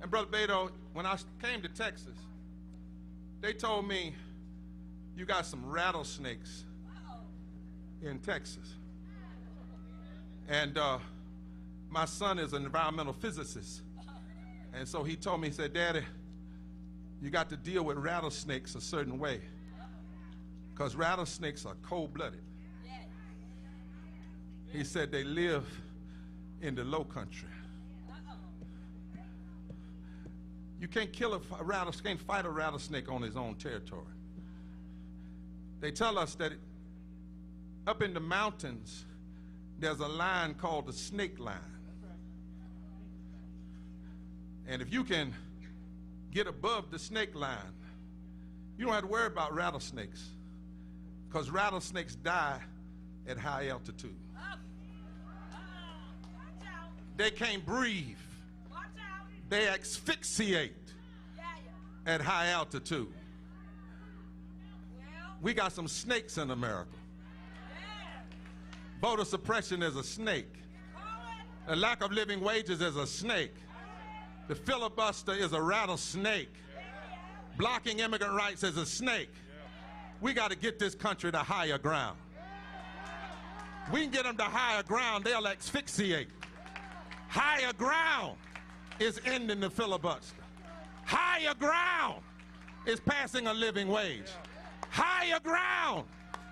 Speaker 1: And Brother Beto, when I came to Texas, they told me, you got some rattlesnakes in Texas. And my son is an environmental physicist. And so he told me, he said, Daddy, you got to deal with rattlesnakes a certain way. Because rattlesnakes are cold-blooded. He said they live in the low country. You can't kill a rattlesnake, can't fight a rattlesnake on his own territory. They tell us that up in the mountains, there's a line called the snake line. And if you can get above the snake line, you don't have to worry about rattlesnakes, because rattlesnakes die at high altitude. They can't breathe. They asphyxiate at high altitude. We got some snakes in America. Voter suppression is a snake. The lack of living wages is a snake. The filibuster is a rattlesnake. Blocking immigrant rights is a snake. We got to get this country to higher ground. We can get them to higher ground, they'll asphyxiate. Higher ground is ending the filibuster. Higher ground is passing a living wage. Higher ground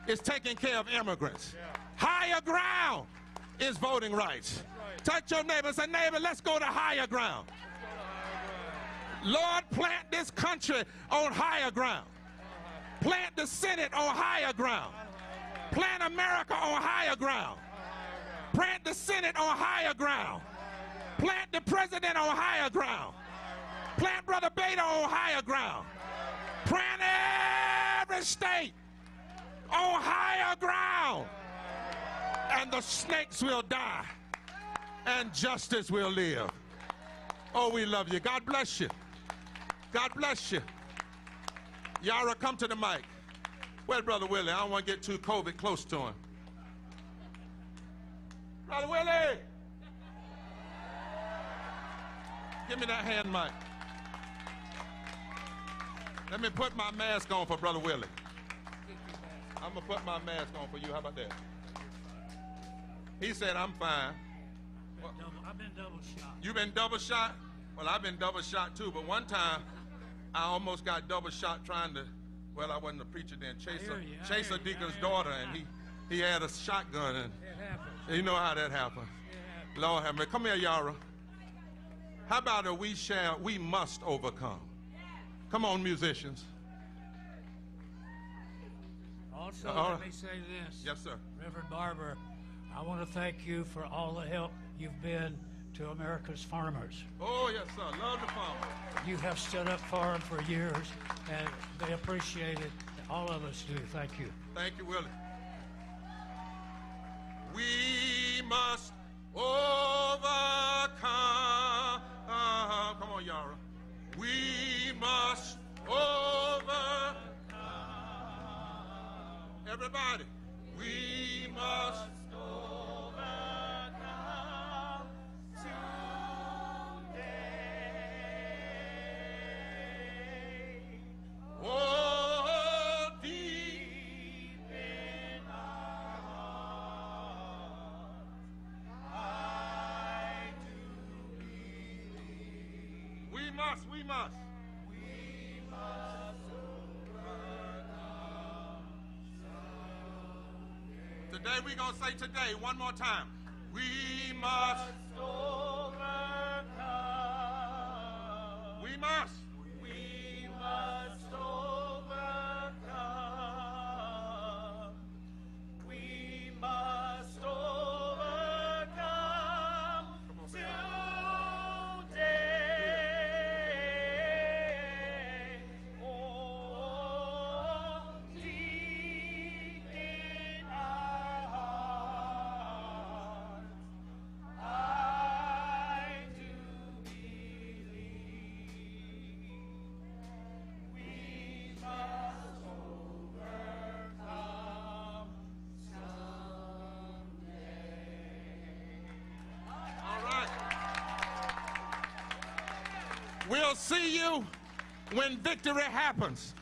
Speaker 1: is taking care of immigrants. Higher ground is voting rights. Touch your neighbor and say, neighbor, let's go to higher ground. Lord, plant this country on higher ground. Plant the Senate on higher ground. Plant America on higher ground. Plant the Senate on higher ground. Plant the president on higher ground. Plant Brother Beta on higher ground. Plant every state on higher ground. And the snakes will die. And justice will live. Oh, we love you. God bless you. God bless you. Yara, come to the mic. Where's Brother Willie? I don't want to get too COVID close to him. Brother Willie! Give me that hand mic. Let me put my mask on for Brother Willie. I'm going to put my mask on for you. How about that? He said, I'm fine.
Speaker 13: I've been double shot.
Speaker 1: You been double shot? Well, I've been double shot too, but one time I almost got double shot trying to, well, I wasn't a preacher then, chase a deacon's daughter, and he had a shotgun, and you know how that happened. Lord have mercy. Come here, Yara. How about a we must overcome? Come on, musicians.
Speaker 13: Also, let me say this.
Speaker 1: Yes, sir.
Speaker 13: Reverend Barber, I want to thank you for all the help you've been to America's farmers.
Speaker 1: Oh, yes, sir. Love the farmers.
Speaker 13: You have stood up for them for years, and they appreciate it. All of us do. Thank you.
Speaker 1: Thank you, Willie. We must overcome. Come on, Yara. We must overcome. Everybody. We must overcome today. Oh, deep in our hearts, I do believe. We must. We must overcome. Today we're going to say today one more time. We must overcome. We must. We must overcome. We must overcome today. Oh, deep in our hearts, I do believe we must overcome someday. All right. We'll see you when victory happens.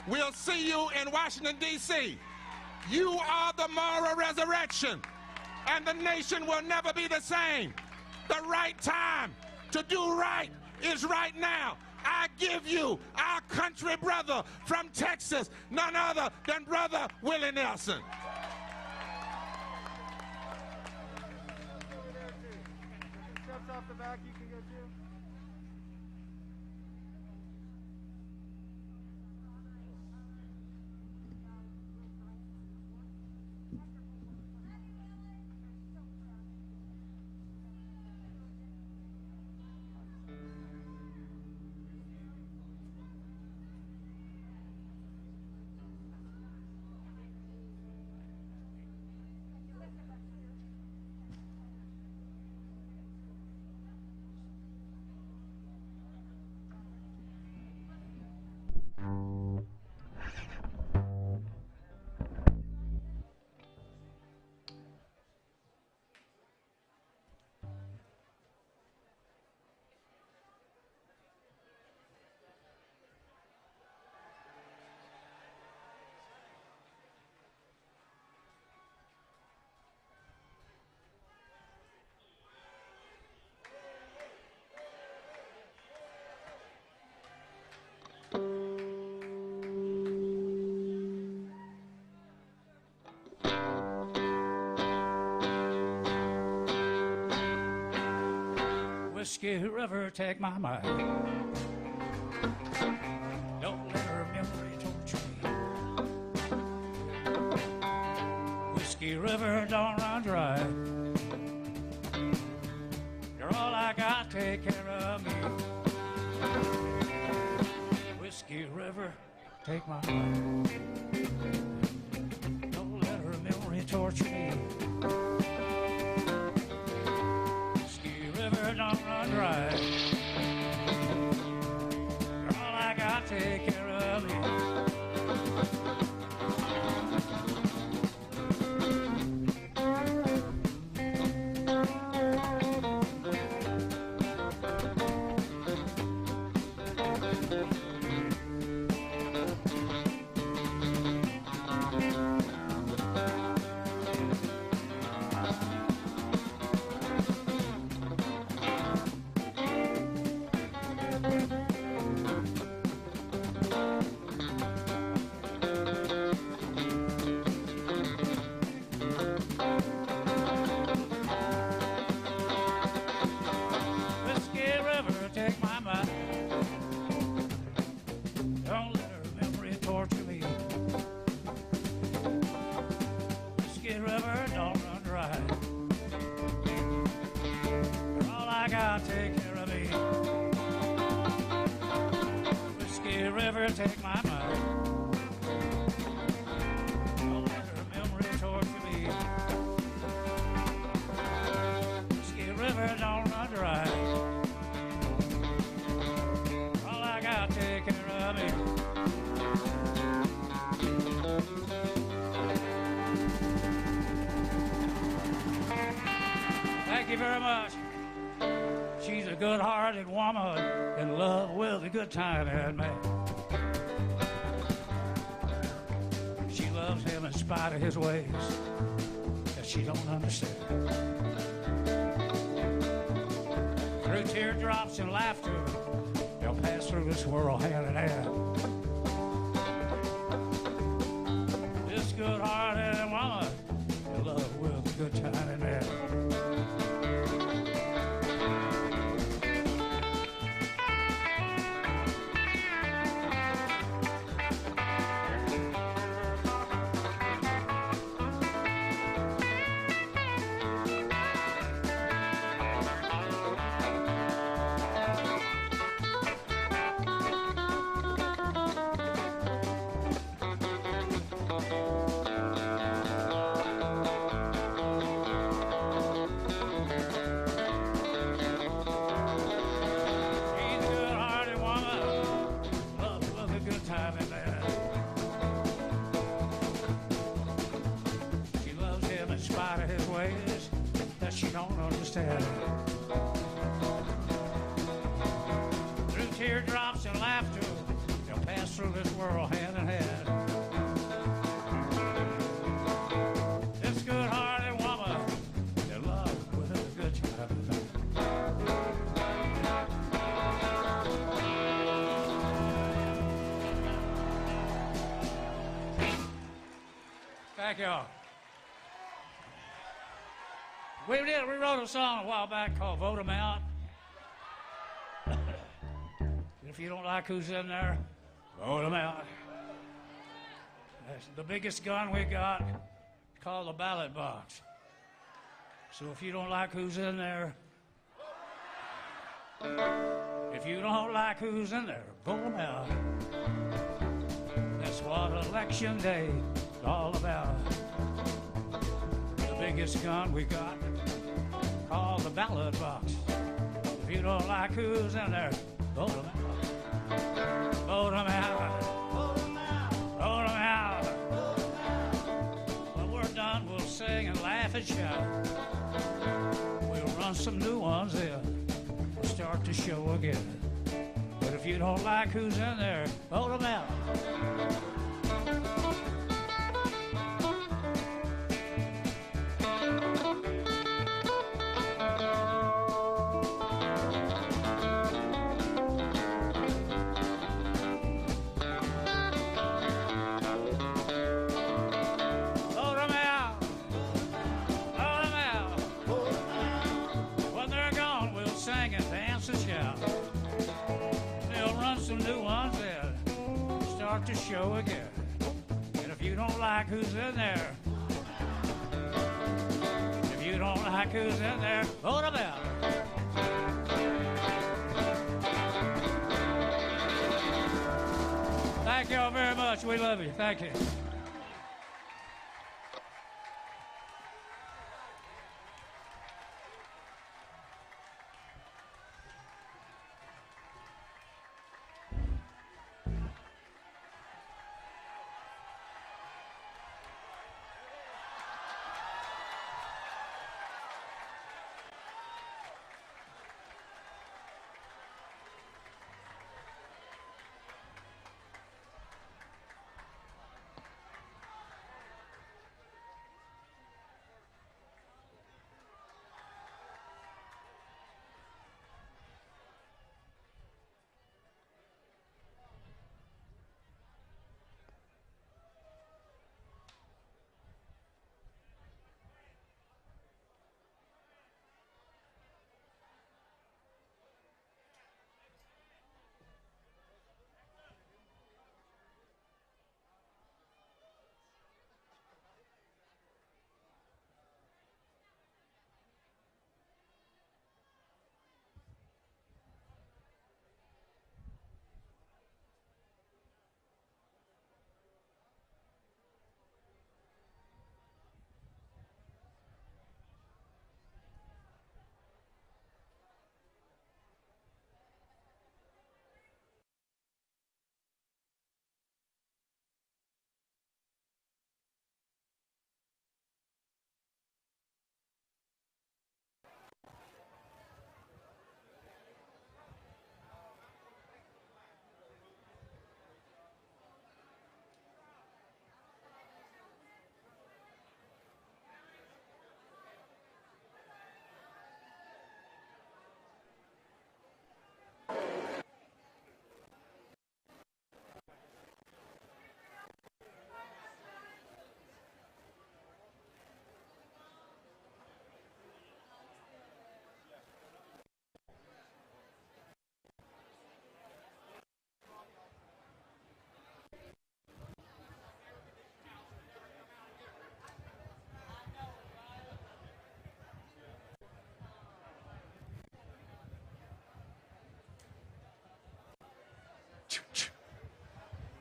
Speaker 1: We'll see you in Washington, D.C. You are the moral resurrection, and the nation will never be the same. The right time to do right is right now. I give you our country brother from Texas, none other than Brother Willie Nelson.
Speaker 7: Steps off the back, you can go too.
Speaker 13: Whiskey River, take my mind. Don't let her memory torture me. take care of me. Whiskey River, take my heart. Don't let her memory torture me. Whiskey River, don't run dry. All I got, take care of me. Take my mind. Don't let her memory torture me. Whiskey River, don't run dry. All I got, take care of me. Thank you very much. She's a good-hearted woman in love with a good time and man. Loves him in spite of his ways that she don't understand. Through teardrops and laughter, they'll pass through this world hand in hand. This good-hearted woman in love with a good time and man. She don't understand. Through teardrops and laughter, they'll pass through this world hand in hand. This good-hearted woman in love with a good time. Thank y'all. We wrote a song a while back called Vote 'Em Out. If you don't like who's in there, vote 'em out. That's the biggest gun we got, called the ballot box. So if you don't like who's in there, if you don't like who's in there, vote 'em out. That's what election day is all about. The biggest gun we got, called the ballot box. If you don't like who's in there, vote 'em out. Vote 'em out. Vote 'em out. Vote 'em out. When we're done, we'll sing and laugh and shout. We'll run some new ones in. We'll start the show again. But if you don't like who's in there, vote 'em out. To show again. And if you don't like who's in there, if you don't like who's in there, vote 'em out. Thank you all very much. We love you. Thank you.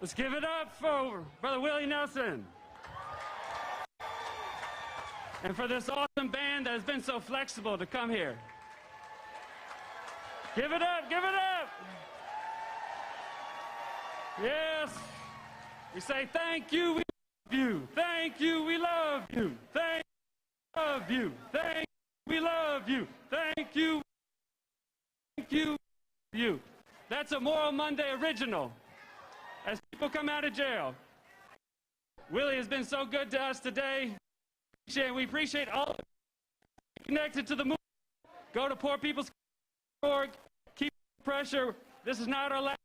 Speaker 13: Let's give it up for Brother Willie Nelson. And for this awesome band that has been so flexible to come here. Give it up, give it up. Yes. We say thank you, we love you. Thank you, we love you. Thank you, we love you. Thank you, we love you. Thank you, you. That's a Moral Monday original. As people come out of jail. Willie has been so good to us today. We appreciate all of you connected to the movement. Go to poorpeoplescause.org. Keep the pressure. This is not our last.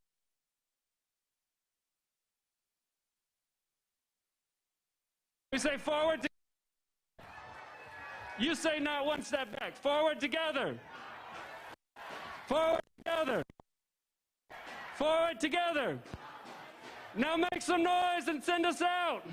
Speaker 13: We say forward together. You say not one step back. Forward together. Forward together. Forward together. Now make some noise and send us out.